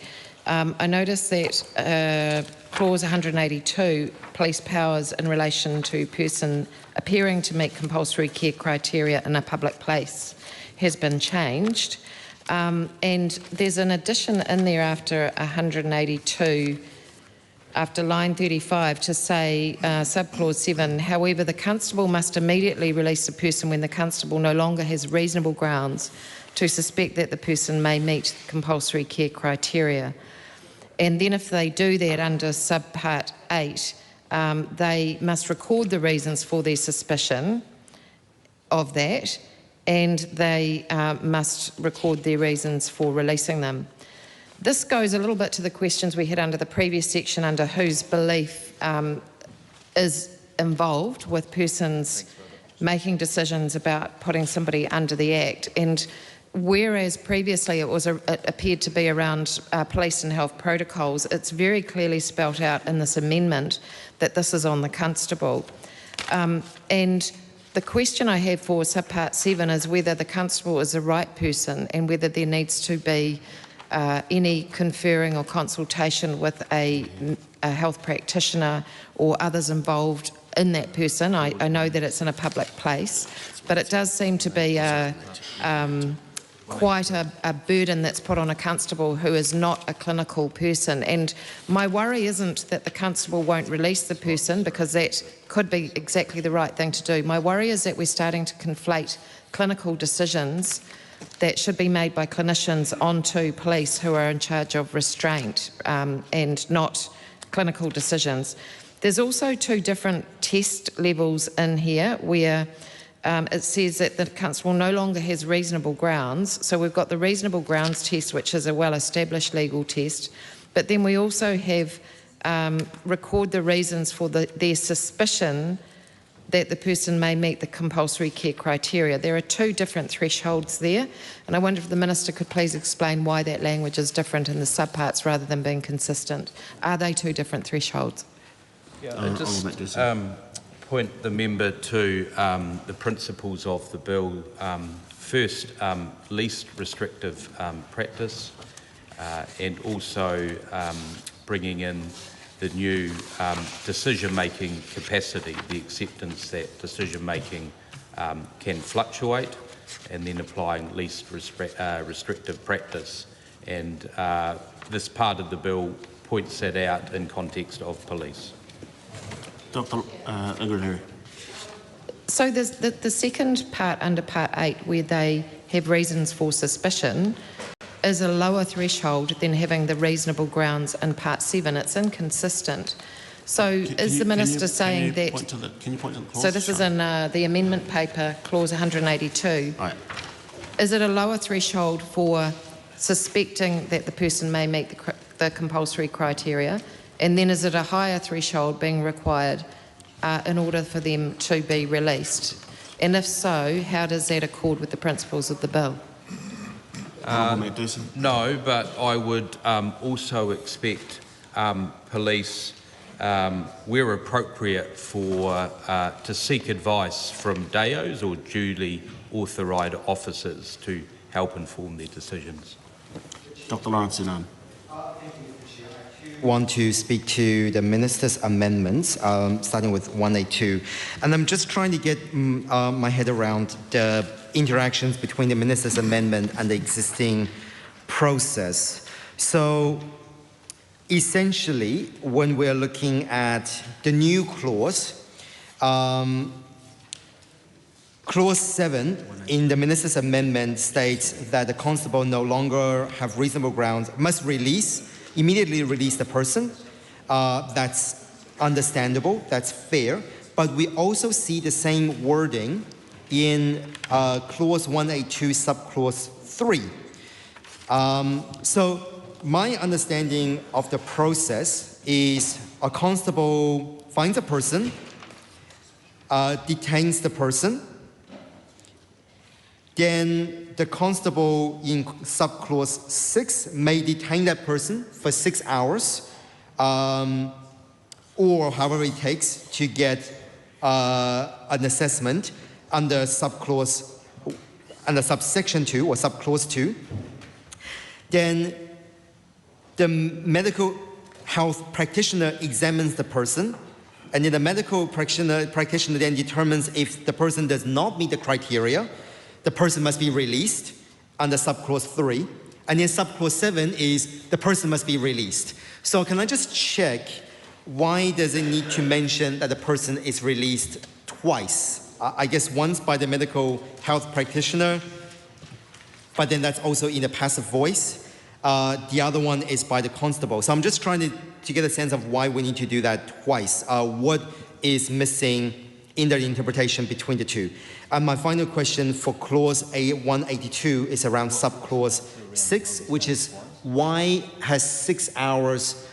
I noticed that clause 182, police powers in relation to person appearing to meet compulsory care criteria in a public place, has been changed. And there's an addition in there after 182, after line 35, to say, subclause 7, however, the constable must immediately release the person when the constable no longer has reasonable grounds to suspect that the person may meet compulsory care criteria. And then if they do that under subpart 8, they must record the reasons for their suspicion of that, and they must record their reasons for releasing them. This goes a little bit to the questions we had under the previous section, under whose belief is involved with persons making decisions about putting somebody under the Act. And whereas previously it appeared to be around police and health protocols, it's very clearly spelt out in this amendment that this is on the constable. And the question I have for subpart 7 is whether the constable is the right person and whether there needs to be any conferring or consultation with a health practitioner or others involved in that person. I know that it's in a public place, but it does seem to be quite a burden that's put on a constable who is not a clinical person. And my worry isn't that the constable won't release the person, because that could be exactly the right thing to do. My worry is that we're starting to conflate clinical decisions that should be made by clinicians onto police who are in charge of restraint and not clinical decisions. There's also 2 different test levels in here where it says that the constable no longer has reasonable grounds. So we've got the reasonable grounds test, which is a well-established legal test, but then we also have record the reasons for their suspicion that the person may meet the compulsory care criteria. There are 2 different thresholds there, and I wonder if the Minister could please explain why that language is different in the subparts rather than being consistent. Are they 2 different thresholds? Yeah, I just point the member to the principles of the bill. First, least restrictive practice, and also bringing in the new decision-making capacity, the acceptance that decision-making can fluctuate, and then applying least restrictive practice. And this part of the bill points that out in context of police. Dr. Ingrid. So there's the second part under Part 8, where they have reasons for suspicion, is a lower threshold than having the reasonable grounds in Part 7. It's inconsistent. So is the Minister saying that... Can you point to the clause? So this is in the amendment paper, clause 182. Right. Is it a lower threshold for suspecting that the person may meet the compulsory criteria? And then is it a higher threshold being required in order for them to be released? And if so, how does that accord with the principles of the bill? No, but I would also expect police, where appropriate, to seek advice from DAOs or duly authorised officers to help inform their decisions. Dr. Lawrence Inan. Want to speak to the Minister's amendments, starting with 182. And I'm just trying to get my head around the interactions between the Minister's amendment and the existing process. So essentially, when we're looking at the new clause, Clause 7 in the Minister's amendment states that the constable no longer have reasonable grounds, must immediately release the person. That's understandable, that's fair, but we also see the same wording in Clause 182, subclause 3. So my understanding of the process is a constable finds a person, detains the person, then the constable in subclause 6 may detain that person for 6 hours, or however it takes to get an assessment under subsection 2 or subclause 2. Then the medical health practitioner examines the person, and then the medical practitioner then determines if the person does not meet the criteria, the person must be released under subclause 3. And then subclause 7 is the person must be released. So can I just check, why does it need to mention that the person is released twice? I guess once by the medical health practitioner, but then that's also in a passive voice. The other one is by the constable. So I'm just trying to get a sense of why we need to do that twice. What is missing in the interpretation between the two? And my final question for clause 182 is around subclause 6, which is why has 6 hours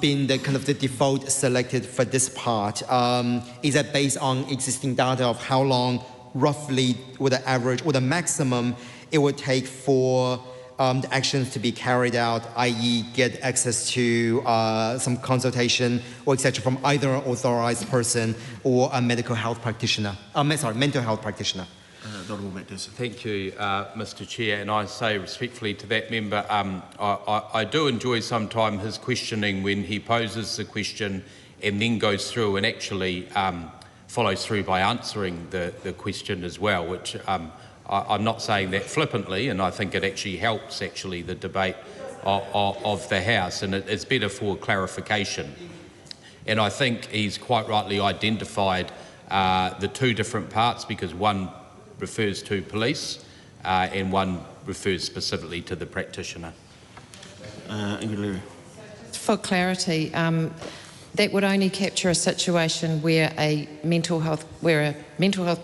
been the kind of the default selected for this part? Is that based on existing data of how long roughly with the average or the maximum it would take for the actions to be carried out, i.e. get access to some consultation or etc. from either an authorized person or a medical health practitioner, mental health practitioner? Thank you, Mr. Chair, and I say respectfully to that member, I do enjoy sometimes his questioning when he poses the question and then goes through and actually follows through by answering the question as well, which I'm not saying that flippantly, and I think it actually helps the debate of the House, and it's better for clarification. And I think he's quite rightly identified the two different parts, because one refers to police and one refers specifically to the practitioner. For clarity, that would only capture a situation where a mental health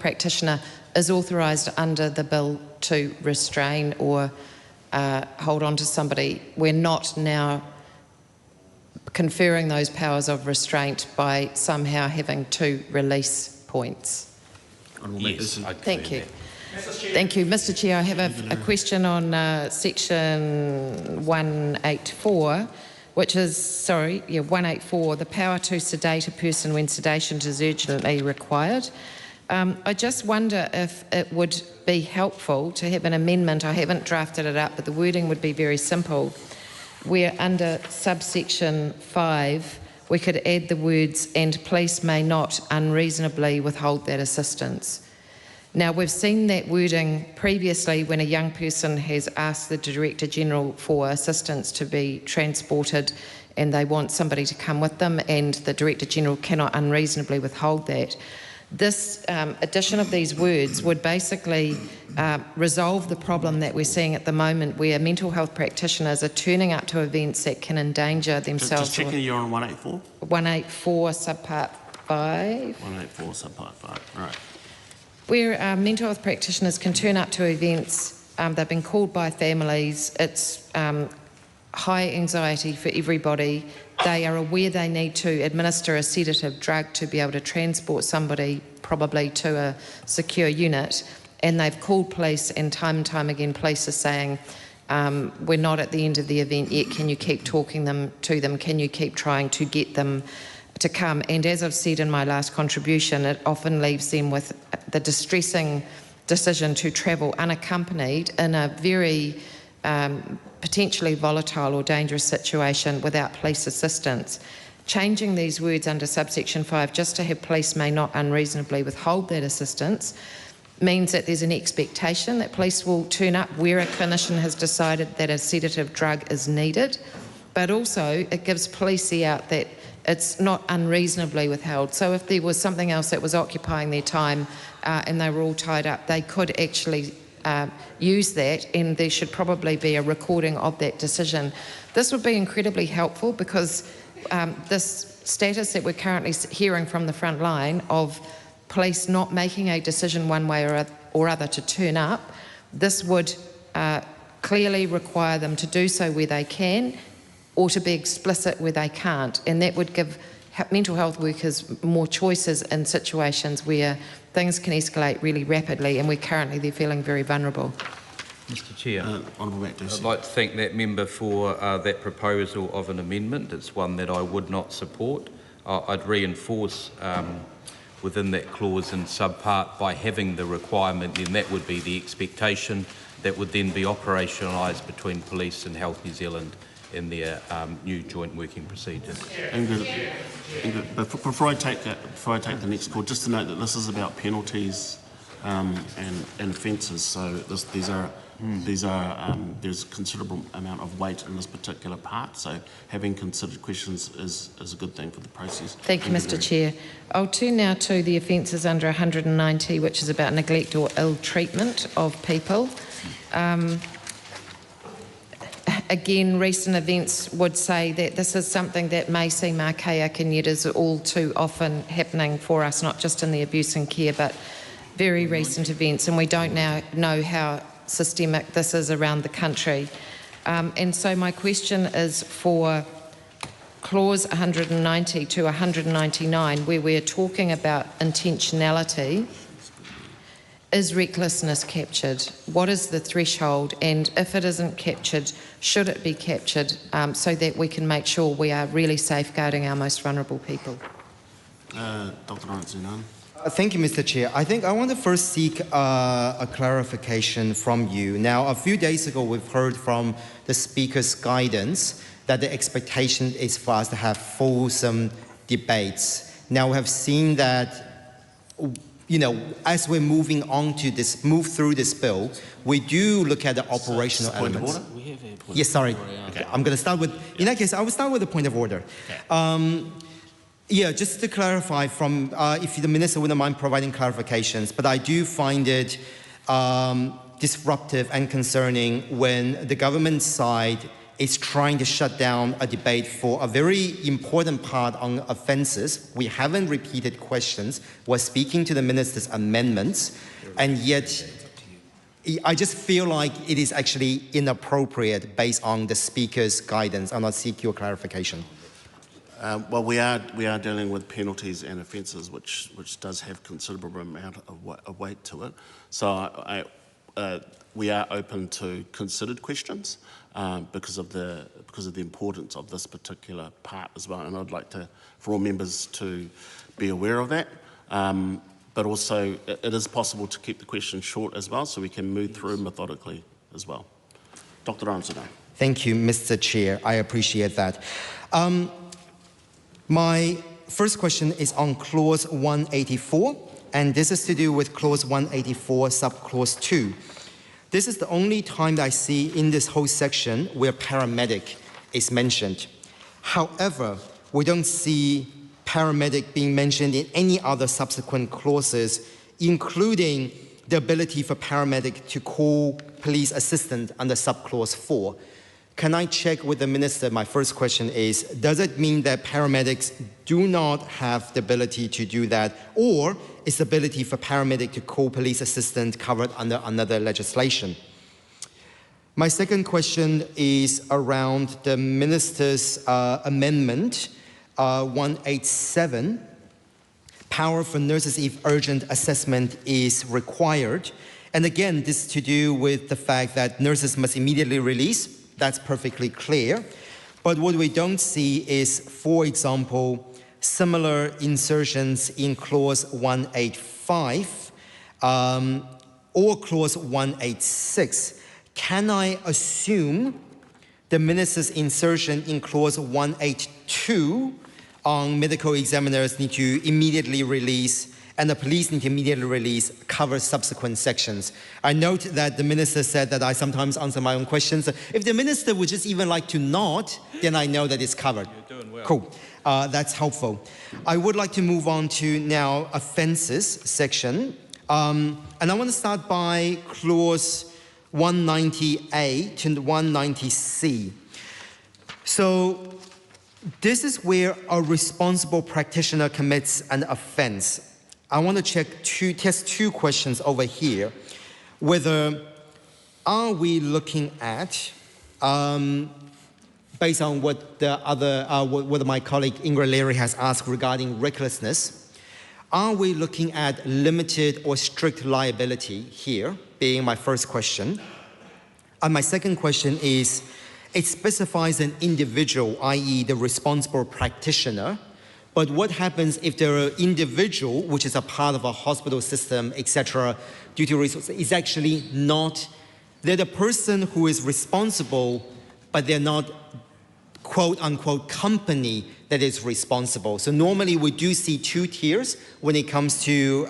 practitioner is authorised under the bill to restrain or hold on to somebody. We're not now conferring those powers of restraint by somehow having 2 release points. Yes, thank you. Thank you. Mr. Chair, I have a question on section 184, which is, 184, the power to sedate a person when sedation is urgently required. I just wonder if it would be helpful to have an amendment. I haven't drafted it up, but the wording would be very simple, where under subsection 5 we could add the words, and police may not unreasonably withhold that assistance. Now, we've seen that wording previously when a young person has asked the Director General for assistance to be transported and they want somebody to come with them, and the Director General cannot unreasonably withhold that. This addition of these words would basically resolve the problem that we're seeing at the moment, where mental health practitioners are turning up to events that can endanger themselves. Just checking you're on 184? 184 subpart 5. 184 subpart 5, right. Where mental health practitioners can turn up to events, they've been called by families, it's high anxiety for everybody. They are aware they need to administer a sedative drug to be able to transport somebody probably to a secure unit, and they've called police, and time again police are saying, we're not at the end of the event yet, can you keep talking to them, can you keep trying to get them to come? And as I've said in my last contribution, it often leaves them with the distressing decision to travel unaccompanied in a very potentially volatile or dangerous situation without police assistance. Changing these words under subsection 5 just to have police may not unreasonably withhold that assistance means that there's an expectation that police will turn up where a clinician has decided that a sedative drug is needed, but also it gives police the out that it's not unreasonably withheld. So if there was something else that was occupying their time and they were all tied up, they could actually use that, and there should probably be a recording of that decision. This would be incredibly helpful, because this status that we're currently hearing from the front line of police not making a decision one way or other to turn up, this would clearly require them to do so where they can, or to be explicit where they can't, and that would give mental health workers more choices in situations where things can escalate really rapidly, and currently they're feeling very vulnerable. Mr Chair, Honourable Macdonald. I'd like to thank that member for that proposal of an amendment. It's one that I would not support. I'd reinforce within that clause in subpart by having the requirement, then that would be the expectation that would then be operationalised between Police and Health New Zealand in their new joint working procedures. Ingrid, before I take the next call, just to note that this is about penalties and offences. So there's considerable amount of weight in this particular part. So having considered questions is a good thing for the process. Thank you, Mr Chair. I'll turn now to the offences under 190, which is about neglect or ill treatment of people. Again, recent events would say that this is something that may seem archaic, and yet is all too often happening for us, not just in the abuse and care, but very recent events, and we don't now know how systemic this is around the country. And so my question is for clause 190 to 199, where we're talking about intentionality. Is recklessness captured? What is the threshold? And if it isn't captured, should it be captured so that we can make sure we are really safeguarding our most vulnerable people? Dr. Lawrence-Zinan. Thank you, Mr. Chair. I think I want to first seek a clarification from you. Now, a few days ago, we've heard from the Speaker's guidance that the expectation is for us to have fulsome debates. Now, we have seen that, you know, as we're moving on to this, move through this bill, we do look at the operational elements. Point of order? Yes, sorry. Okay. I'm going to start with, in that case, I will start with the point of order. Okay. Yeah, just to clarify from, if the Minister wouldn't mind providing clarifications, but I do find it disruptive and concerning when the government side is trying to shut down a debate for a very important part on offences. We haven't repeated questions. We're speaking to the Minister's amendments, and yet I just feel like it is actually inappropriate based on the Speaker's guidance, and I'll seek your clarification. Well, we are dealing with penalties and offences, which does have considerable amount of weight to it. So we are open to considered questions because of the importance of this particular part as well. And I'd like for all members to be aware of that. But also, it is possible to keep the questions short as well, so we can move through methodically as well. Dr. Lawrence-Zinan. Thank you, Mr. Chair. I appreciate that. My first question is on clause 184, and this is to do with clause 184, subclause 2. This is the only time that I see in this whole section where paramedic is mentioned. However, we don't see paramedic being mentioned in any other subsequent clauses, including the ability for paramedic to call police assistant under subclause 4. Can I check with the Minister? My first question is, does it mean that paramedics do not have the ability to do that, or is the ability for paramedic to call police assistant covered under another legislation? My second question is around the Minister's amendment 187, power for nurses if urgent assessment is required. And again, this is to do with the fact that nurses must immediately release. That's perfectly clear. But what we don't see is, for example, similar insertions in clause 185 or clause 186. Can I assume the Minister's insertion in clause 182 on medical examiners need to immediately release and the police need to immediately release covers subsequent sections? I note that the Minister said that I sometimes answer my own questions. If the Minister would just even like to nod, then I know that it's covered. You're doing well. Cool. That's helpful. I would like to move on to now offences section. And I want to start by clause 190A to 190C. So this is where a responsible practitioner commits an offence. I want to test two questions over here. Whether are we looking at based on what the other, what my colleague Ingrid Leary has asked regarding recklessness, are we looking at limited or strict liability here, being my first question? And my second question is, it specifies an individual, i.e. the responsible practitioner, but what happens if there are individual, which is a part of a hospital system, etc., due to resources, is actually not, they're the person who is responsible, but they're not quote-unquote company that is responsible. So normally we do see two tiers when it comes to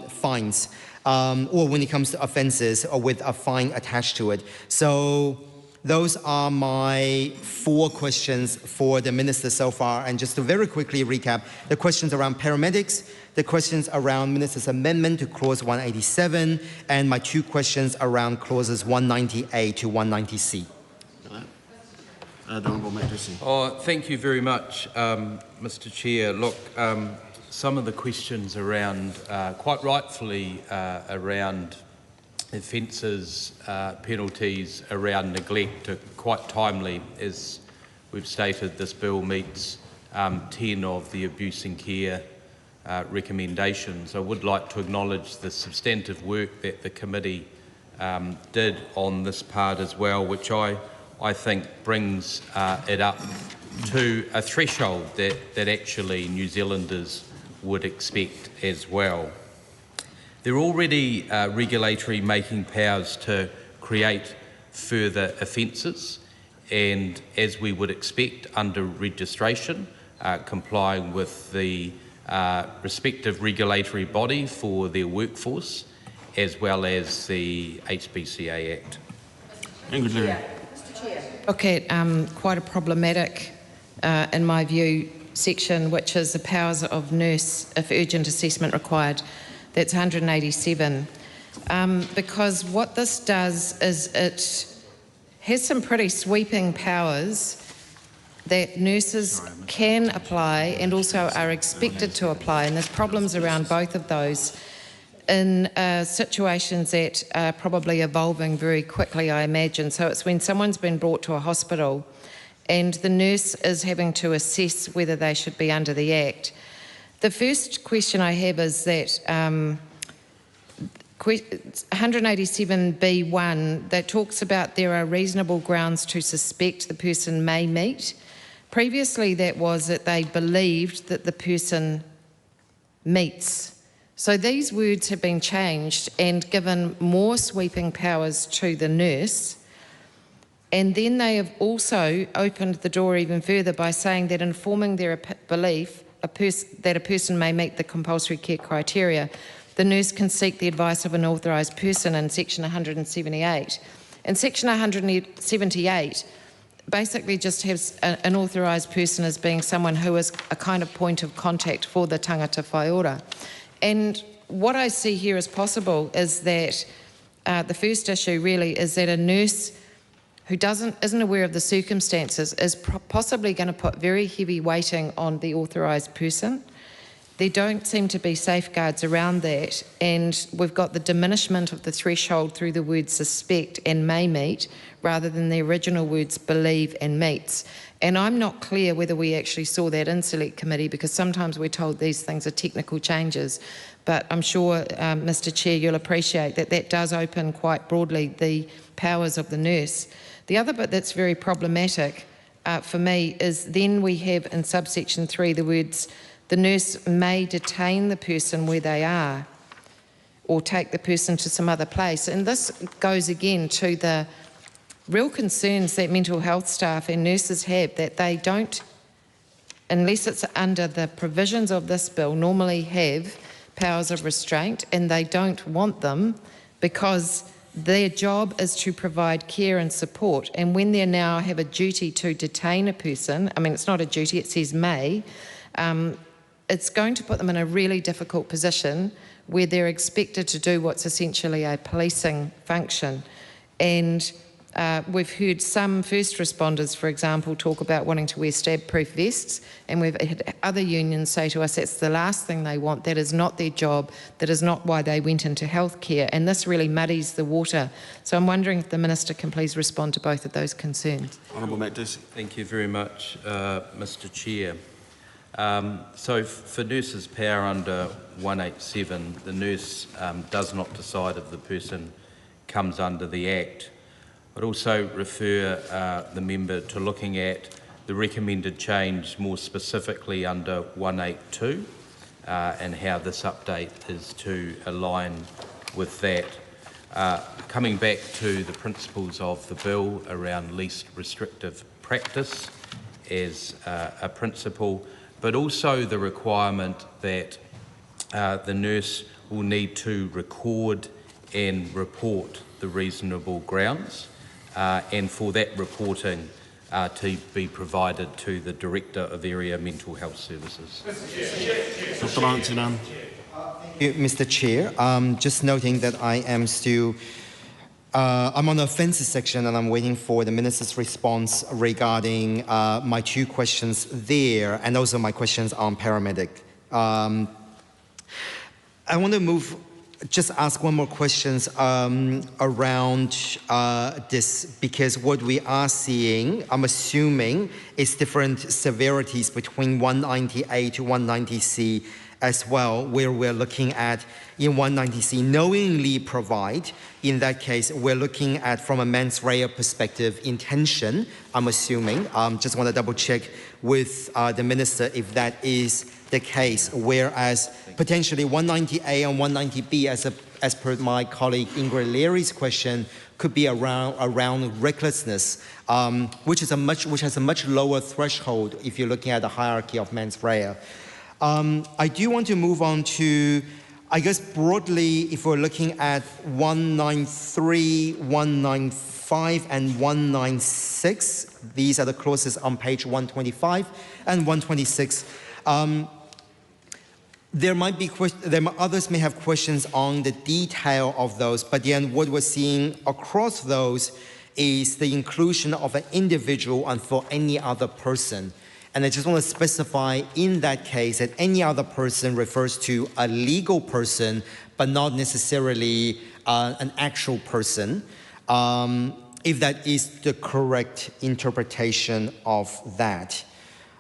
fines, or when it comes to offenses or with a fine attached to it. So those are my 4 questions for the minister so far. And just to very quickly recap, the questions around paramedics, the questions around minister's amendment to clause 187, and my 2 questions around clauses 190A to 190C. Thank you very much, Mr. Chair. Look, some of the questions around, quite rightfully, around offences, penalties around neglect are quite timely. As we've stated, this bill meets 10 of the abuse and care recommendations. I would like to acknowledge the substantive work that the committee did on this part as well, which I think brings it up to a threshold that actually New Zealanders would expect as well. There are already regulatory making powers to create further offences, and as we would expect under registration, complying with the respective regulatory body for their workforce, as well as the HBCA Act. Look at quite a problematic, in my view, section, which is the powers of nurse if urgent assessment required. That's 187. Because what this does is it has some pretty sweeping powers that nurses can apply and also are expected to apply, and there's problems around both of those in situations that are probably evolving very quickly, I imagine. So it's when someone's been brought to a hospital and the nurse is having to assess whether they should be under the Act. The first question I have is that 187B1 that talks about there are reasonable grounds to suspect the person may meet. Previously that was that they believed that the person meets. So these words have been changed and given more sweeping powers to the nurse. And then they have also opened the door even further by saying that informing their belief that a person may meet the compulsory care criteria, the nurse can seek the advice of an authorised person in section 178. And section 178 basically just has an authorised person as being someone who is a kind of point of contact for the tangata whaiora. And what I see here as possible is that the first issue really is that a nurse who isn't aware of the circumstances is possibly going to put very heavy weighting on the authorised person. There don't seem to be safeguards around that, and we've got the diminishment of the threshold through the words suspect and may meet rather than the original words believe and meets. And I'm not clear whether we actually saw that in Select Committee, because sometimes we're told these things are technical changes, but I'm sure, Mr. Chair, you'll appreciate that that does open quite broadly the powers of the nurse. The other bit that's very problematic for me is then we have in subsection 3 the words, the nurse may detain the person where they are or take the person to some other place. And this goes again to the real concerns that mental health staff and nurses have, that they don't, unless it's under the provisions of this bill, normally have powers of restraint, and they don't want them because their job is to provide care and support. And when they now have a duty to detain a person, I mean, it's not a duty, it says may, it's going to put them in a really difficult position where they're expected to do what's essentially a policing function. And We've heard some first responders, for example, talk about wanting to wear stab-proof vests, and we've had other unions say to us that's the last thing they want. That is not their job. That is not why they went into healthcare, and this really muddies the water. So I'm wondering if the Minister can please respond to both of those concerns. Honourable Matt Ducey. Thank you very much, Mr Chair. So for nurses' power under 187, the nurse does not decide if the person comes under the Act. I'd also refer the member to looking at the recommended change more specifically under 182 and how this update is to align with that. Coming back to the principles of the bill around least restrictive practice as a principle, but also the requirement that the nurse will need to record and report the reasonable grounds, and for that reporting to be provided to the Director of Area Mental Health Services. Dr. Lawrence-Nunn. Thank you, Mr. Chair. Just noting that I am still, I'm on the offences section and I'm waiting for the Minister's response regarding my two questions there and also my questions on paramedic. I want to just ask one more question around this, because what we are seeing, I'm assuming, is different severities between 190A to 190C as well, where we're looking at in 190C knowingly provide. In that case, we're looking at, from a mens rea perspective, intention, I'm assuming. Just want to double check with the Minister if that is the case, whereas potentially 190A and 190B, as per my colleague Ingrid Leary's question, could be around recklessness, which has a much lower threshold if you're looking at the hierarchy of mens rea. I do want to move on to, I guess broadly, if we're looking at 193, 195, and 196, these are the clauses on page 125 and 126. Others may have questions on the detail of those, but then what we're seeing across those is the inclusion of an individual and for any other person. And I just want to specify in that case that any other person refers to a legal person, but not necessarily an actual person, if that is the correct interpretation of that.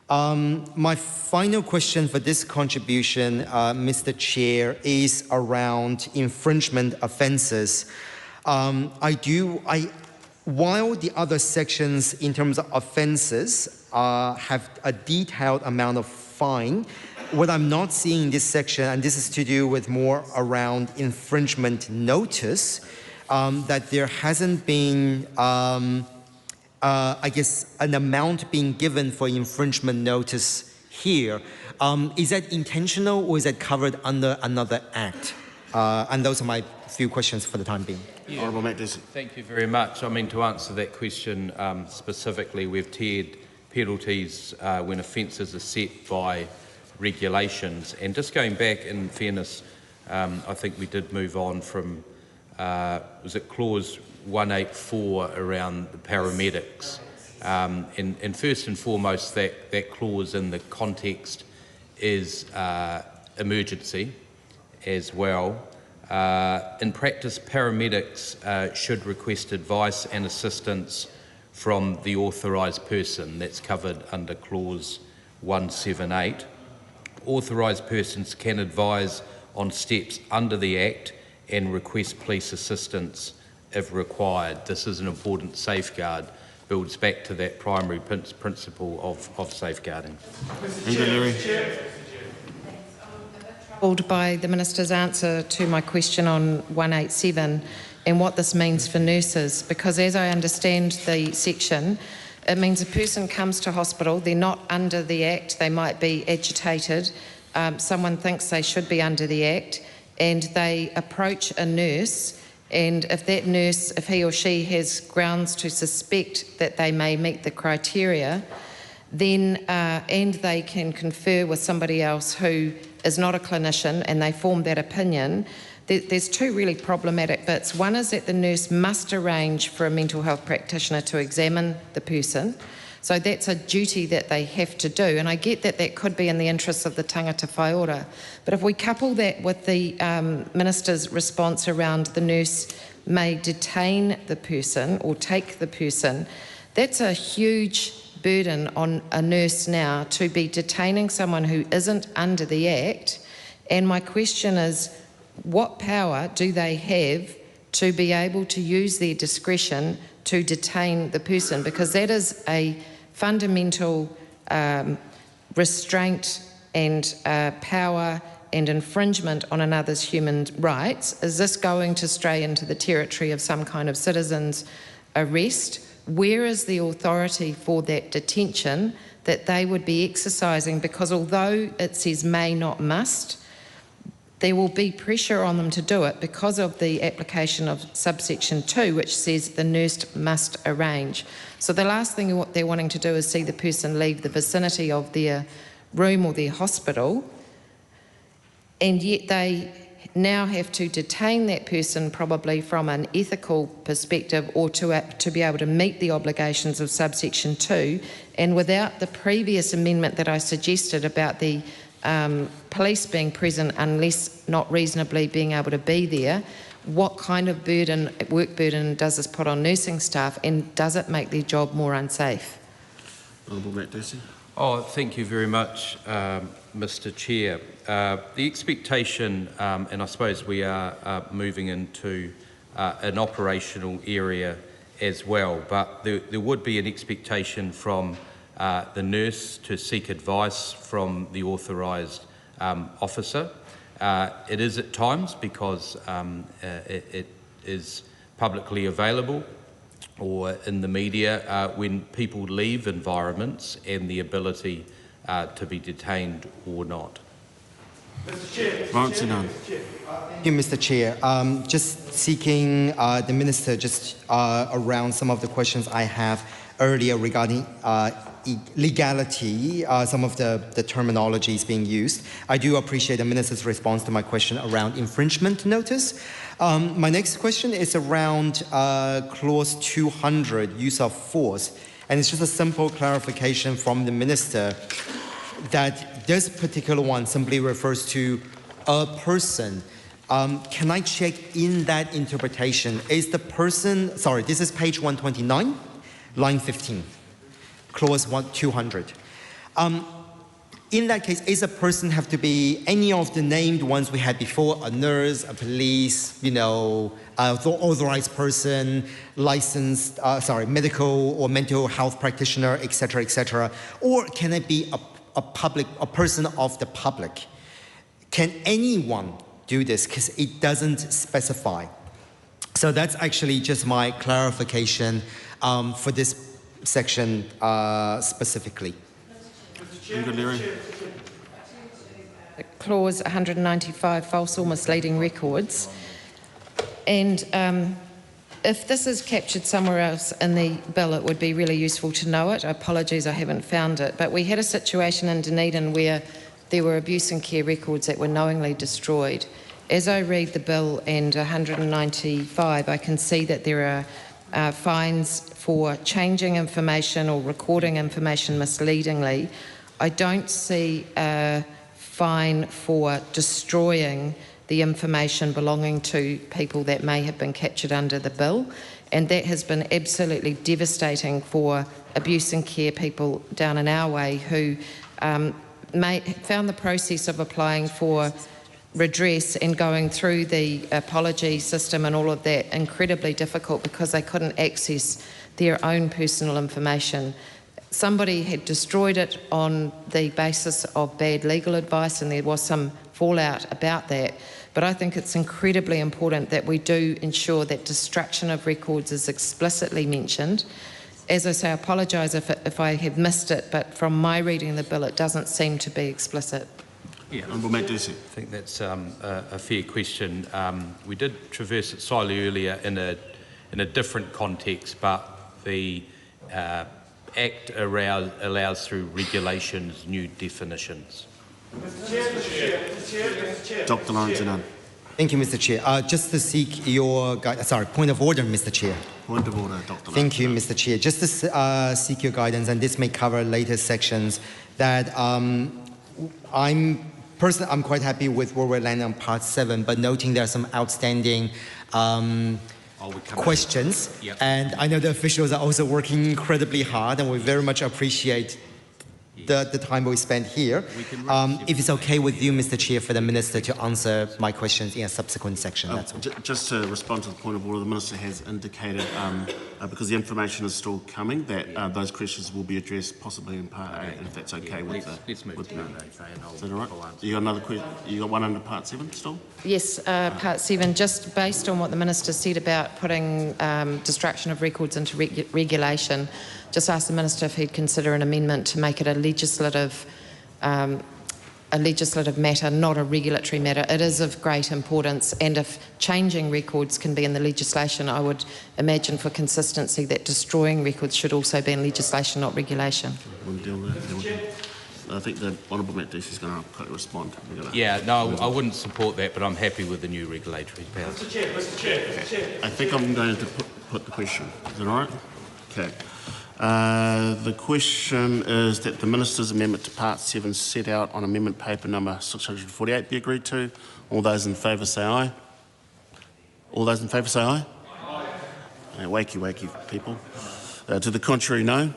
My final question for this contribution, Mr. Chair, is around infringement offences. While the other sections in terms of offences have a detailed amount of fine, what I'm not seeing in this section, and this is to do with more around infringement notice, that there hasn't been I guess, an amount being given for infringement notice here. Is that intentional or is that covered under another act? And those are my few questions for the time being. Yeah. Honourable Matt Ducey. Thank you very much. I mean, to answer that question specifically, we've tiered penalties when offences are set by regulations. And just going back, in fairness, I think we did move on from, was it clause 184 around the paramedics, and first and foremost that clause in the context is emergency as well. In practice, paramedics should request advice and assistance from the authorised person. That's covered under clause 178. Authorised persons can advise on steps under the Act and request police assistance if required. This is an important safeguard, builds back to that primary principle of safeguarding. Troubled by the Minister's answer to my question on 187 and what this means for nurses, because as I understand the section, it means a person comes to hospital, they're not under the Act, they might be agitated, someone thinks they should be under the Act, and they approach a nurse, and if that nurse, if he or she has grounds to suspect that they may meet the criteria, then and they can confer with somebody else who is not a clinician and they form that opinion, there's two really problematic bits. One is that the nurse must arrange for a mental health practitioner to examine the person. So that's a duty that they have to do. And I get that that could be in the interests of the tangata whaiora. But if we couple that with the Minister's response around the nurse may detain the person or take the person, that's a huge burden on a nurse now to be detaining someone who isn't under the Act. And my question is, what power do they have to be able to use their discretion to detain the person? Because that is a fundamental restraint and power and infringement on another's human rights. Is this going to stray into the territory of some kind of citizen's arrest? Where is the authority for that detention that they would be exercising? Because although it says may not must, there will be pressure on them to do it because of the application of subsection 2, which says the nurse must arrange. So the last thing what they're wanting to do is see the person leave the vicinity of their room or their hospital, and yet they now have to detain that person probably from an ethical perspective or to be able to meet the obligations of subsection 2, and without the previous amendment that I suggested about the police being present unless not reasonably being able to be there, what kind of burden, work burden does this put on nursing staff, and does it make their job more unsafe? Honourable Matt Ducey. Oh, thank you very much, Mr. Chair. The expectation, and I suppose we are moving into an operational area as well, but there would be an expectation from the nurse to seek advice from the authorised officer. It is at times because it is publicly available or in the media when people leave environments and the ability to be detained or not. Mr. Chair. Thank you, Mr. Chair. Just seeking the Minister just around some of the questions I have earlier regarding legality, some of the terminology is being used. I do appreciate the Minister's response to my question around infringement notice. My next question is around clause 200, use of force. And it's just a simple clarification from the Minister that this particular one simply refers to a person. Can I check in that interpretation? Is the person, sorry, this is page 129, line 15, clause 200. In that case, is a person have to be any of the named ones we had before, a nurse, a police, authorized person, licensed, medical or mental health practitioner, etc., or can it be a person of the public? Can anyone do this? Because it doesn't specify. So that's actually just my clarification for this section specifically. Clause 195, false or misleading records. And if this is captured somewhere else in the bill, it would be really useful to know it. Apologies, I haven't found it. But we had a situation in Dunedin where there were abuse and care records that were knowingly destroyed. As I read the bill and 195, I can see that there are fines for changing information or recording information misleadingly. I don't see a fine for destroying the information belonging to people that may have been captured under the bill, and that has been absolutely devastating for abuse and care people down in our way who found the process of applying for redress and going through the apology system and all of that incredibly difficult because they couldn't access their own personal information. Somebody had destroyed it on the basis of bad legal advice, and there was some fallout about that. But I think it's incredibly important that we do ensure that destruction of records is explicitly mentioned. As I say, I apologise if I have missed it, but from my reading of the bill, it doesn't seem to be explicit. Yeah, I think that's a fair question. We did traverse it slightly earlier in a different context, but the Act allows through regulations new definitions. Dr. Lawrence. Thank you, Mr. Chair. Just to seek your point of order, Mr. Chair. Point of order, Dr. Thank you, Mr. Chair. Just to seek your guidance, and this may cover later sections, that I'm quite happy with where we're landing on part 7, but noting there are some outstanding questions. Yep. And I know the officials are also working incredibly hard, and we very much appreciate the time we spent here. If it's okay with you, Mr. Chair, for the Minister to answer my questions in a subsequent section, that's all. Just to respond to the point of order, the Minister has indicated, because the information is still coming, that those questions will be addressed possibly in part 8, if that's okay with the... Let's move to part 8, Is that all right? You got another question? You got one under part 7 still? Yes, part 7, just based on what the Minister said about putting destruction of records into regulation, just ask the Minister if he'd consider an amendment to make it a legislative matter, not a regulatory matter. It is of great importance, and if changing records can be in the legislation, I would imagine for consistency that destroying records should also be in legislation, not regulation. I think the Honourable Matt Deasy is going to respond. Yeah, no, I wouldn't support that, but I'm happy with the new regulatory powers. Mr. Chair. I think I'm going to put the question. Is that all right? Okay. The question is that the Minister's amendment to Part 7 set out on amendment paper number 648 be agreed to. All those in favour say aye. All those in favour say aye. Wakey people. To the contrary, no.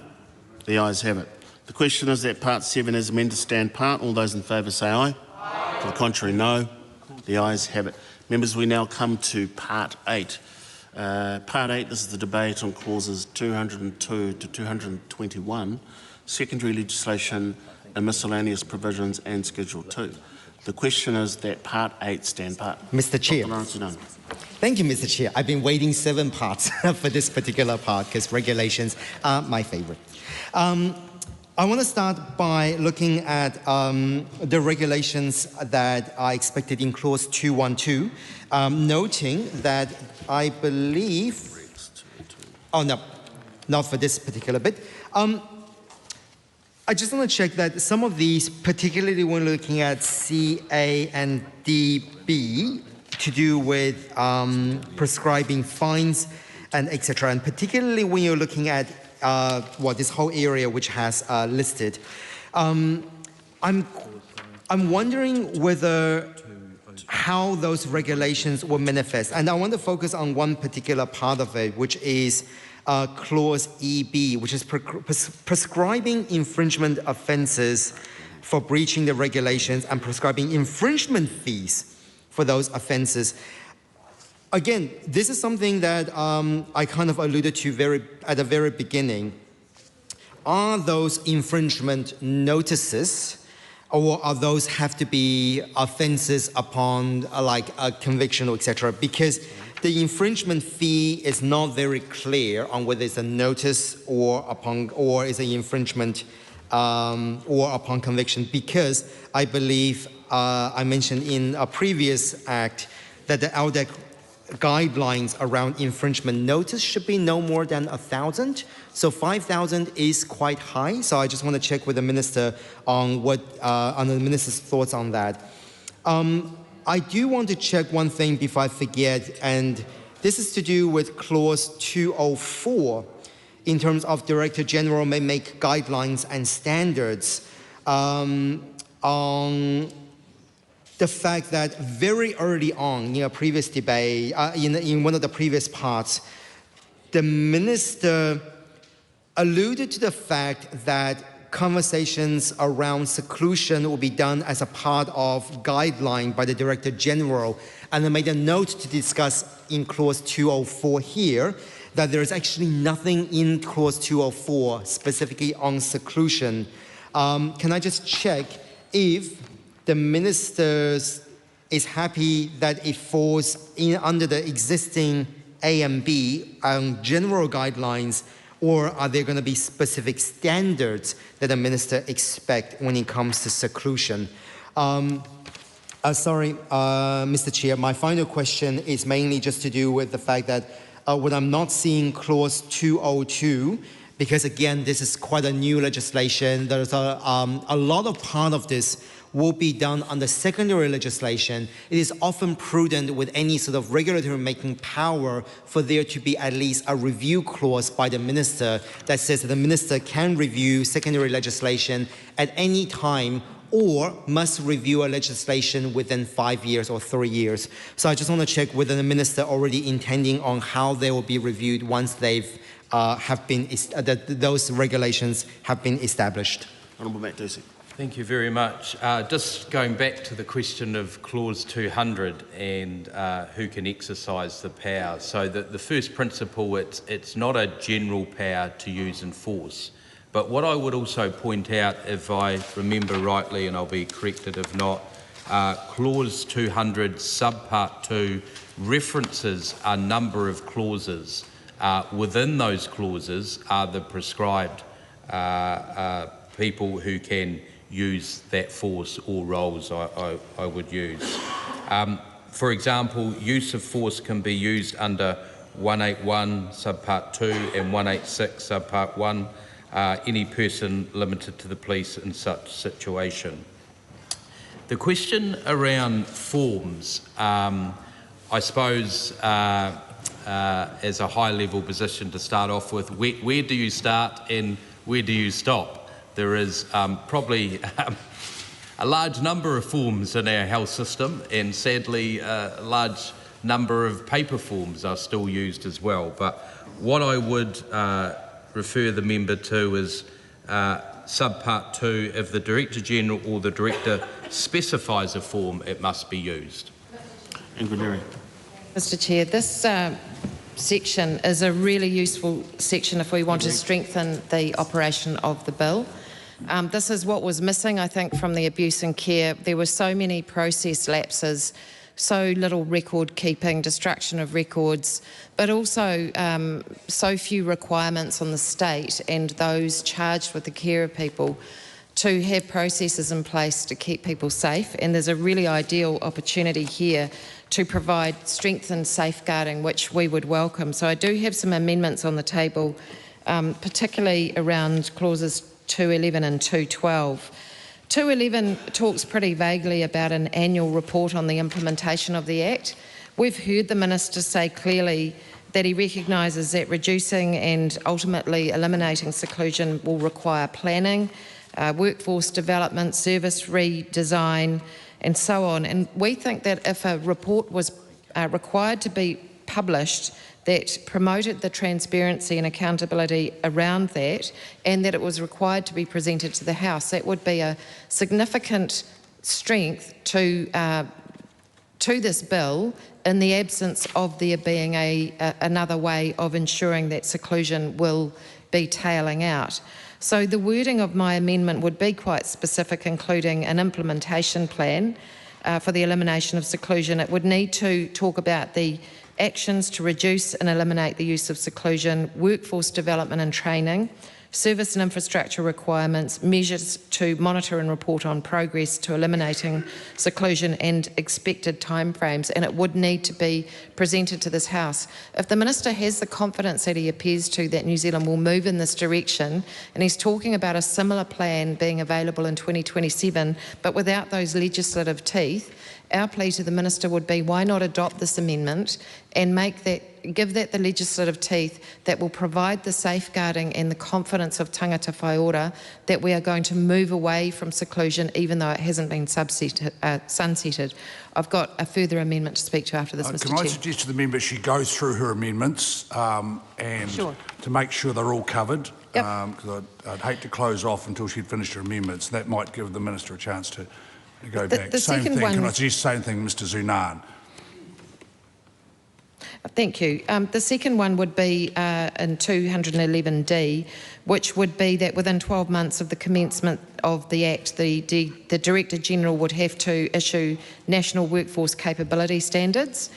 The ayes have it. The question is that Part 7 is amended to stand part. All those in favour say aye. To the contrary, no. The ayes have it. Members, we now come to Part 8. Part 8, this is the debate on clauses 202 to 221, secondary legislation and miscellaneous provisions, and Schedule 2. The question is that Part 8 stand part. Mr. Chair. Thank you, Mr. Chair. I've been waiting 7 parts for this particular part because regulations are my favourite. I want to start by looking at the regulations that are expected in clause 212, noting that I believe, oh no, not for this particular bit. I just want to check that some of these, particularly when looking at C, A, and D, B, to do with prescribing fines and etc. And particularly when you're looking at this whole area which has listed, I'm wondering whether how those regulations will manifest. And I want to focus on one particular part of it, which is clause EB, which is prescribing infringement offences for breaching the regulations and prescribing infringement fees for those offences. Again, this is something that I kind of alluded to at the very beginning. Are those infringement notices, or are those have to be offences upon like a conviction, etc.? Because the infringement fee is not very clear on whether it's a notice or is an infringement or upon conviction. Because I believe I mentioned in a previous act that the LDEC guidelines around infringement notice should be no more than 1,000. So 5,000 is quite high. So I just want to check with the Minister on on the Minister's thoughts on that. I do want to check one thing before I forget, and this is to do with clause 204 in terms of Director General may make guidelines and standards on the fact that very early on in a previous debate, in one of the previous parts, the Minister alluded to the fact that conversations around seclusion will be done as a part of guideline by the Director General, and I made a note to discuss in clause 204 here that there is actually nothing in clause 204 specifically on seclusion. Can I just check if the Minister is happy that it falls under the existing A and B general guidelines, or are there going to be specific standards that the Minister expect when it comes to seclusion? Sorry, Mr. Chair, my final question is mainly just to do with the fact that when I'm not seeing clause 202, because again, this is quite a new legislation, there's a lot of part of this will be done under secondary legislation, it is often prudent with any sort of regulatory making power for there to be at least a review clause by the minister that says that the minister can review secondary legislation at any time or must review a legislation within 5 years or 3 years. So I just want to check whether the minister already intending on how they will be reviewed once they've those regulations have been established. Honourable Macdusi. Thank you very much. Just going back to the question of Clause 200 and who can exercise the power. So the first principle, it's not a general power to use and force. But what I would also point out, if I remember rightly, and I'll be corrected if not, Clause 200, Subpart 2, references a number of clauses. Within those clauses are the prescribed people who can use that force or roles I would use. For example, use of force can be used under 181 Subpart 2 and 186 Subpart 1. Any person limited to the police in such situation. The question around forms, I suppose as a high-level position to start off with, where do you start and where do you stop? There is probably a large number of forms in our health system, and sadly a large number of paper forms are still used as well. But what I would refer the member to is Subpart 2, if the Director General or the Director specifies a form, it must be used. Mr Chair, this section is a really useful section if we want to strengthen the operation of the bill. This is what was missing, I think, from the abuse and care. There were so many process lapses, so little record keeping, destruction of records, but also so few requirements on the state and those charged with the care of people to have processes in place to keep people safe. And there's a really ideal opportunity here to provide strengthened safeguarding, which we would welcome. So I do have some amendments on the table, particularly around clauses 211 and 212. 211 talks pretty vaguely about an annual report on the implementation of the Act. We've heard the Minister say clearly that he recognises that reducing and ultimately eliminating seclusion will require planning, workforce development, service redesign and so on. And we think that if a report was required to be published that promoted the transparency and accountability around that, and that it was required to be presented to the House, that would be a significant strength to this bill in the absence of there being another way of ensuring that seclusion will be tailing out. So the wording of my amendment would be quite specific, including an implementation plan for the elimination of seclusion. It would need to talk about the actions to reduce and eliminate the use of seclusion, workforce development and training, service and infrastructure requirements, measures to monitor and report on progress to eliminating seclusion and expected timeframes, and it would need to be presented to this House. If the Minister has the confidence that he appears to that New Zealand will move in this direction, and he's talking about a similar plan being available in 2027, but without those legislative teeth, our plea to the Minister would be, why not adopt this amendment and give that the legislative teeth that will provide the safeguarding and the confidence of tangata whaiora that we are going to move away from seclusion even though it hasn't been sunsetted. I've got a further amendment to speak to after this, Mr Can I Chair. suggest to the member she goes through her amendments to make sure they're all covered, because I'd hate to close off until she'd finished her amendments. That might give the Minister a chance to go back. Same thing, can I suggest the same thing, Mr Zunan? Thank you. The second one would be in 211D, which would be that within 12 months of the commencement of the Act, the Director General would have to issue national workforce capability standards,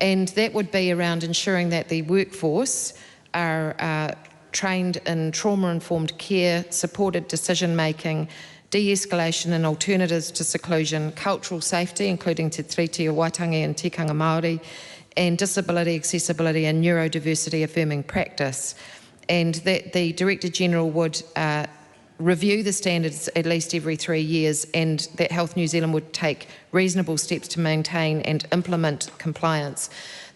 and that would be around ensuring that the workforce are trained in trauma-informed care, supported decision-making, de-escalation and alternatives to seclusion, cultural safety, including Te Tiriti o Waitangi and Tikanga Māori, and disability, accessibility and neurodiversity affirming practice, and that the Director General would review the standards at least every 3 years, and that Health New Zealand would take reasonable steps to maintain and implement compliance.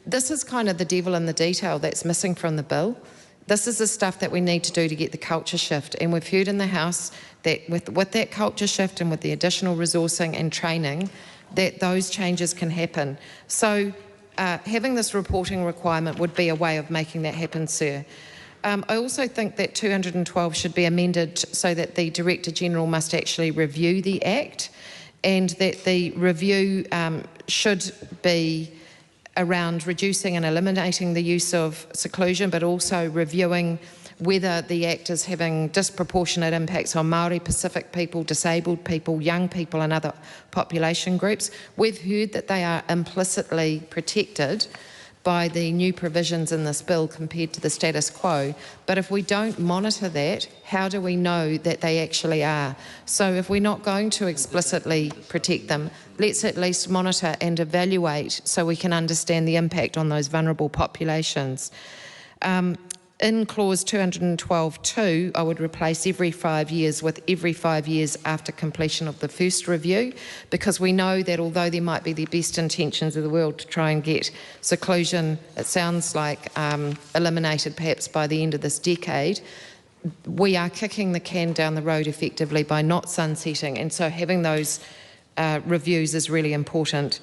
This is kind of the devil in the detail that's missing from the bill. This is the stuff that we need to do to get the culture shift, and we've heard in the House that with that culture shift and with the additional resourcing and training, that those changes can happen. So having this reporting requirement would be a way of making that happen, sir. I also think that 212 should be amended so that the Director General must actually review the Act, and that the review should be around reducing and eliminating the use of seclusion, but also reviewing whether the Act is having disproportionate impacts on Māori, Pacific people, disabled people, young people and other population groups. We've heard that they are implicitly protected by the new provisions in this bill compared to the status quo. But if we don't monitor that, how do we know that they actually are? So if we're not going to explicitly protect them, let's at least monitor and evaluate so we can understand the impact on those vulnerable populations. In clause 212.2, I would replace every 5 years with every 5 years after completion of the first review, because we know that although there might be the best intentions of the world to try and get seclusion, it sounds like eliminated perhaps by the end of this decade, we are kicking the can down the road effectively by not sunsetting, and so having those reviews is really important.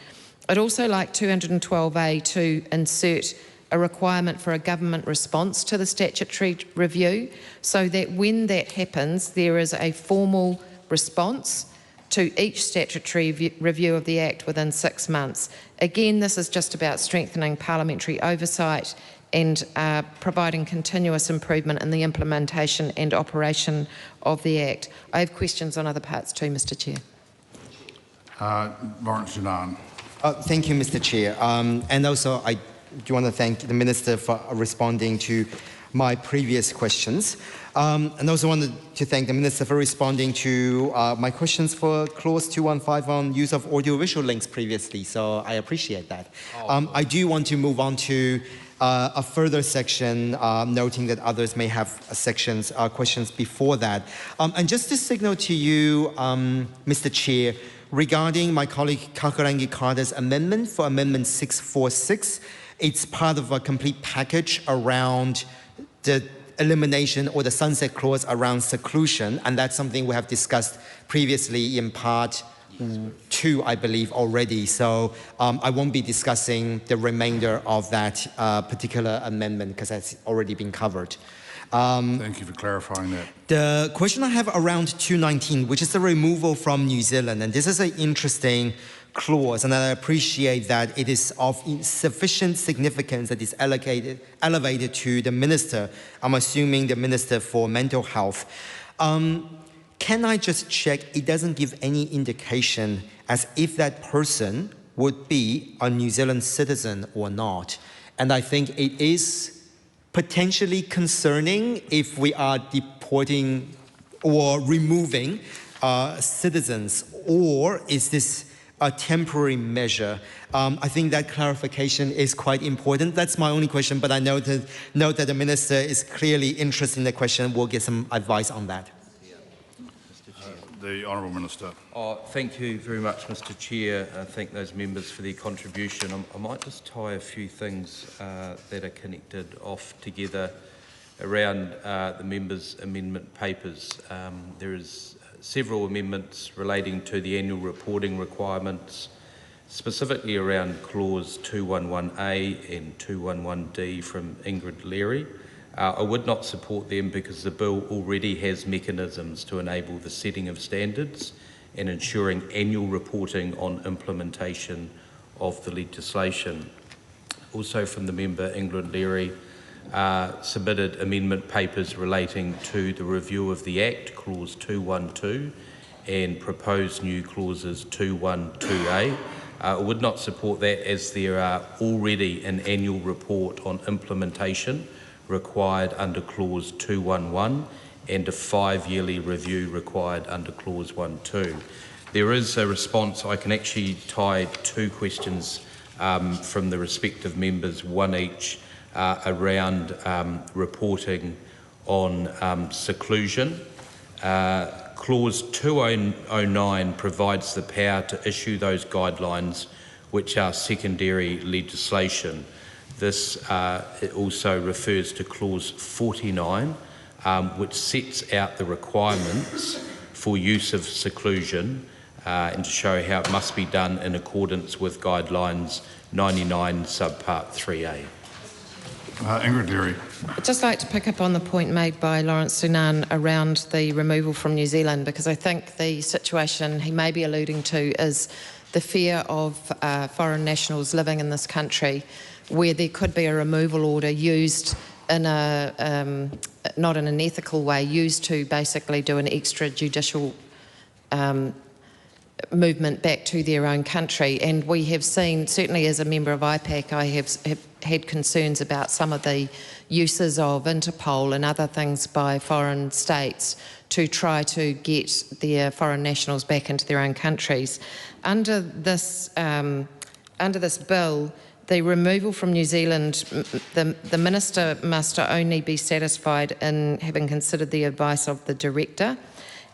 I'd also like 212A to insert a requirement for a government response to the statutory review, so that when that happens, there is a formal response to each statutory review of the Act within 6 months. Again, this is just about strengthening parliamentary oversight and providing continuous improvement in the implementation and operation of the Act. I have questions on other parts too, Mr. Chair. Lawrence Janan. Thank you, Mr. Chair. And also, I do want to thank the Minister for responding to my previous questions. And also wanted to thank the Minister for responding to my questions for clause 215 on use of audiovisual links previously, so I appreciate that. I do want to move on to a further section, noting that others may have questions before that. And just to signal to you, Mr. Chair, regarding my colleague Kakurangi Carter's amendment for Amendment 646, it's part of a complete package around the elimination or the sunset clause around seclusion, and that's something we have discussed previously in part 2, I believe, already. So I won't be discussing the remainder of that particular amendment because that's already been covered. Thank you for clarifying that. The question I have around 219, which is the removal from New Zealand, and this is an interesting clause, and I appreciate that it is of sufficient significance that it's elevated to the Minister. I'm assuming the Minister for Mental Health. Can I just check, it doesn't give any indication as if that person would be a New Zealand citizen or not. And I think it is potentially concerning if we are deporting or removing citizens, or is this a temporary measure? I think that clarification is quite important. That's my only question, but I note that the Minister is clearly interested in the question. We'll get some advice on that. The Honourable Minister. Thank you very much, Mr. Chair. I thank those members for their contribution. I might just tie a few things that are connected off together around the members' amendment papers. There is several amendments relating to the annual reporting requirements, specifically around clause 211A and 211D from Ingrid Leary. I would not support them because the bill already has mechanisms to enable the setting of standards and ensuring annual reporting on implementation of the legislation. Also from the member Ingrid Leary, submitted amendment papers relating to the review of the Act, clause 212, and proposed new clauses 212A. I would not support that as there are already an annual report on implementation required under clause 211 and a 5-yearly review required under clause 12. There is a response. I can actually tie 2 questions from the respective members, one each, around reporting on seclusion Clause 209 provides the power to issue those guidelines which are secondary legislation. This it also refers to Clause 49, which sets out the requirements for use of seclusion and to show how it must be done in accordance with Guidelines 99 subpart 3A. Ingrid Derry. I'd just like to pick up on the point made by Lawrence Sunan around the removal from New Zealand, because I think the situation he may be alluding to is the fear of foreign nationals living in this country, where there could be a removal order used in a not in an ethical way, used to basically do an extrajudicial movement back to their own country. And we have seen, certainly as a member of IPAC, I have had concerns about some of the uses of Interpol and other things by foreign states to try to get their foreign nationals back into their own countries. Under this bill, the removal from New Zealand, the Minister must only be satisfied in having considered the advice of the Director.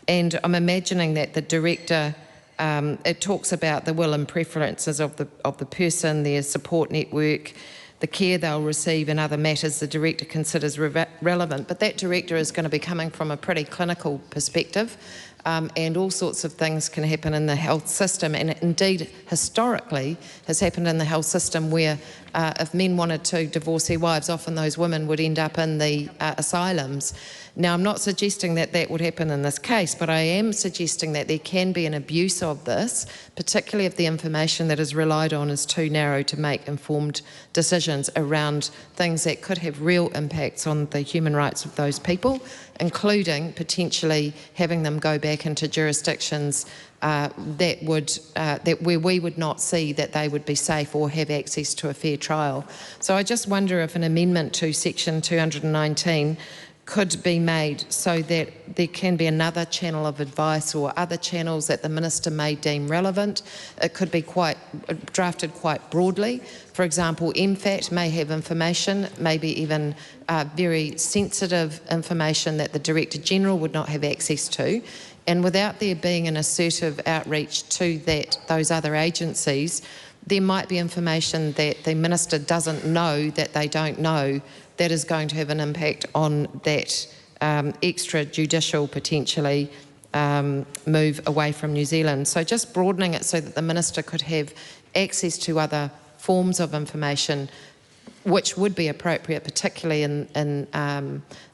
And I'm imagining that the Director, it talks about the will and preferences of the person, their support network, the care they'll receive and other matters the Director considers relevant. But that Director is going to be coming from a pretty clinical perspective. And all sorts of things can happen in the health system, and indeed historically has happened in the health system where if men wanted to divorce their wives, often those women would end up in the asylums. Now, I'm not suggesting that that would happen in this case, but I am suggesting that there can be an abuse of this, particularly if the information that is relied on is too narrow to make informed decisions around things that could have real impacts on the human rights of those people, including potentially having them go back into jurisdictions where we would not see that they would be safe or have access to a fair trial. So I just wonder if an amendment to section 219 could be made so that there can be another channel of advice or other channels that the Minister may deem relevant. It could be drafted quite broadly. For example, MFAT may have information, maybe even very sensitive information that the Director General would not have access to. And without there being an assertive outreach to those other agencies, there might be information that the Minister doesn't know that they don't know that is going to have an impact on that extrajudicial, potentially, move away from New Zealand. So just broadening it so that the Minister could have access to other forms of information which would be appropriate, particularly in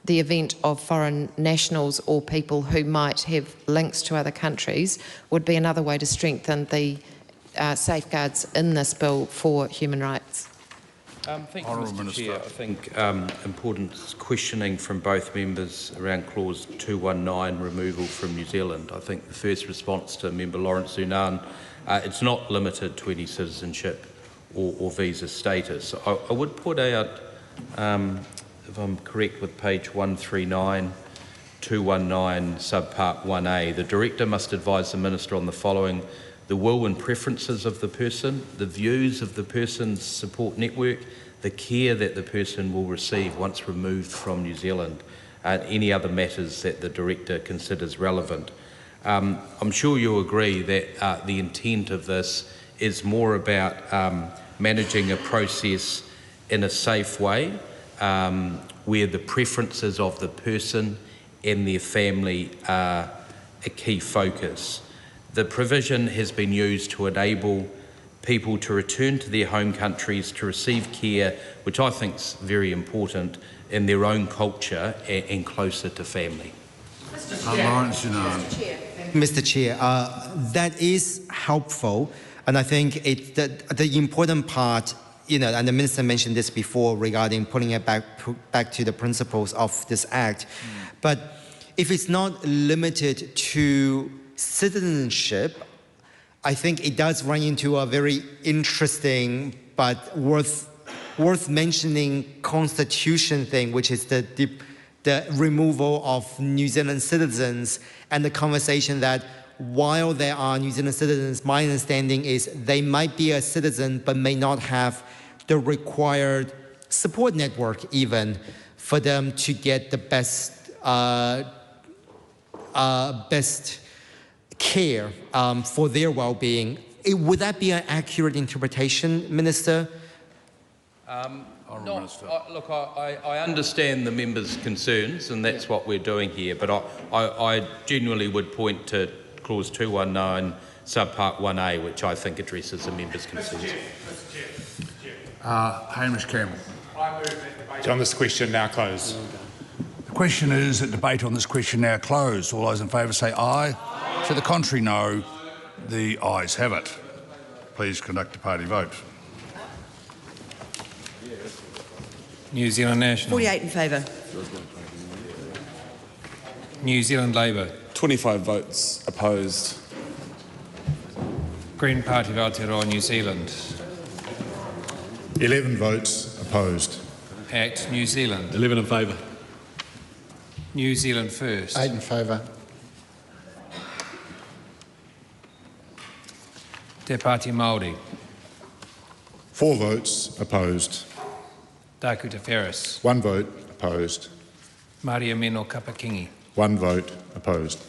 the event of foreign nationals or people who might have links to other countries, would be another way to strengthen the safeguards in this bill for human rights. Thank you, Mr. Chair. I think important questioning from both members around Clause 219, removal from New Zealand. I think the first response to Member Lawrence Sunan, it's not limited to any citizenship or visa status. I would put out, if I'm correct with page 139, 219 subpart 1A, the Director must advise the Minister on the following: the will and preferences of the person, the views of the person's support network, the care that the person will receive once removed from New Zealand, and any other matters that the Director considers relevant. I'm sure you'll agree that the intent of this is more about managing a process in a safe way, where the preferences of the person and their family are a key focus. The provision has been used to enable people to return to their home countries to receive care, which I think is very important, in their own culture and closer to family. Mr. Chair, that is helpful, and I think the important part, and the Minister mentioned this before regarding putting it back to the principles of this Act, but if it's not limited to citizenship, I think it does run into a very interesting but worth mentioning constitution thing, which is the removal of New Zealand citizens, and the conversation that while there are New Zealand citizens, my understanding is they might be a citizen but may not have the required support network even for them to get the best best care for their well-being. Would that be an accurate interpretation, Minister? Look, I understand the member's concerns, and that's what we're doing here, but I genuinely would point to Clause 219, Subpart 1A, which I think addresses the member's concerns. Hamish Campbell. On this question now closed. The question is that debate on this question now closed. All those in favour say aye. To the contrary, no. The ayes have it. Please conduct a party vote. New Zealand National. 48 in favour. New Zealand Labour. 25 votes opposed. Green Party of Aotearoa, New Zealand. 11 votes opposed. ACT New Zealand. 11 in favour. New Zealand First. 8 in favour. Te Pāti Māori. 4 votes opposed. Taku Te Ferris. 1 vote opposed. Maria Meno Kapakingi. 1 vote opposed.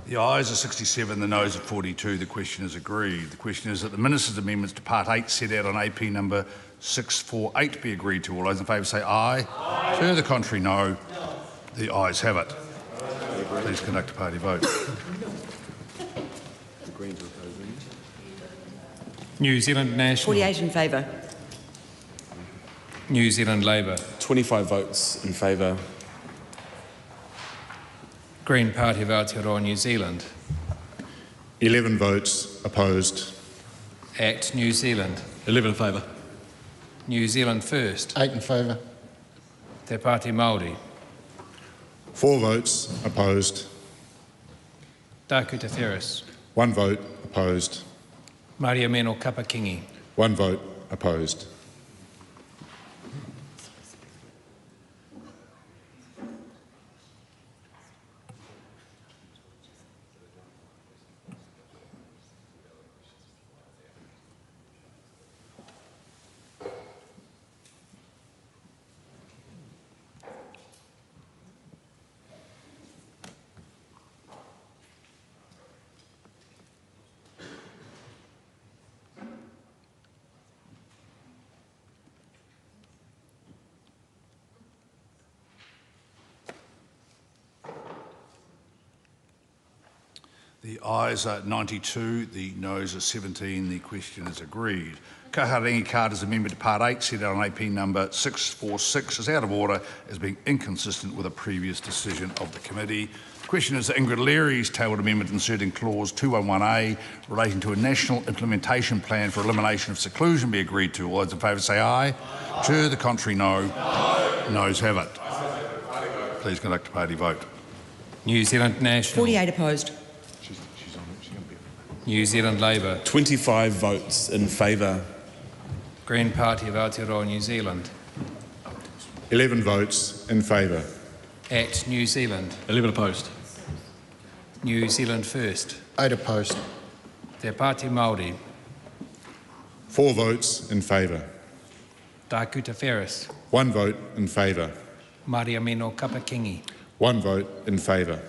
The ayes are 67, the noes are 42. The question is agreed. The question is that the Minister's amendments to Part 8 set out on AP number 648 be agreed to. All those in favour say aye. Aye. To the contrary, no. The ayes have it. Please conduct a party vote. New Zealand National. 48 in favour. New Zealand Labour. 25 votes in favour. Green Party of Aotearoa, New Zealand. 11 votes opposed. ACT New Zealand. 11 in favour. New Zealand First. 8 in favour. Te Pāti Māori. 4 votes opposed. Taku Te Ferris. 1 vote opposed. Maria Meno Kapakingi. 1 vote opposed. The ayes are 92, the noes are 17. The question is agreed. Kaharangi Carter's amendment to Part 8 set out on AP number 646 is out of order as being inconsistent with a previous decision of the committee. The question is that Ingrid Leary's tabled amendment inserting clause 211A relating to a national implementation plan for elimination of seclusion be agreed to. All those in favour say aye. Aye. To the contrary, no. Aye. Noes have it. Please conduct a party vote. New Zealand National. 48 opposed. New Zealand Labour. 25 votes in favour. Green Party of Aotearoa, New Zealand. 11 votes in favour. ACT New Zealand. 11 opposed. New Zealand First. 8 opposed. Te Pāti Māori. 4 votes in favour. Taku Te Ferris. 1 vote in favour. Maria Meno Kapakingi. 1 vote in favour.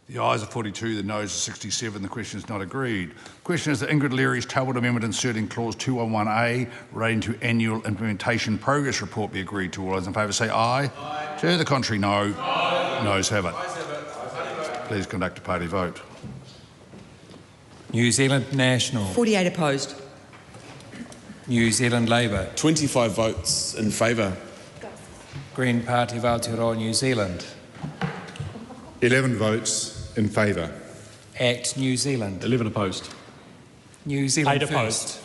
The ayes are 42, the noes are 67. The question is not agreed. The question is that Ingrid Leary's tabled amendment inserting clause 211A relating to annual implementation progress report be agreed to. All those in favour say aye. Aye. To the contrary, no. Aye. Noes have it. Please conduct a party vote. New Zealand National. 48 opposed. New Zealand Labour. 25 votes in favour. Green Party of Aotearoa, New Zealand. 11 votes in favour. ACT New Zealand. 11 opposed. New Zealand 8 opposed. First.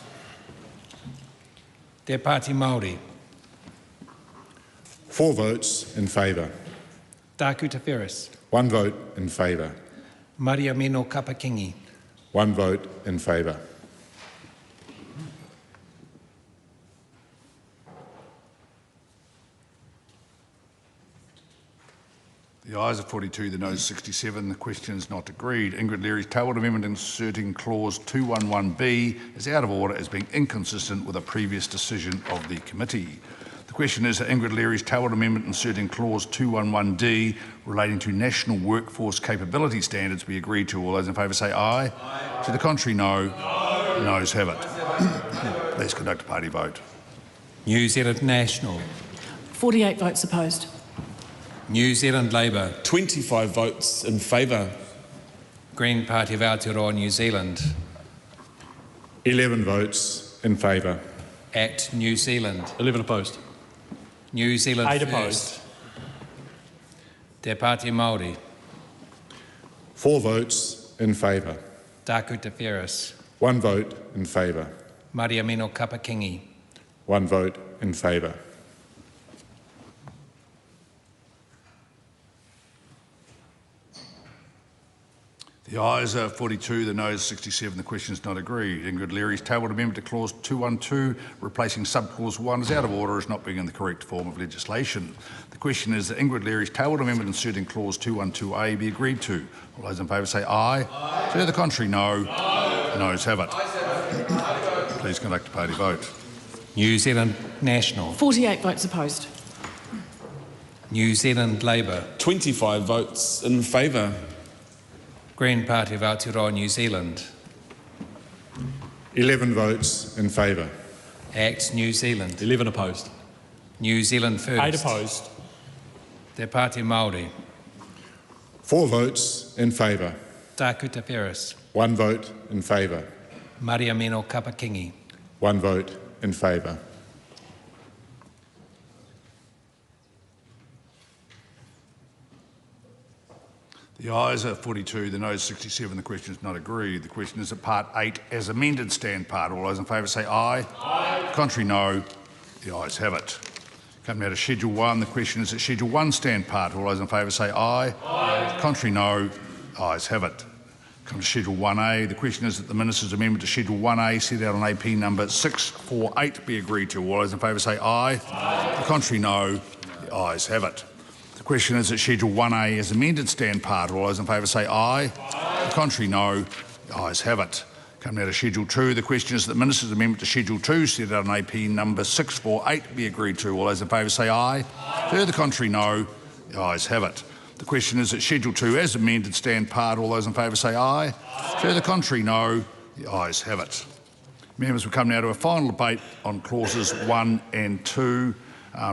Te Pāti Māori. 4 votes in favour. Taku Te Ferris. 1 vote in favour. Maria Meno Kapakingi. 1 vote in favour. The ayes are 42, the noes 67. The question is not agreed. Ingrid Leary's tabled amendment inserting clause 211B is out of order as being inconsistent with a previous decision of the committee. The question is that Ingrid Leary's tabled amendment inserting clause 211D relating to national workforce capability standards be agreed to. All those in favour say aye. Aye. To the contrary, no. Aye. Noes have it. Please conduct a party vote. New Zealand National. 48 votes opposed. New Zealand Labour. 25 votes in favour. Green Party of Aotearoa, New Zealand. 11 votes in favour. ACT New Zealand. 11 opposed. New Zealand 8 First. opposed. Te Pāti Māori. 4 votes in favour. Taku Te Whereas. 1 vote in favour. Maria Mino Kapakingi. 1 vote in favour. The ayes are 42, the noes 67. The question is not agreed. Ingrid Leary's tabled amendment to clause 212, replacing subclause 1, is out of order as not being in the correct form of legislation. The question is that Ingrid Leary's tabled amendment inserting clause 212A be agreed to. All those in favour say aye. Aye. To the contrary, no. Aye. Noes have it. Please conduct a party vote. New Zealand National. 48 votes opposed. New Zealand Labour. 25 votes in favour. Green Party of Aotearoa, New Zealand. 11 votes in favour. ACT New Zealand. 11 opposed. New Zealand First. 8 opposed. Te Pāti Māori. 4 votes in favour. Taku Te Whereas. 1 vote in favour. Maria Mino Kapakingi. 1 vote in favour. The ayes are 42, the noes 67. The question is not agreed. The question is that Part 8 as amended stand part. All those in favour say aye. Aye. Contrary, no. The ayes have it. Coming now to Schedule 1. The question is that Schedule 1 stand part. All those in favour say aye. Aye. Contrary, no. Ayes have it. Come to Schedule 1A. The question is that the Minister's amendment to Schedule 1A set out on AP number 648 be agreed to. All those in favour say aye. Aye. The contrary, no. The ayes have it. The question is that Schedule 1A as amended stand part. All those in favour say aye. Aye. The contrary, no. The ayes have it. Come now to Schedule 2. The question is that the Minister's amendment to Schedule 2 set out on AP number 648 be agreed to. All those in favour say aye. Aye. To the contrary, no. The ayes have it. The question is that Schedule 2 as amended stand part. All those in favour say aye. Aye. To the contrary, no. The ayes have it. Members, we come now to a final debate on clauses 1 and 2,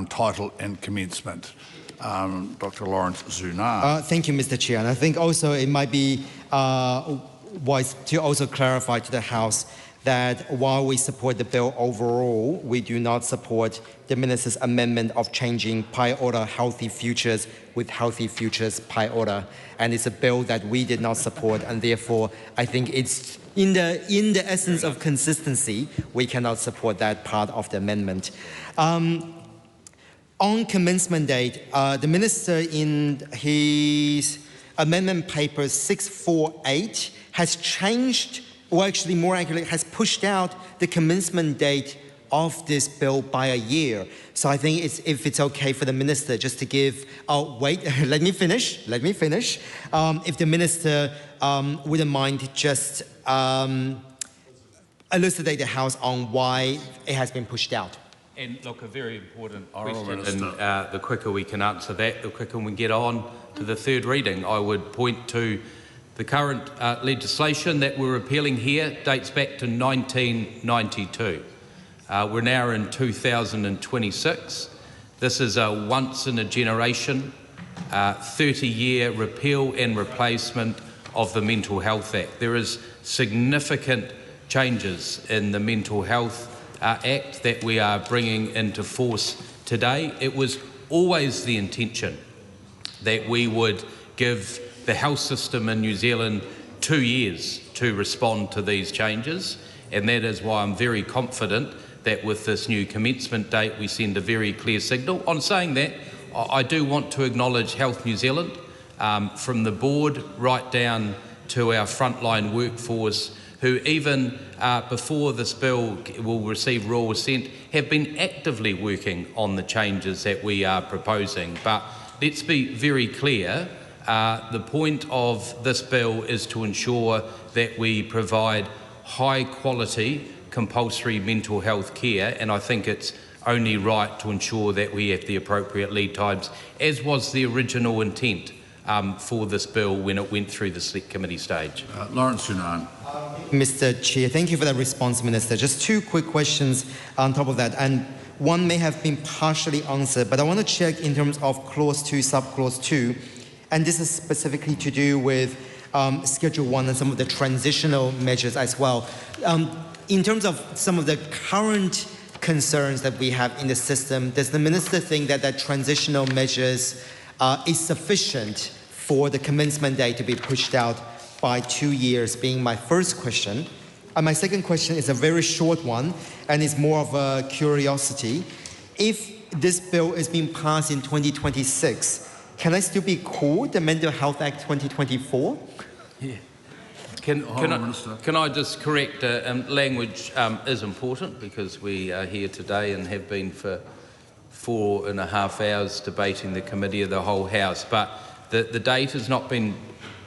title and commencement. Dr. Lawrence Zunar. Thank you, Mr. Chair. And I think also it might be wise to also clarify to the House that while we support the bill overall, we do not support the Minister's amendment of changing pi order healthy futures with healthy futures pi order. And it's a bill that we did not support, and therefore I think it's in the essence of consistency, we cannot support that part of the amendment. On commencement date, the Minister in his amendment paper 648 has changed, or actually more accurately, has pushed out the commencement date of this bill by a year. So I think if it's okay for the Minister just to give, wait, let me finish. If the Minister wouldn't mind just elucidate the House on why it has been pushed out. And look, a very important question, and the quicker we can answer that, the quicker we get on to the third reading. I would point to the current legislation that we're appealing here dates back to 1992. We're now in 2026. This is a once-in-a-generation, 30-year repeal and replacement of the Mental Health Act. There is significant changes in the Mental Health Act that we are bringing into force today. It was always the intention that we would give the health system in New Zealand 2 years to respond to these changes, and that is why I'm very confident that with this new commencement date we send a very clear signal. On saying that, I do want to acknowledge Health New Zealand, from the board right down to our frontline workforce, who even before this bill will receive royal assent have been actively working on the changes that we are proposing. But let's be very clear. The point of this bill is to ensure that we provide high quality compulsory mental health care, and I think it's only right to ensure that we have the appropriate lead times, as was the original intent for this bill when it went through the Select Committee stage. Lawrence Sunan. Mr. Chair, thank you for that response, Minister. Just two quick questions on top of that, and one may have been partially answered, but I want to check in terms of Clause 2, Subclause 2, and this is specifically to do with Schedule 1 and some of the transitional measures as well. In terms of some of the current concerns that we have in the system, does the Minister think that that transitional measures is sufficient for the commencement date to be pushed out by 2 years, being my first question? And my second question is a very short one, and it's more of a curiosity. If this bill is being passed in 2026, can I still be called the Mental Health Act 2024? Yeah. Can I just correct, language is important because we are here today and have been for 4.5 hours debating the Committee of the Whole House, but the date has not been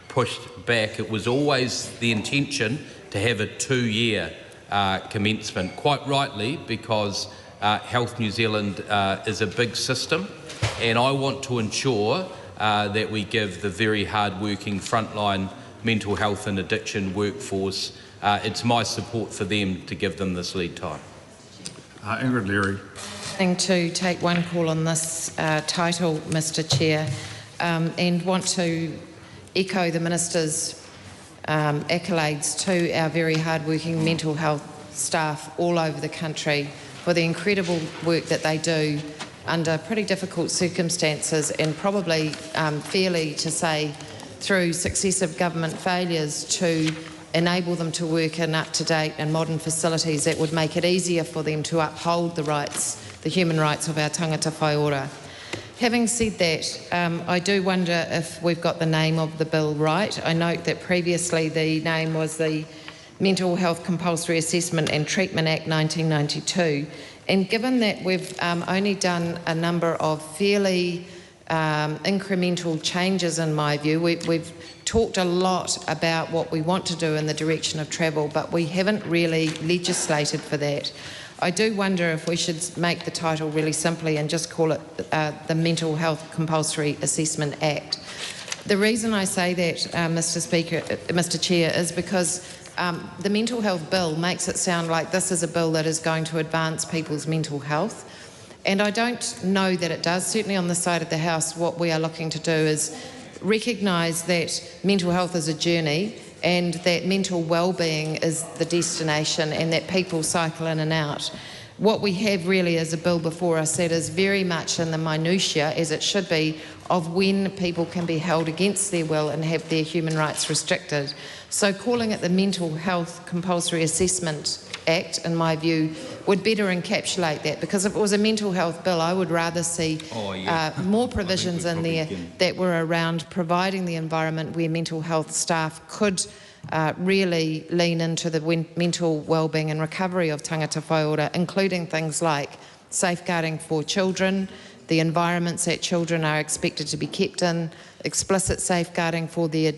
pushed back. It was always the intention to have a 2-year commencement, quite rightly, because Health New Zealand is a big system, and I want to ensure that we give the very hard-working frontline mental health and addiction workforce, it's my support for them to give them this lead time. Ingrid Leary. To take one call on this title, Mr. Chair, and want to echo the Minister's accolades to our very hard-working mental health staff all over the country for the incredible work that they do under pretty difficult circumstances, and probably fairly to say through successive government failures to enable them to work in up-to-date and modern facilities that would make it easier for them to uphold the rights, the human rights of our tangata whaiora. Having said that, I do wonder if we've got the name of the bill right. I note that previously the name was the Mental Health Compulsory Assessment and Treatment Act 1992, and given that we've only done a number of fairly incremental changes, in my view. We've talked a lot about what we want to do in the direction of travel, but we haven't really legislated for that. I do wonder if we should make the title really simply and just call it the Mental Health Compulsory Assessment Act. The reason I say that, Mr. Chair, is because the Mental Health Bill makes it sound like this is a bill that is going to advance people's mental health. And I don't know that it does. Certainly on the side of the House, what we are looking to do is recognise that mental health is a journey and that mental well-being is the destination and that people cycle in and out. What we have really is a bill before us that is very much in the minutiae, as it should be, of when people can be held against their will and have their human rights restricted. So calling it the Mental Health Compulsory Assessment Act, in my view, would better encapsulate that, because if it was a mental health bill, I would rather see more provisions in there that were around providing the environment where mental health staff could really lean into the mental wellbeing and recovery of tangata whaiora, including things like safeguarding for children, the environments that children are expected to be kept in, explicit safeguarding for their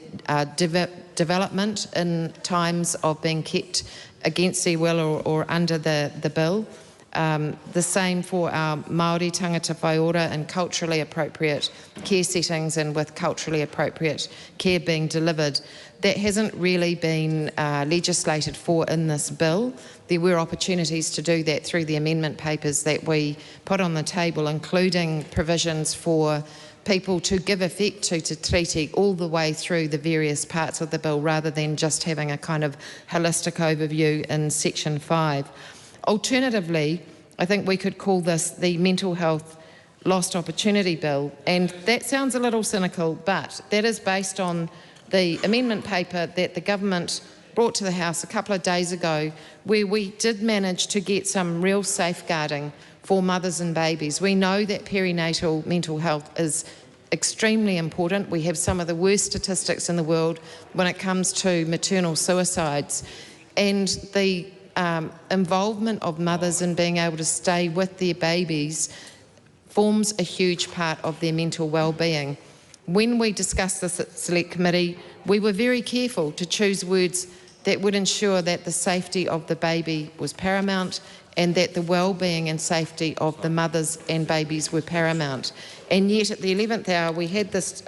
development in times of being kept against their will or under the bill. The same for our Māori tangata whaiora and culturally appropriate care settings and with culturally appropriate care being delivered. That hasn't really been legislated for in this bill. There were opportunities to do that through the amendment papers that we put on the table, including provisions for people to give effect to Te Tiriti all the way through the various parts of the bill, rather than just having a kind of holistic overview in Section 5. Alternatively, I think we could call this the Mental Health Lost Opportunity Bill, and that sounds a little cynical, but that is based on the amendment paper that the government brought to the House a couple of days ago, where we did manage to get some real safeguarding for mothers and babies. We know that perinatal mental health is extremely important. We have some of the worst statistics in the world when it comes to maternal suicides, and the involvement of mothers in being able to stay with their babies forms a huge part of their mental well-being. When we discussed this at Select Committee, we were very careful to choose words that would ensure that the safety of the baby was paramount and that the well-being and safety of the mothers and babies were paramount. And yet at the 11th hour we had this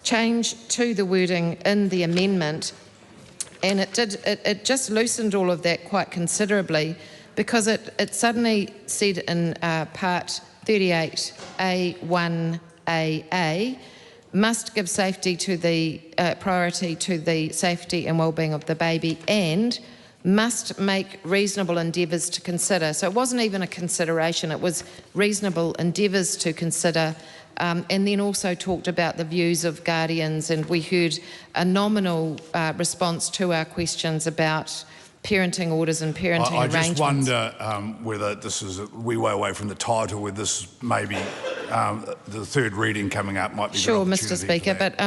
change to the wording in the amendment, and it just loosened all of that quite considerably, because it suddenly said in part 38A1AA, must give safety to the priority to the safety and well-being of the baby, and must make reasonable endeavours to consider. So it wasn't even a consideration, it was reasonable endeavours to consider, and then also talked about the views of guardians, and we heard a nominal response to our questions about parenting orders and parenting arrangements. I just wonder whether this is a wee way away from the title, where this maybe the third reading coming up might be a good Sure, opportunity Mr Speaker, but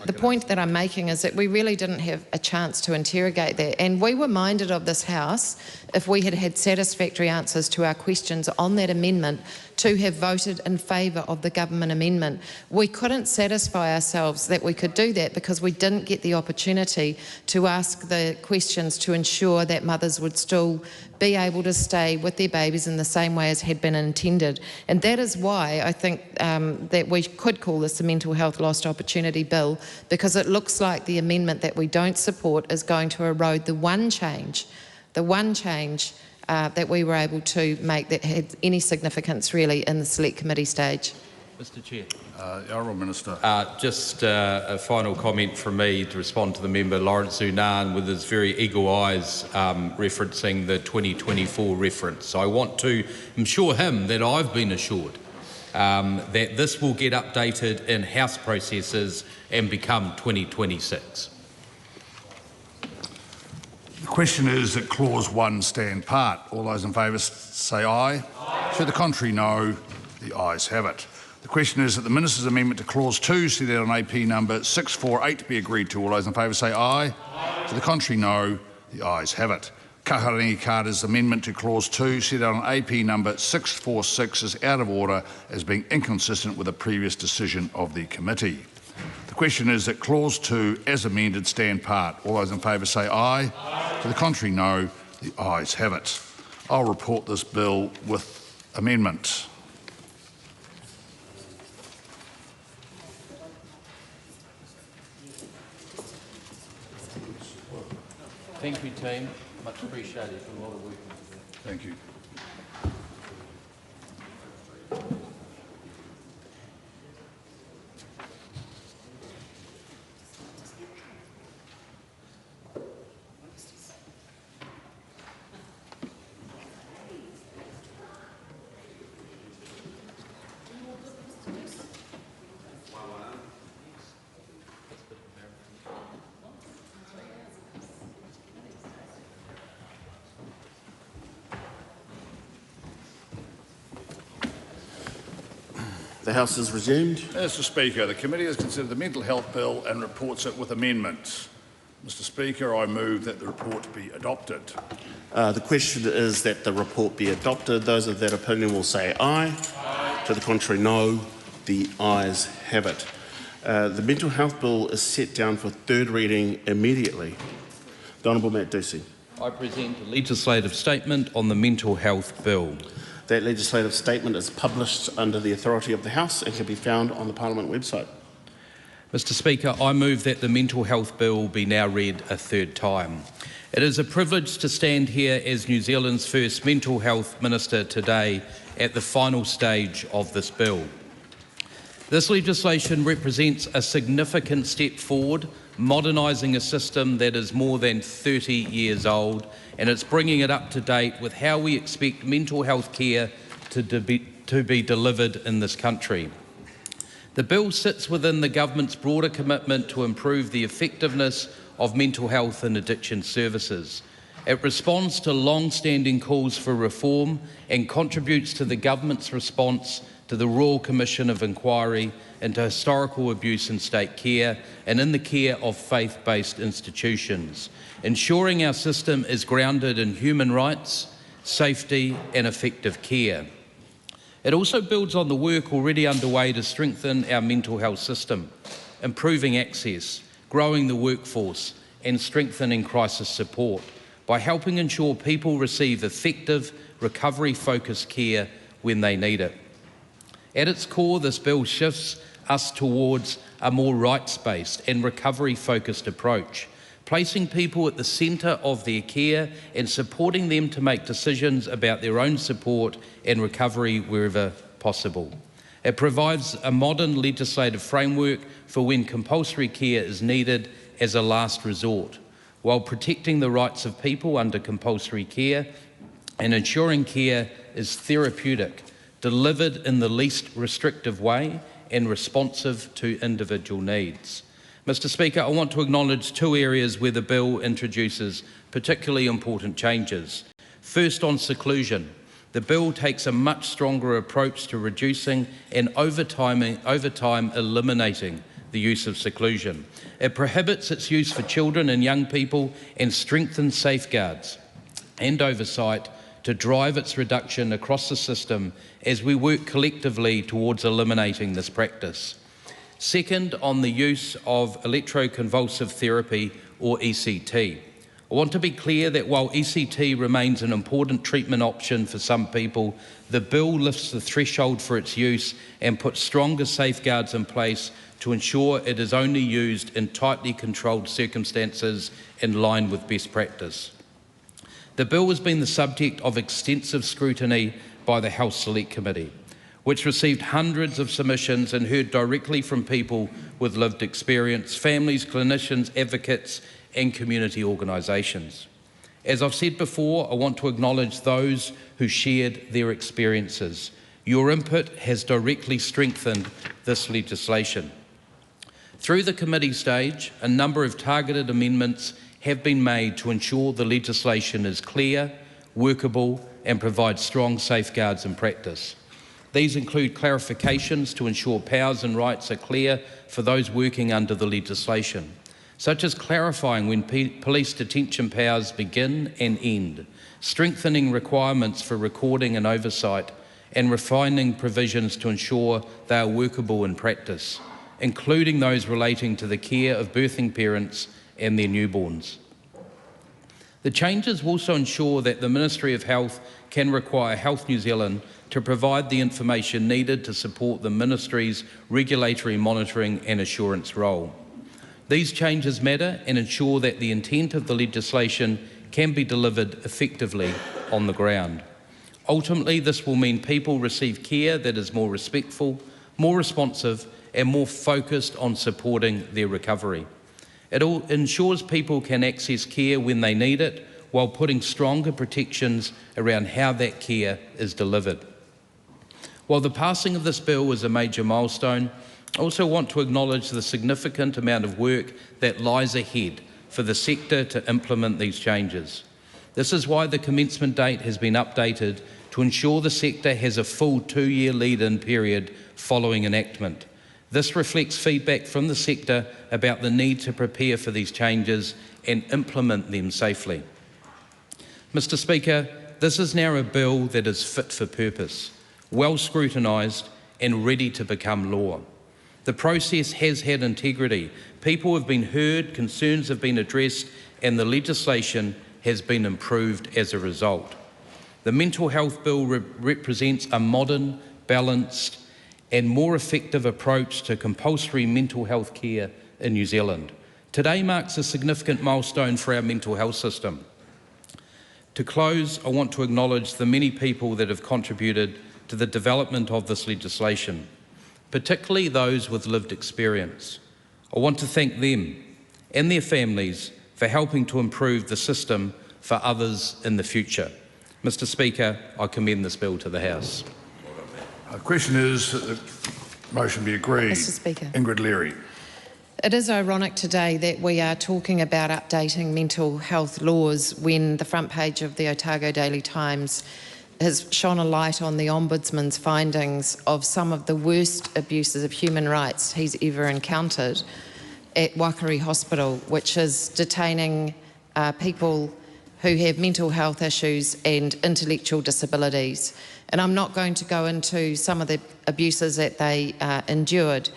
the point that I'm making is that we really didn't have a chance to interrogate that, and we were minded of this House, if we had had satisfactory answers to our questions on that amendment, to have voted in favour of the government amendment. We couldn't satisfy ourselves that we could do that because we didn't get the opportunity to ask the questions to ensure that mothers would still be able to stay with their babies in the same way as had been intended. And that is why I think that we could call this a Mental Health Lost Opportunity Bill, because it looks like the amendment that we don't support is going to erode the one change that we were able to make that had any significance really in the Select Committee stage. Mr Chair. Honourable Minister. Just a final comment from me to respond to the member Lawrence Unan with his very eagle eyes referencing the 2024 reference. I want to assure him that I've been assured that this will get updated in House processes and become 2026. The question is that Clause 1 stand part. All those in favour say aye. Aye. To the contrary, no. The ayes have it. The question is that the Minister's amendment to Clause 2, set out on AP number 648, be agreed to. All those in favour say aye. Aye. To the contrary, no. The ayes have it. Kaharangi Carter's amendment to Clause 2, set out on AP number 646, is out of order as being inconsistent with a previous decision of the committee. The question is that Clause 2, as amended, stand part. All those in favour say aye. Aye. To the contrary, no. The ayes have it. I'll report this bill with amendment. Thank you, team. Much appreciated. A lot of work. Thank you. The House is resumed. Mr Speaker, the committee has considered the Mental Health Bill and reports it with amendments. Mr Speaker, I move that the report be adopted. The question is that the report be adopted. Those of that opinion will say aye. Aye. To the contrary, no. The ayes have it. The Mental Health Bill is set down for third reading immediately. The Honourable Matt Ducey. I present a legislative statement on the Mental Health Bill. That legislative statement is published under the authority of the House and can be found on the Parliament website. Mr Speaker, I move that the Mental Health Bill be now read a third time. It is a privilege to stand here as New Zealand's first Mental Health Minister today at the final stage of this bill. This legislation represents a significant step forward, modernising a system that is more than 30 years old, and it's bringing it up to date with how we expect mental health care to be delivered in this country. The bill sits within the government's broader commitment to improve the effectiveness of mental health and addiction services. It responds to long-standing calls for reform and contributes to the government's response to the Royal Commission of Inquiry into historical abuse in state care and in the care of faith-based institutions, ensuring our system is grounded in human rights, safety and effective care. It also builds on the work already underway to strengthen our mental health system, improving access, growing the workforce and strengthening crisis support by helping ensure people receive effective, recovery-focused care when they need it. At its core, this bill shifts us towards a more rights-based and recovery-focused approach, placing people at the centre of their care and supporting them to make decisions about their own support and recovery wherever possible. It provides a modern legislative framework for when compulsory care is needed as a last resort, while protecting the rights of people under compulsory care and ensuring care is therapeutic, delivered in the least restrictive way and responsive to individual needs. Mr. Speaker, I want to acknowledge two areas where the bill introduces particularly important changes. First, on seclusion. The bill takes a much stronger approach to reducing and over time eliminating the use of seclusion. It prohibits its use for children and young people and strengthens safeguards and oversight to drive its reduction across the system as we work collectively towards eliminating this practice. Second, on the use of electroconvulsive therapy, or ECT. I want to be clear that while ECT remains an important treatment option for some people, the bill lifts the threshold for its use and puts stronger safeguards in place to ensure it is only used in tightly controlled circumstances in line with best practice. The bill has been the subject of extensive scrutiny by the Health Select Committee, which received hundreds of submissions and heard directly from people with lived experience, families, clinicians, advocates and community organisations. As I've said before, I want to acknowledge those who shared their experiences. Your input has directly strengthened this legislation. Through the committee stage, a number of targeted amendments have been made to ensure the legislation is clear, workable and provides strong safeguards in practice. These include clarifications to ensure powers and rights are clear for those working under the legislation, such as clarifying when police detention powers begin and end, strengthening requirements for recording and oversight, and refining provisions to ensure they are workable in practice, including those relating to the care of birthing parents and their newborns. The changes will also ensure that the Ministry of Health can require Health New Zealand to provide the information needed to support the Ministry's regulatory monitoring and assurance role. These changes matter and ensure that the intent of the legislation can be delivered effectively on the ground. Ultimately, this will mean people receive care that is more respectful, more responsive and more focused on supporting their recovery. It ensures people can access care when they need it, while putting stronger protections around how that care is delivered. While the passing of this bill is a major milestone, I also want to acknowledge the significant amount of work that lies ahead for the sector to implement these changes. This is why the commencement date has been updated to ensure the sector has a full 2-year lead-in period following enactment. This reflects feedback from the sector about the need to prepare for these changes and implement them safely. Mr. Speaker, this is now a bill that is fit for purpose, well scrutinised and ready to become law. The process has had integrity. People have been heard, concerns have been addressed and the legislation has been improved as a result. The Mental Health Bill represents a modern, balanced and more effective approach to compulsory mental health care in New Zealand. Today marks a significant milestone for our mental health system. To close, I want to acknowledge the many people that have contributed to the development of this legislation, particularly those with lived experience. I want to thank them and their families for helping to improve the system for others in the future. Mr. Speaker, I commend this bill to the House. The question is that the motion be agreed. Mr. Speaker. Ingrid Leary. It is ironic today that we are talking about updating mental health laws when the front page of the Otago Daily Times has shone a light on the Ombudsman's findings of some of the worst abuses of human rights he's ever encountered at Wakari Hospital, which is detaining people who have mental health issues and intellectual disabilities. And I'm not going to go into some of the abuses that they endured,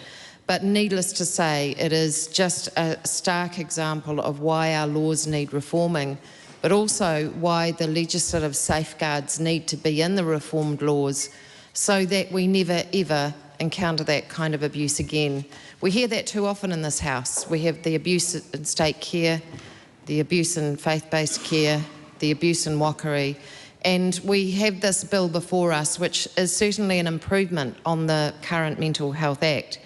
but needless to say, it is just a stark example of why our laws need reforming, but also why the legislative safeguards need to be in the reformed laws so that we never ever encounter that kind of abuse again. We hear that too often in this House. We have the abuse in state care, the abuse in faith-based care, the abuse in wākari, and we have this bill before us which is certainly an improvement on the current Mental Health Act.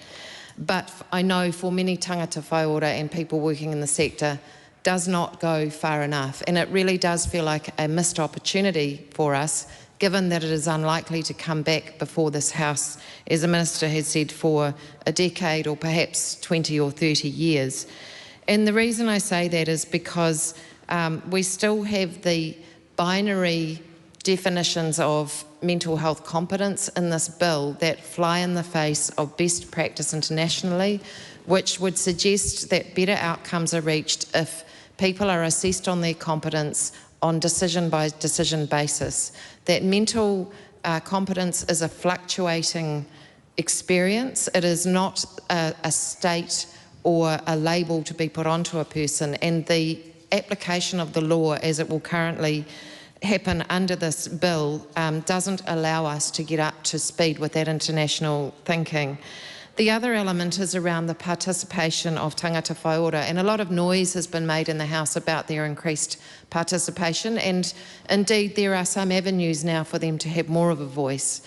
But I know for many tangata whaiora and people working in the sector does not go far enough, and it really does feel like a missed opportunity for us, given that it is unlikely to come back before this House, as the Minister has said, for a decade or perhaps 20 or 30 years. And the reason I say that is because we still have the binary definitions of mental health competence in this bill that fly in the face of best practice internationally, which would suggest that better outcomes are reached if people are assessed on their competence on decision-by-decision basis. That mental competence is a fluctuating experience. It is not a state or a label to be put onto a person, and the application of the law as it will currently happen under this bill doesn't allow us to get up to speed with that international thinking. The other element is around the participation of tangata whaiora, and a lot of noise has been made in the House about their increased participation, and indeed there are some avenues now for them to have more of a voice.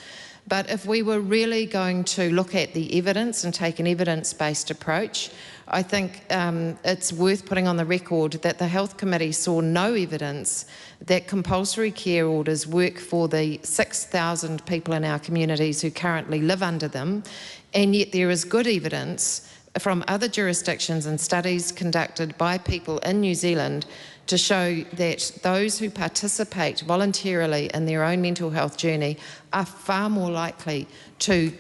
But if we were really going to look at the evidence and take an evidence-based approach, I think it's worth putting on the record that the Health Committee saw no evidence that compulsory care orders work for the 6,000 people in our communities who currently live under them, and yet there is good evidence from other jurisdictions and studies conducted by people in New Zealand to show that those who participate voluntarily in their own mental health journey are far more likely to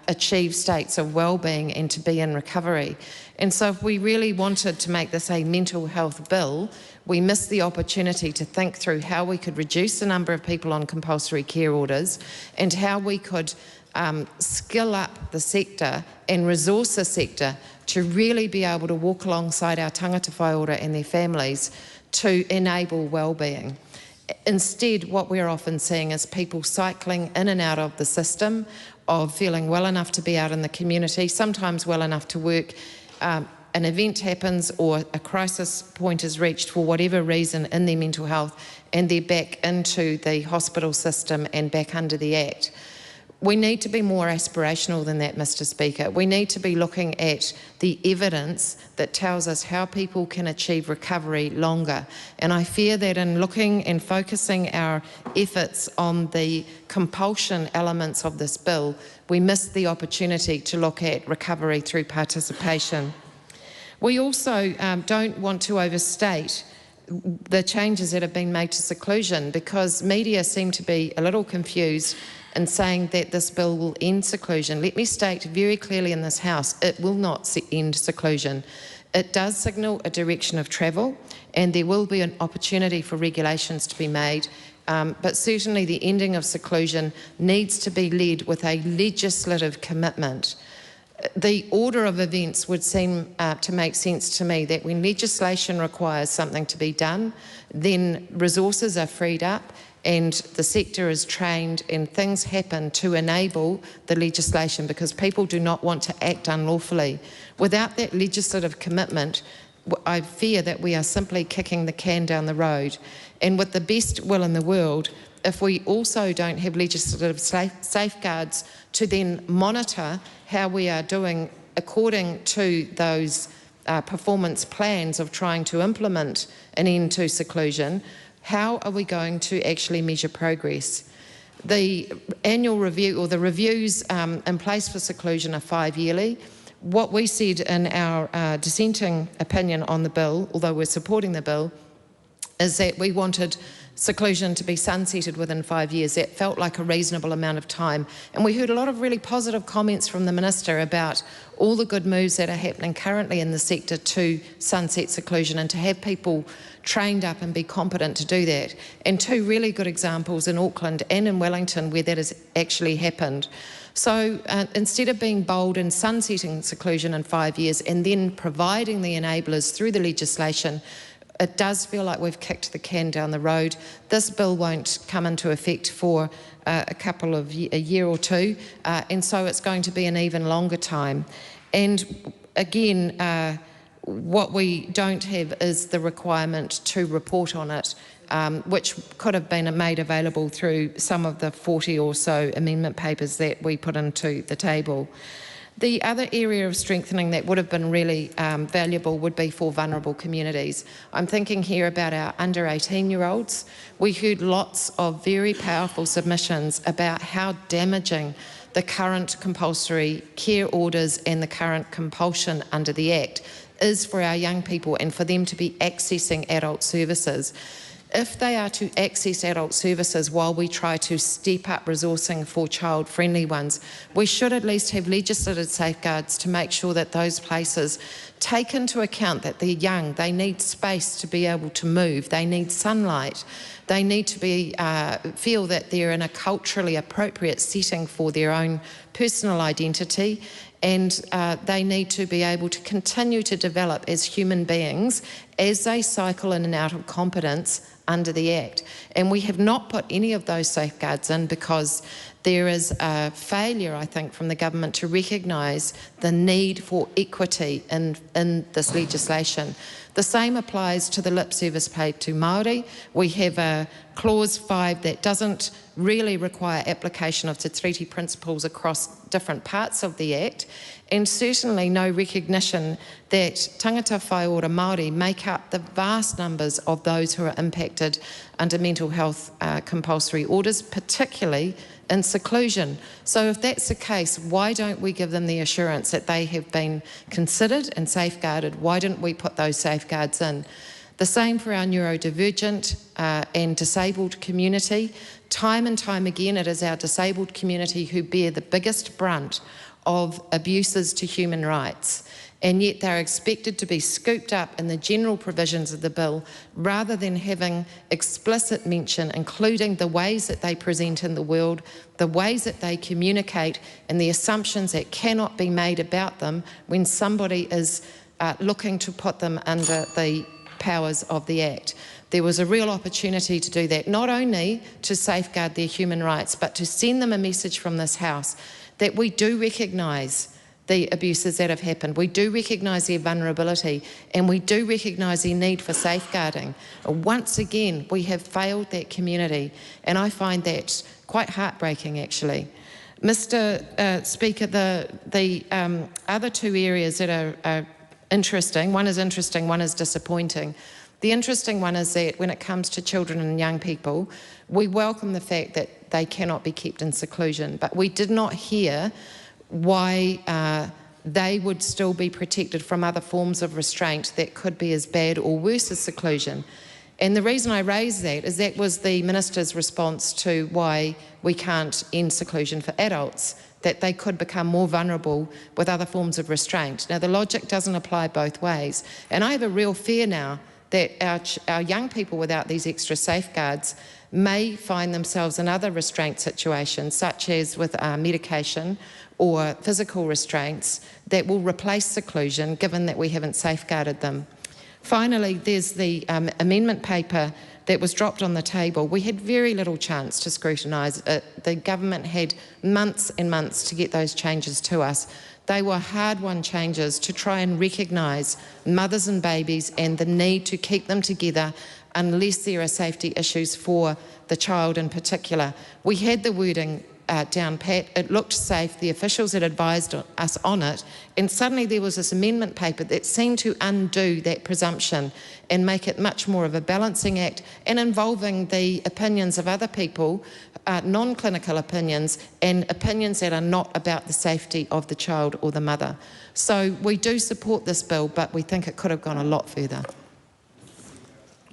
achieve states of well-being and to be in recovery. And so if we really wanted to make this a mental health bill, we missed the opportunity to think through how we could reduce the number of people on compulsory care orders and how we could skill up the sector and resource the sector to really be able to walk alongside our tangata whaiora and their families to enable well-being. Instead, what we're often seeing is people cycling in and out of the system, of feeling well enough to be out in the community, sometimes well enough to work. An event happens or a crisis point is reached for whatever reason in their mental health, and they're back into the hospital system and back under the Act. We need to be more aspirational than that, Mr. Speaker. We need to be looking at the evidence that tells us how people can achieve recovery longer. And I fear that in looking and focusing our efforts on the compulsion elements of this bill, we miss the opportunity to look at recovery through participation. We also don't want to overstate the changes that have been made to seclusion, because media seem to be a little confused in saying that this bill will end seclusion. Let me state very clearly in this House, it will not end seclusion. It does signal a direction of travel, and there will be an opportunity for regulations to be made, but certainly the ending of seclusion needs to be led with a legislative commitment. The order of events would seem to make sense to me, that when legislation requires something to be done, then resources are freed up and the sector is trained and things happen to enable the legislation, because people do not want to act unlawfully. Without that legislative commitment, I fear that we are simply kicking the can down the road. And with the best will in the world, if we also don't have legislative safeguards to then monitor how we are doing according to those performance plans of trying to implement an end to seclusion, how are we going to actually measure progress? The annual review, or the reviews in place for seclusion, are 5-yearly. What we said in our dissenting opinion on the bill, although we're supporting the bill, is that we wanted seclusion to be sunsetted within 5 years. That felt like a reasonable amount of time. And we heard a lot of really positive comments from the Minister about all the good moves that are happening currently in the sector to sunset seclusion and to have people trained up and be competent to do that. And two really good examples in Auckland and in Wellington where that has actually happened. So instead of being bold and sunsetting seclusion in 5 years and then providing the enablers through the legislation, it does feel like we've kicked the can down the road. This bill won't come into effect for a year or two, and so it's going to be an even longer time. And again, what we don't have is the requirement to report on it, which could have been made available through some of the 40 or so amendment papers that we put into the table. The other area of strengthening that would have been really valuable would be for vulnerable communities. I'm thinking here about our under 18-year-olds. We heard lots of very powerful submissions about how damaging the current compulsory care orders and the current compulsion under the Act is for our young people and for them to be accessing adult services. If they are to access adult services while we try to step up resourcing for child-friendly ones, we should at least have legislated safeguards to make sure that those places take into account that they're young, they need space to be able to move, they need sunlight, they need to be feel that they're in a culturally appropriate setting for their own personal identity, and they need to be able to continue to develop as human beings as they cycle in and out of competence under the Act. And we have not put any of those safeguards in because there is a failure, I think, from the government to recognise the need for equity in this legislation. The same applies to the lip service paid to Māori. We have a clause 5 that doesn't really require application of Te Treaty principles across different parts of the Act, and certainly no recognition that tangata whaiora Māori make up the vast numbers of those who are impacted under mental health compulsory orders, particularly in seclusion. So if that's the case, why don't we give them the assurance that they have been considered and safeguarded? Why didn't we put those safeguards in? The same for our neurodivergent and disabled community. Time and time again, it is our disabled community who bear the biggest brunt of abuses to human rights, and yet they're expected to be scooped up in the general provisions of the bill rather than having explicit mention, including the ways that they present in the world, the ways that they communicate, and the assumptions that cannot be made about them when somebody is looking to put them under the powers of the Act. There was a real opportunity to do that, not only to safeguard their human rights, but to send them a message from this House that we do recognise the abuses that have happened. We do recognise their vulnerability, and we do recognise their need for safeguarding. Once again, we have failed that community, and I find that quite heartbreaking, actually. Mr. Speaker, the other two areas that are interesting, one is disappointing. The interesting one is that when it comes to children and young people, we welcome the fact that they cannot be kept in seclusion, but we did not hear why they would still be protected from other forms of restraint that could be as bad or worse as seclusion. And the reason I raise that is that was the Minister's response to why we can't end seclusion for adults, that they could become more vulnerable with other forms of restraint. Now, the logic doesn't apply both ways, and I have a real fear now that our young people without these extra safeguards may find themselves in other restraint situations, such as with medication or physical restraints, that will replace seclusion, given that we haven't safeguarded them. Finally, there's the amendment paper that was dropped on the table. We had very little chance to scrutinise it. The government had months and months to get those changes to us. They were hard-won changes to try and recognise mothers and babies and the need to keep them together unless there are safety issues for the child in particular. We had the wording down pat, it looked safe, the officials had advised us on it, and suddenly there was this amendment paper that seemed to undo that presumption and make it much more of a balancing act and involving the opinions of other people, non-clinical opinions, and opinions that are not about the safety of the child or the mother. So we do support this bill, but we think it could have gone a lot further.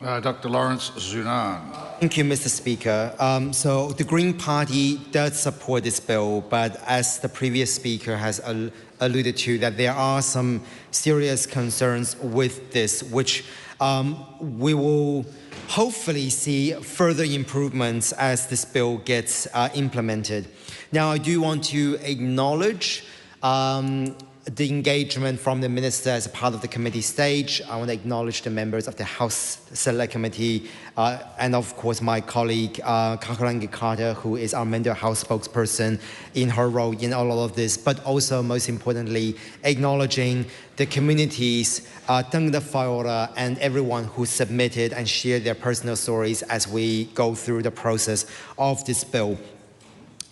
Dr. Lawrence Zunan. Thank you, Mr. Speaker. So the Green Party does support this bill, but as the previous speaker has alluded to, that there are some serious concerns with this, which we will hopefully see further improvements as this bill gets implemented. Now, I do want to acknowledge the engagement from the Minister as a part of the committee stage. I want to acknowledge the members of the House Select Committee and of course my colleague Kakurangi Carter, who is our mental health spokesperson in her role in all of this, but also most importantly acknowledging the communities, Tangata Whaiora and everyone who submitted and shared their personal stories as we go through the process of this bill.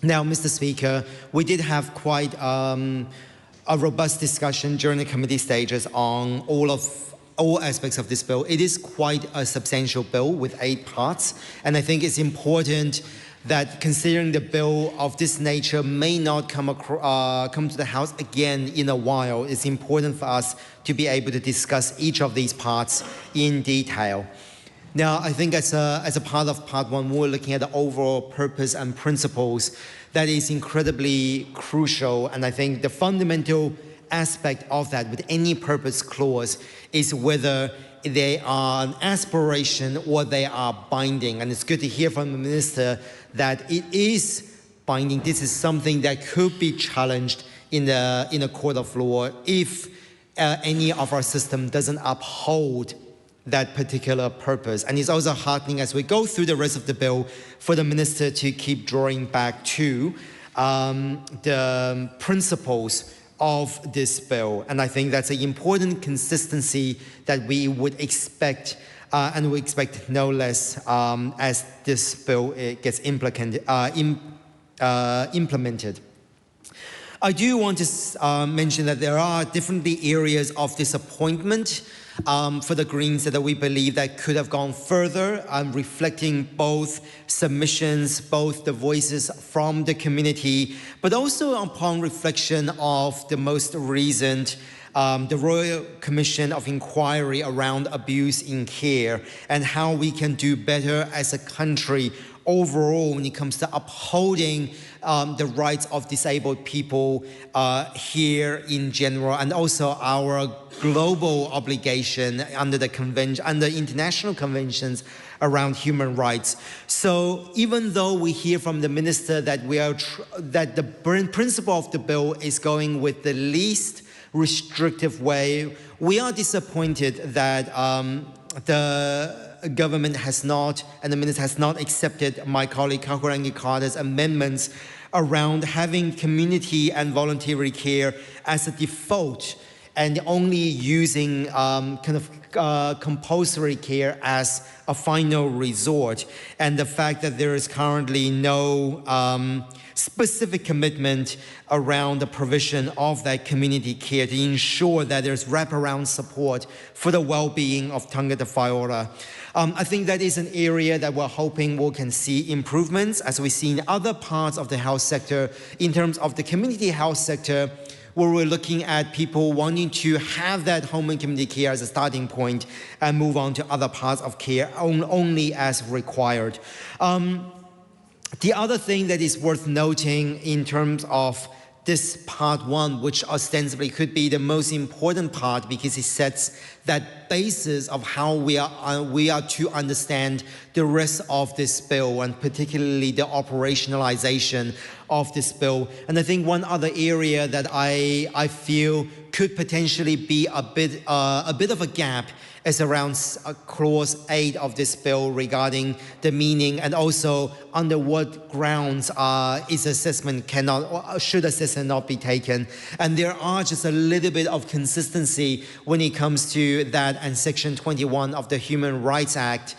Now, Mr. Speaker, we did have quite a robust discussion during the committee stages on all aspects of this bill. It is quite a substantial bill with 8 parts, and I think it's important that considering the bill of this nature may not come to the House again in a while, it's important for us to be able to discuss each of these parts in detail. Now, I think as a part of part 1, we're looking at the overall purpose and principles. That is incredibly crucial, and I think the fundamental aspect of that with any purpose clause is whether they are an aspiration or they are binding. And it's good to hear from the Minister that it is binding. This is something that could be challenged in a court of law if any of our system doesn't uphold that particular purpose. And it's also heartening as we go through the rest of the bill for the Minister to keep drawing back to the principles of this bill. And I think that's an important consistency that we would expect, and we expect no less as this bill gets implemented. I do want to mention that there are definitely areas of disappointment for the Greens that we believe that could have gone further, reflecting both submissions, both the voices from the community, but also upon reflection of the most recent the Royal Commission of Inquiry around abuse in care and how we can do better as a country overall when it comes to upholding the rights of disabled people here in general, and also our global obligation under the convention, under international conventions around human rights. So even though we hear from the Minister that that the principle of the bill is going with the least restrictive way, we are disappointed that the government has not, and the Minister has not accepted my colleague Kakurangi Carter's amendments around having community and voluntary care as a default and only using compulsory care as a final resort. And the fact that there is currently no specific commitment around the provision of that community care to ensure that there's wraparound support for the well-being of Tangata Whaiora. I think that is an area that we're hoping we can see improvements as we see in other parts of the health sector in terms of the community health sector, where we're looking at people wanting to have that home and community care as a starting point and move on to other parts of care only as required. The other thing that is worth noting in terms of this part 1, which ostensibly could be the most important part because it sets that basis of how we are to understand the rest of this bill, and particularly the operationalization of this bill. And I think one other area that I feel could potentially be a bit of a gap is around clause 8 of this bill regarding the meaning and also under what grounds should assessment not be taken. And there are just a little bit of consistency when it comes to that and Section 21 of the Human Rights Act,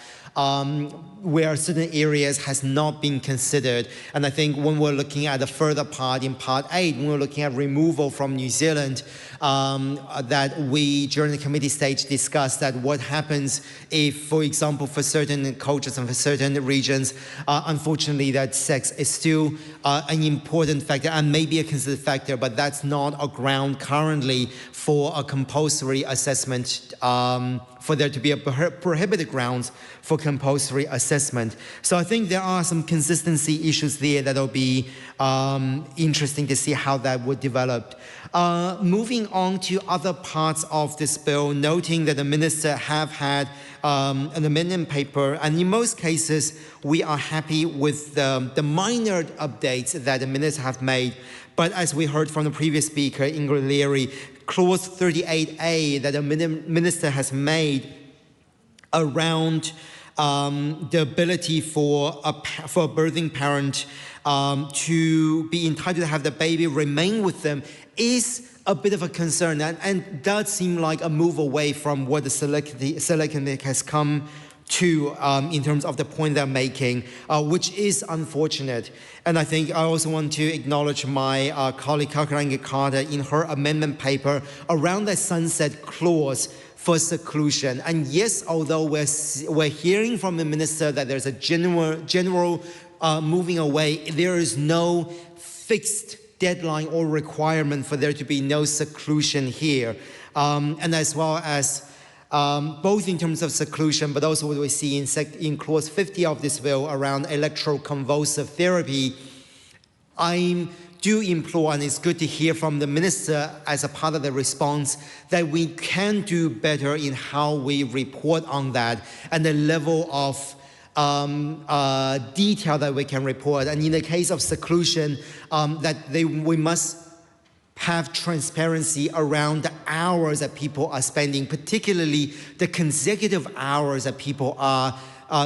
where certain areas has not been considered. And I think when we're looking at the further part in part 8, when we're looking at removal from New Zealand, that we during the committee stage discussed that what happens if, for example, for certain cultures and for certain regions, unfortunately that sex is still an important factor and maybe a considered factor, but that's not a ground currently for a compulsory assessment, for there to be a prohibited grounds for compulsory assessment. So I think there are some consistency issues there that will be interesting to see how that would develop. Moving on to other parts of this bill, noting that the minister have had an amendment paper, and in most cases we are happy with the minor updates that the minister have made. But as we heard from the previous speaker, Ingrid Leary, Clause 38A that the minister has made around the ability for a birthing parent to be entitled to have the baby remain with them is a bit of a concern, and does seem like a move away from what the Select Committee has come to in terms of the point they're making, which is unfortunate. And I think I also want to acknowledge my colleague Kakarangi Carter in her amendment paper around the sunset clause for seclusion. And yes, although we're hearing from the minister that there's a general moving away, there is no fixed deadline or requirement for there to be no seclusion here. And as well as both in terms of seclusion, but also what we see in Clause 50 of this bill around electroconvulsive therapy, I do implore, and it's good to hear from the minister as a part of the response, that we can do better in how we report on that and the level of detail that we can report. And in the case of seclusion, we must have transparency around the hours that people are spending, particularly the consecutive hours that people are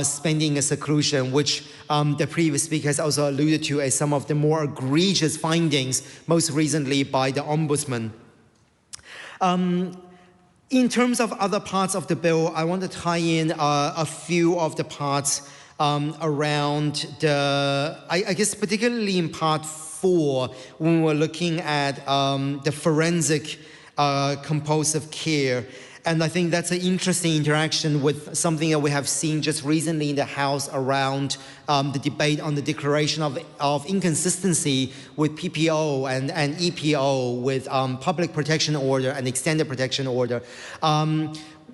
spending in seclusion, which the previous speaker has also alluded to as some of the more egregious findings, most recently by the Ombudsman. In terms of other parts of the bill, I want to tie in a few of the parts around I guess particularly in part 4, when we're looking at the forensic compulsive care. And I think that's an interesting interaction with something that we have seen just recently in the House around the debate on the declaration of inconsistency with PPO and EPO, with public protection order and extended protection order.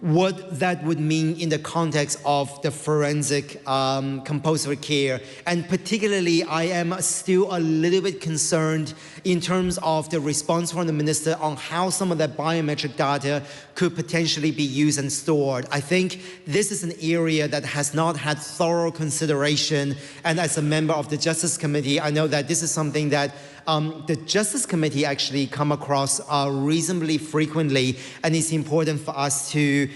What that would mean in the context of the forensic compulsory care. And particularly, I am still a little bit concerned in terms of the response from the minister on how some of that biometric data could potentially be used and stored. I think this is an area that has not had thorough consideration. And as a member of the Justice Committee, I know that this is something that the Justice Committee actually come across reasonably frequently, and it's important for us to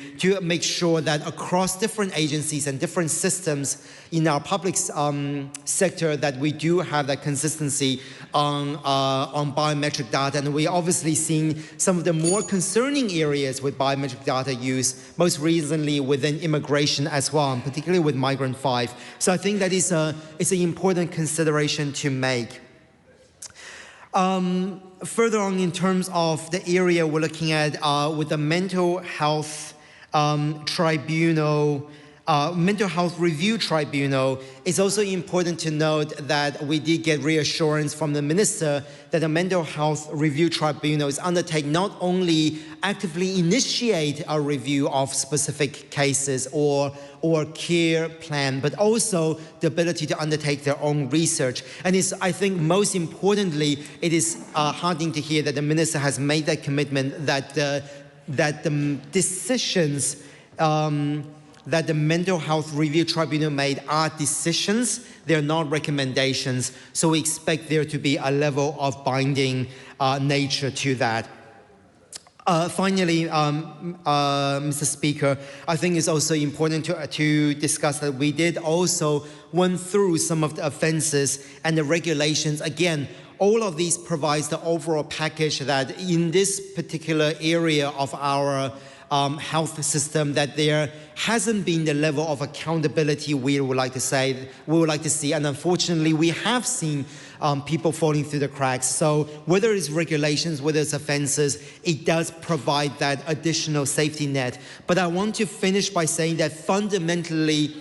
make sure that across different agencies and different systems in our public sector that we do have that consistency on biometric data. And we're obviously seeing some of the more concerning areas with biometric data use, most recently within immigration as well, and particularly with Migrant 5. So I think that it's an important consideration to make. Further on, in terms of the area we're looking at with the mental health tribunal, mental health review tribunal, it's also important to note that we did get reassurance from the minister that the mental health review tribunal is undertake not only actively initiate a review of specific cases or care plan, but also the ability to undertake their own research. And it's, I think most importantly, it is heartening to hear that the minister has made that commitment that the decisions that the Mental Health Review Tribunal made are decisions, they're not recommendations. So we expect there to be a level of binding nature to that. Finally, Mr. Speaker, I think it's also important to discuss that we did also went through some of the offences and the regulations. Again, all of these provides the overall package that in this particular area of our health system, that there hasn't been the level of accountability we would like to see, and unfortunately we have seen people falling through the cracks. So whether it's regulations, whether it's offences, it does provide that additional safety net. But I want to finish by saying that fundamentally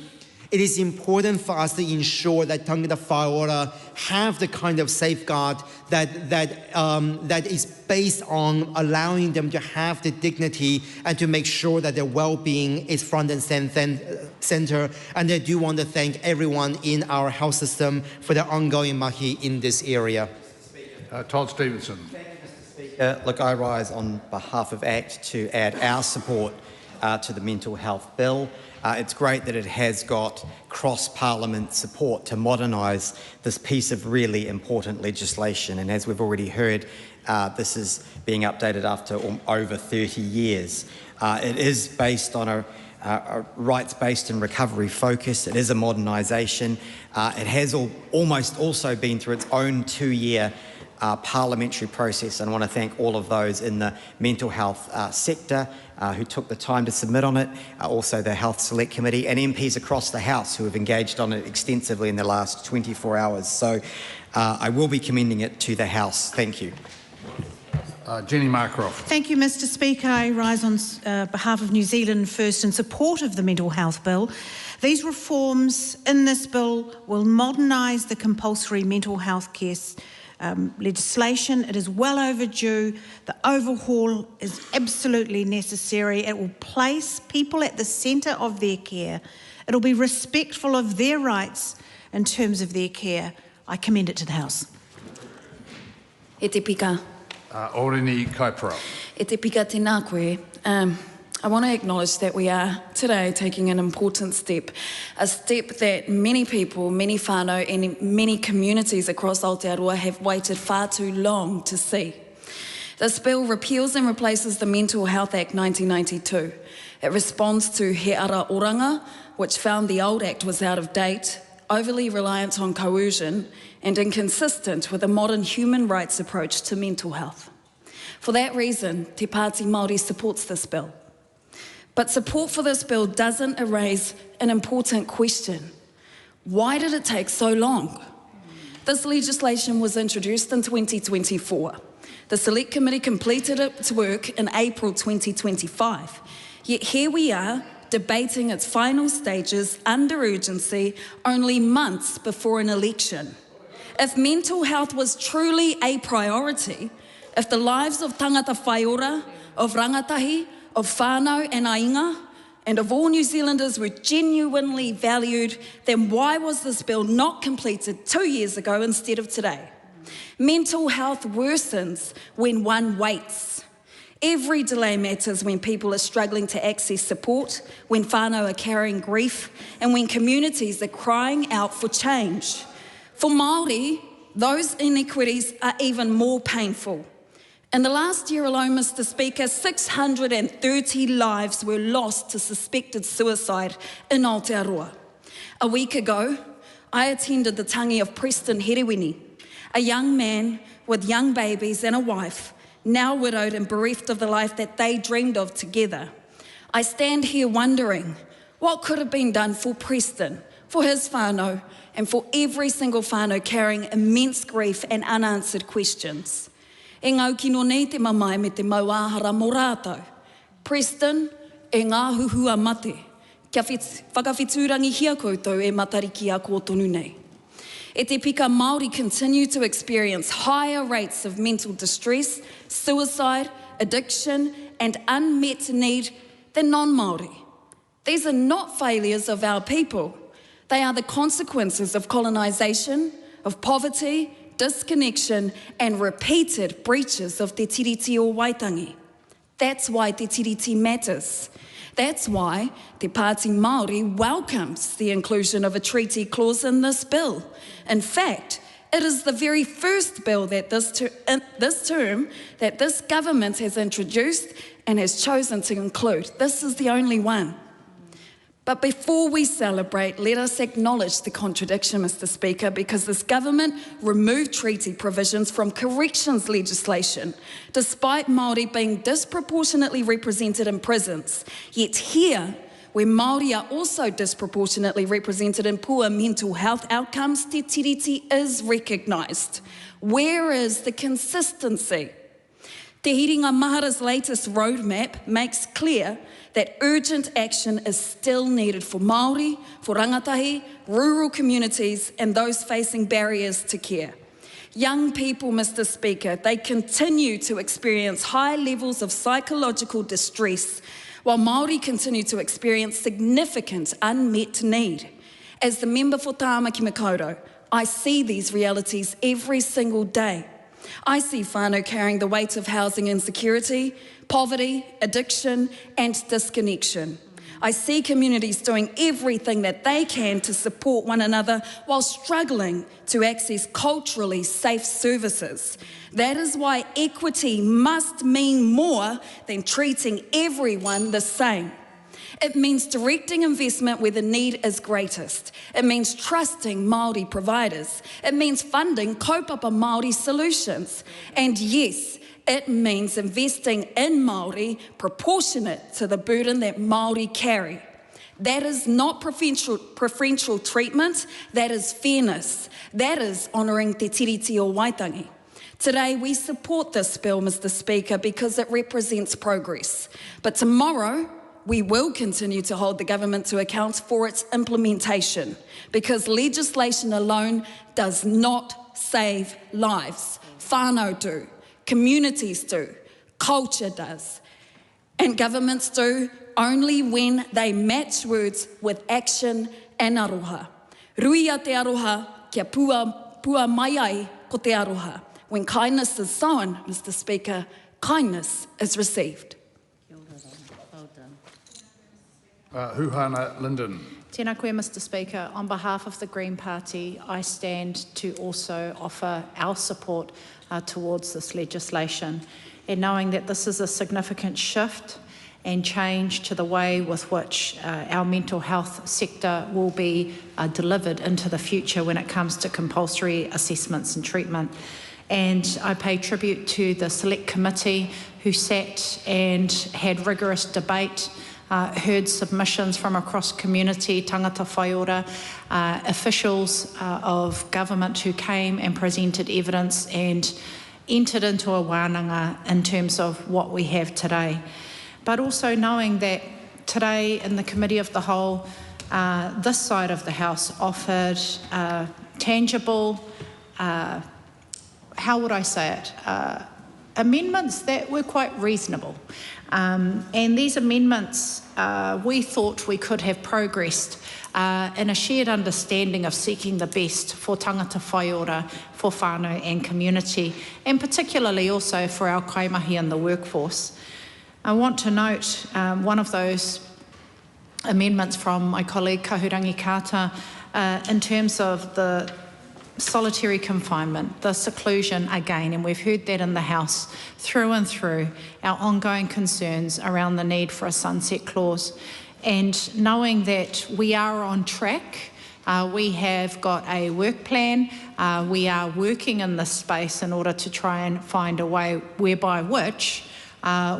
it is important for us to ensure that tangata whaiora have the kind of safeguard that is based on allowing them to have the dignity and to make sure that their well-being is front and center. And I do want to thank everyone in our health system for their ongoing mahi in this area. Todd Stevenson. Look, I rise on behalf of ACT to add our support to the mental health bill. It's great that it has got cross-parliament support to modernise this piece of really important legislation. And as we've already heard, this is being updated after over 30 years. It is based on a rights-based and recovery focus. It is a modernisation. It has almost also been through its own 2-year parliamentary process, and I want to thank all of those in the mental health sector who took the time to submit on it, also the Health Select Committee and MPs across the House who have engaged on it extensively in the last 24 hours. So I will be commending it to the House. Thank you. Jenny Markroff. Thank you, Mr Speaker. I rise on behalf of New Zealand First in support of the Mental Health Bill. These reforms in this bill will modernise the compulsory mental health care legislation. It is well overdue. The overhaul is absolutely necessary. It will place people at the centre of their care. It will be respectful of their rights in terms of their care. I commend it to the House. E te pika. Orini Kaipara. E te pika tēnā koe. I want to acknowledge that we are today taking an important step, a step that many people, many whānau and many communities across Aotearoa have waited far too long to see. This bill repeals and replaces the Mental Health Act 1992. It responds to He Ara Oranga, which found the old act was out of date, overly reliant on coercion and inconsistent with a modern human rights approach to mental health. For that reason, Te Pāti Māori supports this bill. But support for this bill doesn't erase an important question. Why did it take so long? This legislation was introduced in 2024. The Select Committee completed its work in April 2025. Yet here we are, debating its final stages under urgency only months before an election. If mental health was truly a priority, if the lives of tangata whaiora, of rangatahi, of whānau and ainga, and of all New Zealanders were genuinely valued, then why was this bill not completed 2 years ago instead of today? Mental health worsens when one waits. Every delay matters when people are struggling to access support, when whānau are carrying grief, and when communities are crying out for change. For Māori, those inequities are even more painful. In the last year alone, Mr Speaker, 630 lives were lost to suspected suicide in Aotearoa. A week ago, I attended the tangi of Preston Herewini, a young man with young babies and a wife, now widowed and bereft of the life that they dreamed of together. I stand here wondering what could have been done for Preston, for his whānau, and for every single whānau carrying immense grief and unanswered questions. E ngau kino nei te mamae me te mauahara mō rātou. Preston, e ngā huhua mate. Kia whakawhiturangi hia koutou e matariki a kō tonu nei. E te pika, Māori continue to experience higher rates of mental distress, suicide, addiction and unmet need than non-Māori. These are not failures of our people. They are the consequences of colonisation, of poverty, disconnection and repeated breaches of Te Tiriti o Waitangi. That's why Te Tiriti matters. That's why Te Pāti Māori welcomes the inclusion of a treaty clause in this bill. In fact, it is the very first bill that this term that this government has introduced and has chosen to include. This is the only one. But before we celebrate, let us acknowledge the contradiction, Mr. Speaker, because this government removed treaty provisions from corrections legislation, despite Māori being disproportionately represented in prisons. Yet here, where Māori are also disproportionately represented in poor mental health outcomes, te tiriti is recognised. Where is the consistency? Te Hiringa Mahara's latest roadmap makes clear that urgent action is still needed for Māori, for rangatahi, rural communities and those facing barriers to care. Young people, Mr. Speaker, they continue to experience high levels of psychological distress, while Māori continue to experience significant unmet need. As the member for Tāmaki Makaurau, I see these realities every single day. I see whānau carrying the weight of housing insecurity, poverty, addiction and disconnection. I see communities doing everything that they can to support one another while struggling to access culturally safe services. That is why equity must mean more than treating everyone the same. It means directing investment where the need is greatest. It means trusting Māori providers. It means funding kaupapa Māori solutions. And yes, it means investing in Māori proportionate to the burden that Māori carry. That is not preferential treatment, that is fairness. That is honouring te tiriti o Waitangi. Today we support this bill, Mr. Speaker, because it represents progress. But tomorrow, we will continue to hold the government to account for its implementation, because legislation alone does not save lives. Whānau do, communities do, culture does, and governments do only when they match words with action and aroha. Rui a te aroha, kia pua mai ai ko te aroha. When kindness is sown, Mr. Speaker, kindness is received. Huhana Linden. Tēnā koe, Mr. Speaker. On behalf of the Green Party, I stand to also offer our support towards this legislation, and knowing that this is a significant shift and change to the way with which our mental health sector will be delivered into the future when it comes to compulsory assessments and treatment. And I pay tribute to the Select Committee who sat and had rigorous debate, heard submissions from across community, tangata whaiora, officials of government who came and presented evidence and entered into a wānanga in terms of what we have today. But also knowing that today in the Committee of the Whole, this side of the House offered tangible, how would I say it, amendments that were quite reasonable. And these amendments, we thought we could have progressed in a shared understanding of seeking the best for tangata whaiora, for whānau and community, and particularly also for our kaimahi and the workforce. I want to note one of those amendments from my colleague Kahurangi Kata in terms of the solitary confinement, the seclusion again, and we've heard that in the House through and through, our ongoing concerns around the need for a sunset clause. And knowing that we are on track, we have got a work plan, we are working in this space in order to try and find a way whereby which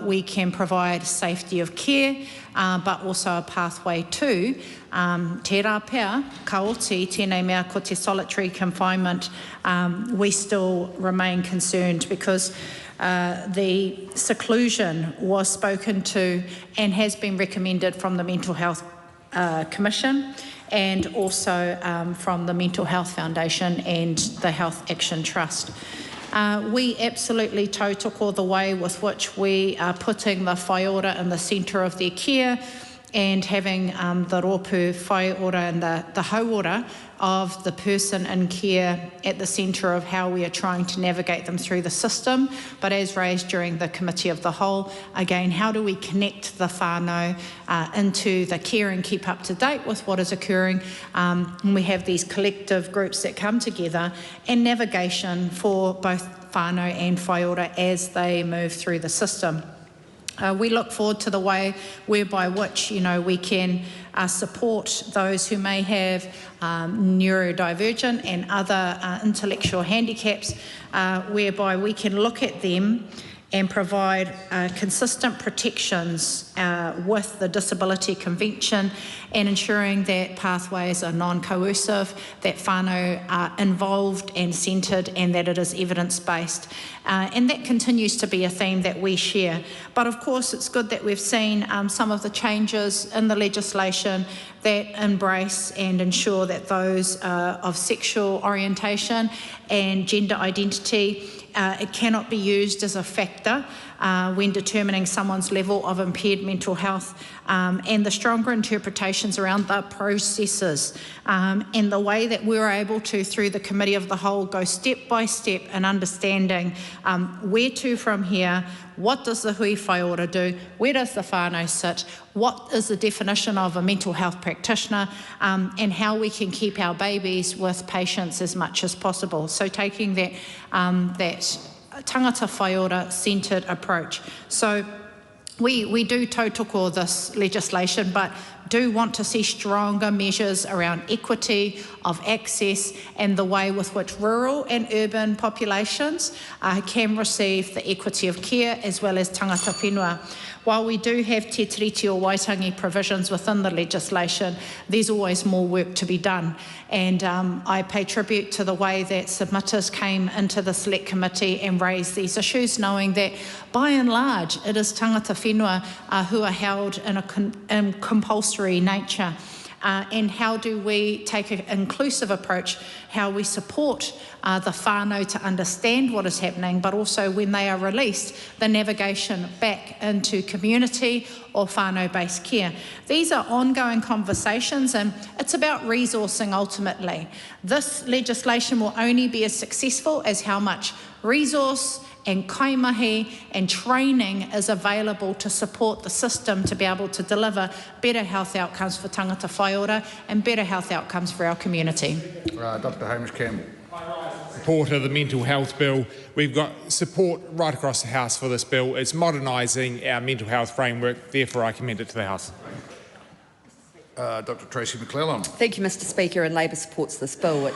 we can provide safety of care, but also a pathway to te rā pea, ka oti, tēnei mea ko te solitary confinement, we still remain concerned because the seclusion was spoken to and has been recommended from the Mental Health Commission and also from the Mental Health Foundation and the Health Action Trust. We absolutely tautoko the way with which we are putting the whaiora in the centre of their care and having the rōpū whaiora and the hauora of the person in care at the centre of how we are trying to navigate them through the system. But as raised during the Committee of the Whole, again, how do we connect the whānau into the care and keep up to date with what is occurring? And we have these collective groups that come together and navigation for both whānau and whaiora as they move through the system. We look forward to the way whereby which, we can support those who may have neurodivergent and other intellectual handicaps, whereby we can look at them and provide consistent protections with the Disability Convention, and ensuring that pathways are non-coercive, that whānau are involved and centred, and that it is evidence-based. And that continues to be a theme that we share. But of course, it's good that we've seen some of the changes in the legislation that embrace and ensure that those of sexual orientation and gender identity, it cannot be used as a factor when determining someone's level of impaired mental health, and the stronger interpretations around the processes, and the way that we're able to, through the Committee of the Whole, go step by step in understanding where to from here, what does the hui whai ora do, where does the whānau sit, what is the definition of a mental health practitioner, and how we can keep our babies with patients as much as possible. So taking that, that tangata whai ora centred approach. So we do tautoko this legislation, but do want to see stronger measures around equity of access and the way with which rural and urban populations can receive the equity of care, as well as tangata whenua. While we do have te tiriti o Waitangi provisions within the legislation, there's always more work to be done. And I pay tribute to the way that submitters came into the Select Committee and raised these issues, knowing that by and large it is tangata whenua who are held in a compulsory nature. And how do we take an inclusive approach, how we support the whānau to understand what is happening, but also when they are released, the navigation back into community or whānau-based care. These are ongoing conversations, and it's about resourcing ultimately. This legislation will only be as successful as how much resource and kaimahi and training is available to support the system to be able to deliver better health outcomes for tangata whai ora and better health outcomes for our community. Dr. Hamish Campbell. Support of the mental health bill. We've got support right across the House for this bill. It's modernising our mental health framework, therefore I commend it to the House. Dr. Tracy McClellan. Thank you, Mr. Speaker, and Labor supports this bill.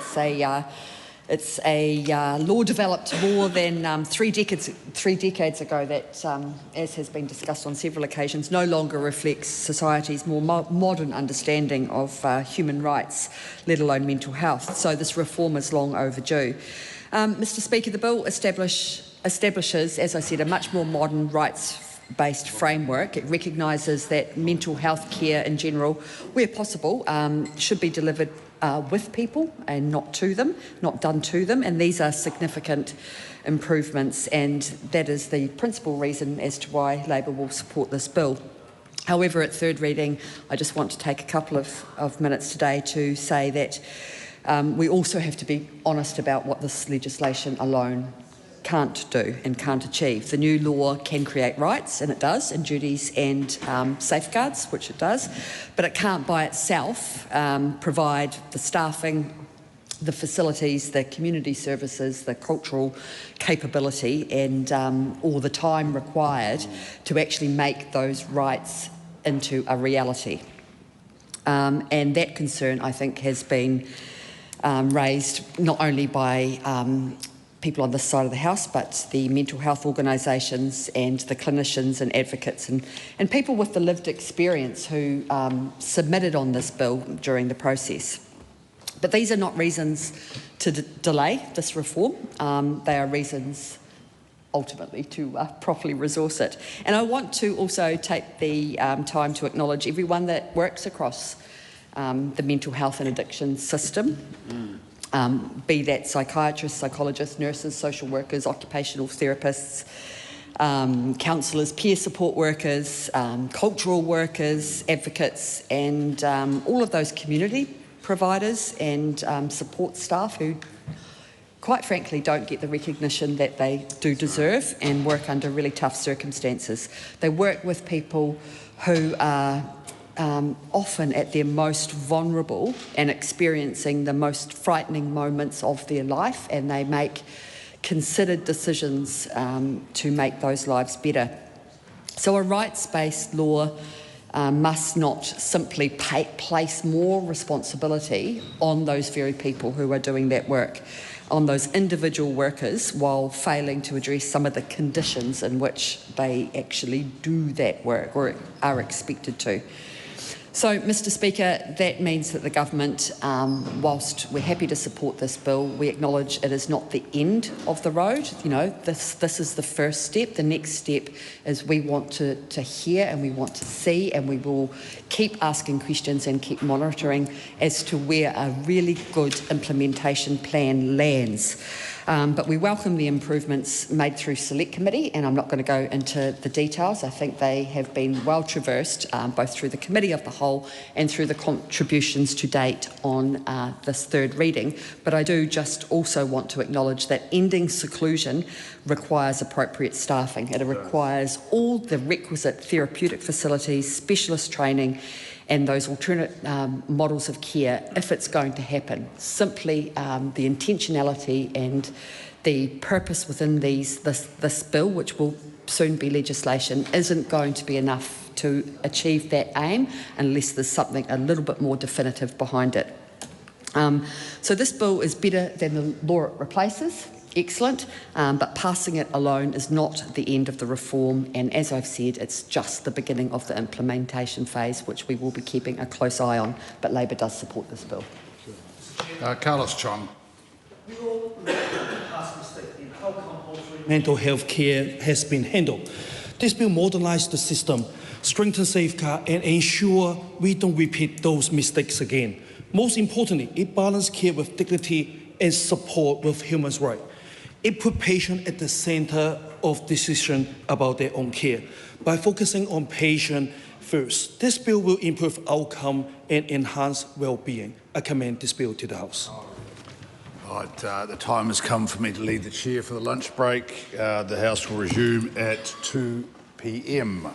It's a law developed more than 3 decades ago that, as has been discussed on several occasions, no longer reflects society's more modern understanding of human rights, let alone mental health. So this reform is long overdue. Mr. Speaker, the bill establishes, as I said, a much more modern rights-based framework. It recognises that mental health care in general, where possible, should be delivered with people and not to them, not done to them, and these are significant improvements, and that is the principal reason as to why Labor will support this bill. However, at third reading, I just want to take a couple of minutes today to say that we also have to be honest about what this legislation alone can't do and can't achieve. The new law can create rights, and it does, and duties and safeguards, which it does, but it can't by itself provide the staffing, the facilities, the community services, the cultural capability and all the time required to actually make those rights into a reality. And that concern, I think, has been raised not only by people on this side of the House, but the mental health organisations and the clinicians and advocates and people with the lived experience who submitted on this bill during the process. But these are not reasons to delay this reform. They are reasons ultimately to properly resource it. And I want to also take the time to acknowledge everyone that works across the mental health and addiction system. Be that psychiatrists, psychologists, nurses, social workers, occupational therapists, counsellors, peer support workers, cultural workers, advocates, and all of those community providers and support staff who, quite frankly, don't get the recognition that they do deserve and work under really tough circumstances. They work with people who are often at their most vulnerable and experiencing the most frightening moments of their life, and they make considered decisions to make those lives better. So a rights-based law must not simply place more responsibility on those very people who are doing that work, on those individual workers, while failing to address some of the conditions in which they actually do that work or are expected to. So, Mr Speaker, that means that the government, whilst we're happy to support this bill, we acknowledge it is not the end of the road. You know, this is the first step. The next step is we want to hear and we want to see, and we will keep asking questions and keep monitoring as to where a really good implementation plan lands. But we welcome the improvements made through Select Committee, and I'm not going to go into the details. I think they have been well traversed, both through the Committee of the Whole and through the contributions to date on this third reading. But I do just also want to acknowledge that ending seclusion requires appropriate staffing. It requires all the requisite therapeutic facilities, specialist training, and those alternate models of care if it's going to happen. Simply the intentionality and the purpose within this bill, which will soon be legislation, isn't going to be enough to achieve that aim unless there's something a little bit more definitive behind it. So this bill is better than the law it replaces. Excellent, but passing it alone is not the end of the reform, and as I've said, it's just the beginning of the implementation phase, which we will be keeping a close eye on, but Labour does support this bill. Carlos Chong. Mental health care has been handled. This bill modernises the system, strengthens safeguard, and ensure we don't repeat those mistakes again. Most importantly, it balances care with dignity and support with human rights. It puts patients at the centre of decision about their own care. By focusing on patient first, this bill will improve outcome and enhance well-being. I commend this bill to the House. Right, the time has come for me to lead the chair for the lunch break. The House will resume at 2 p.m.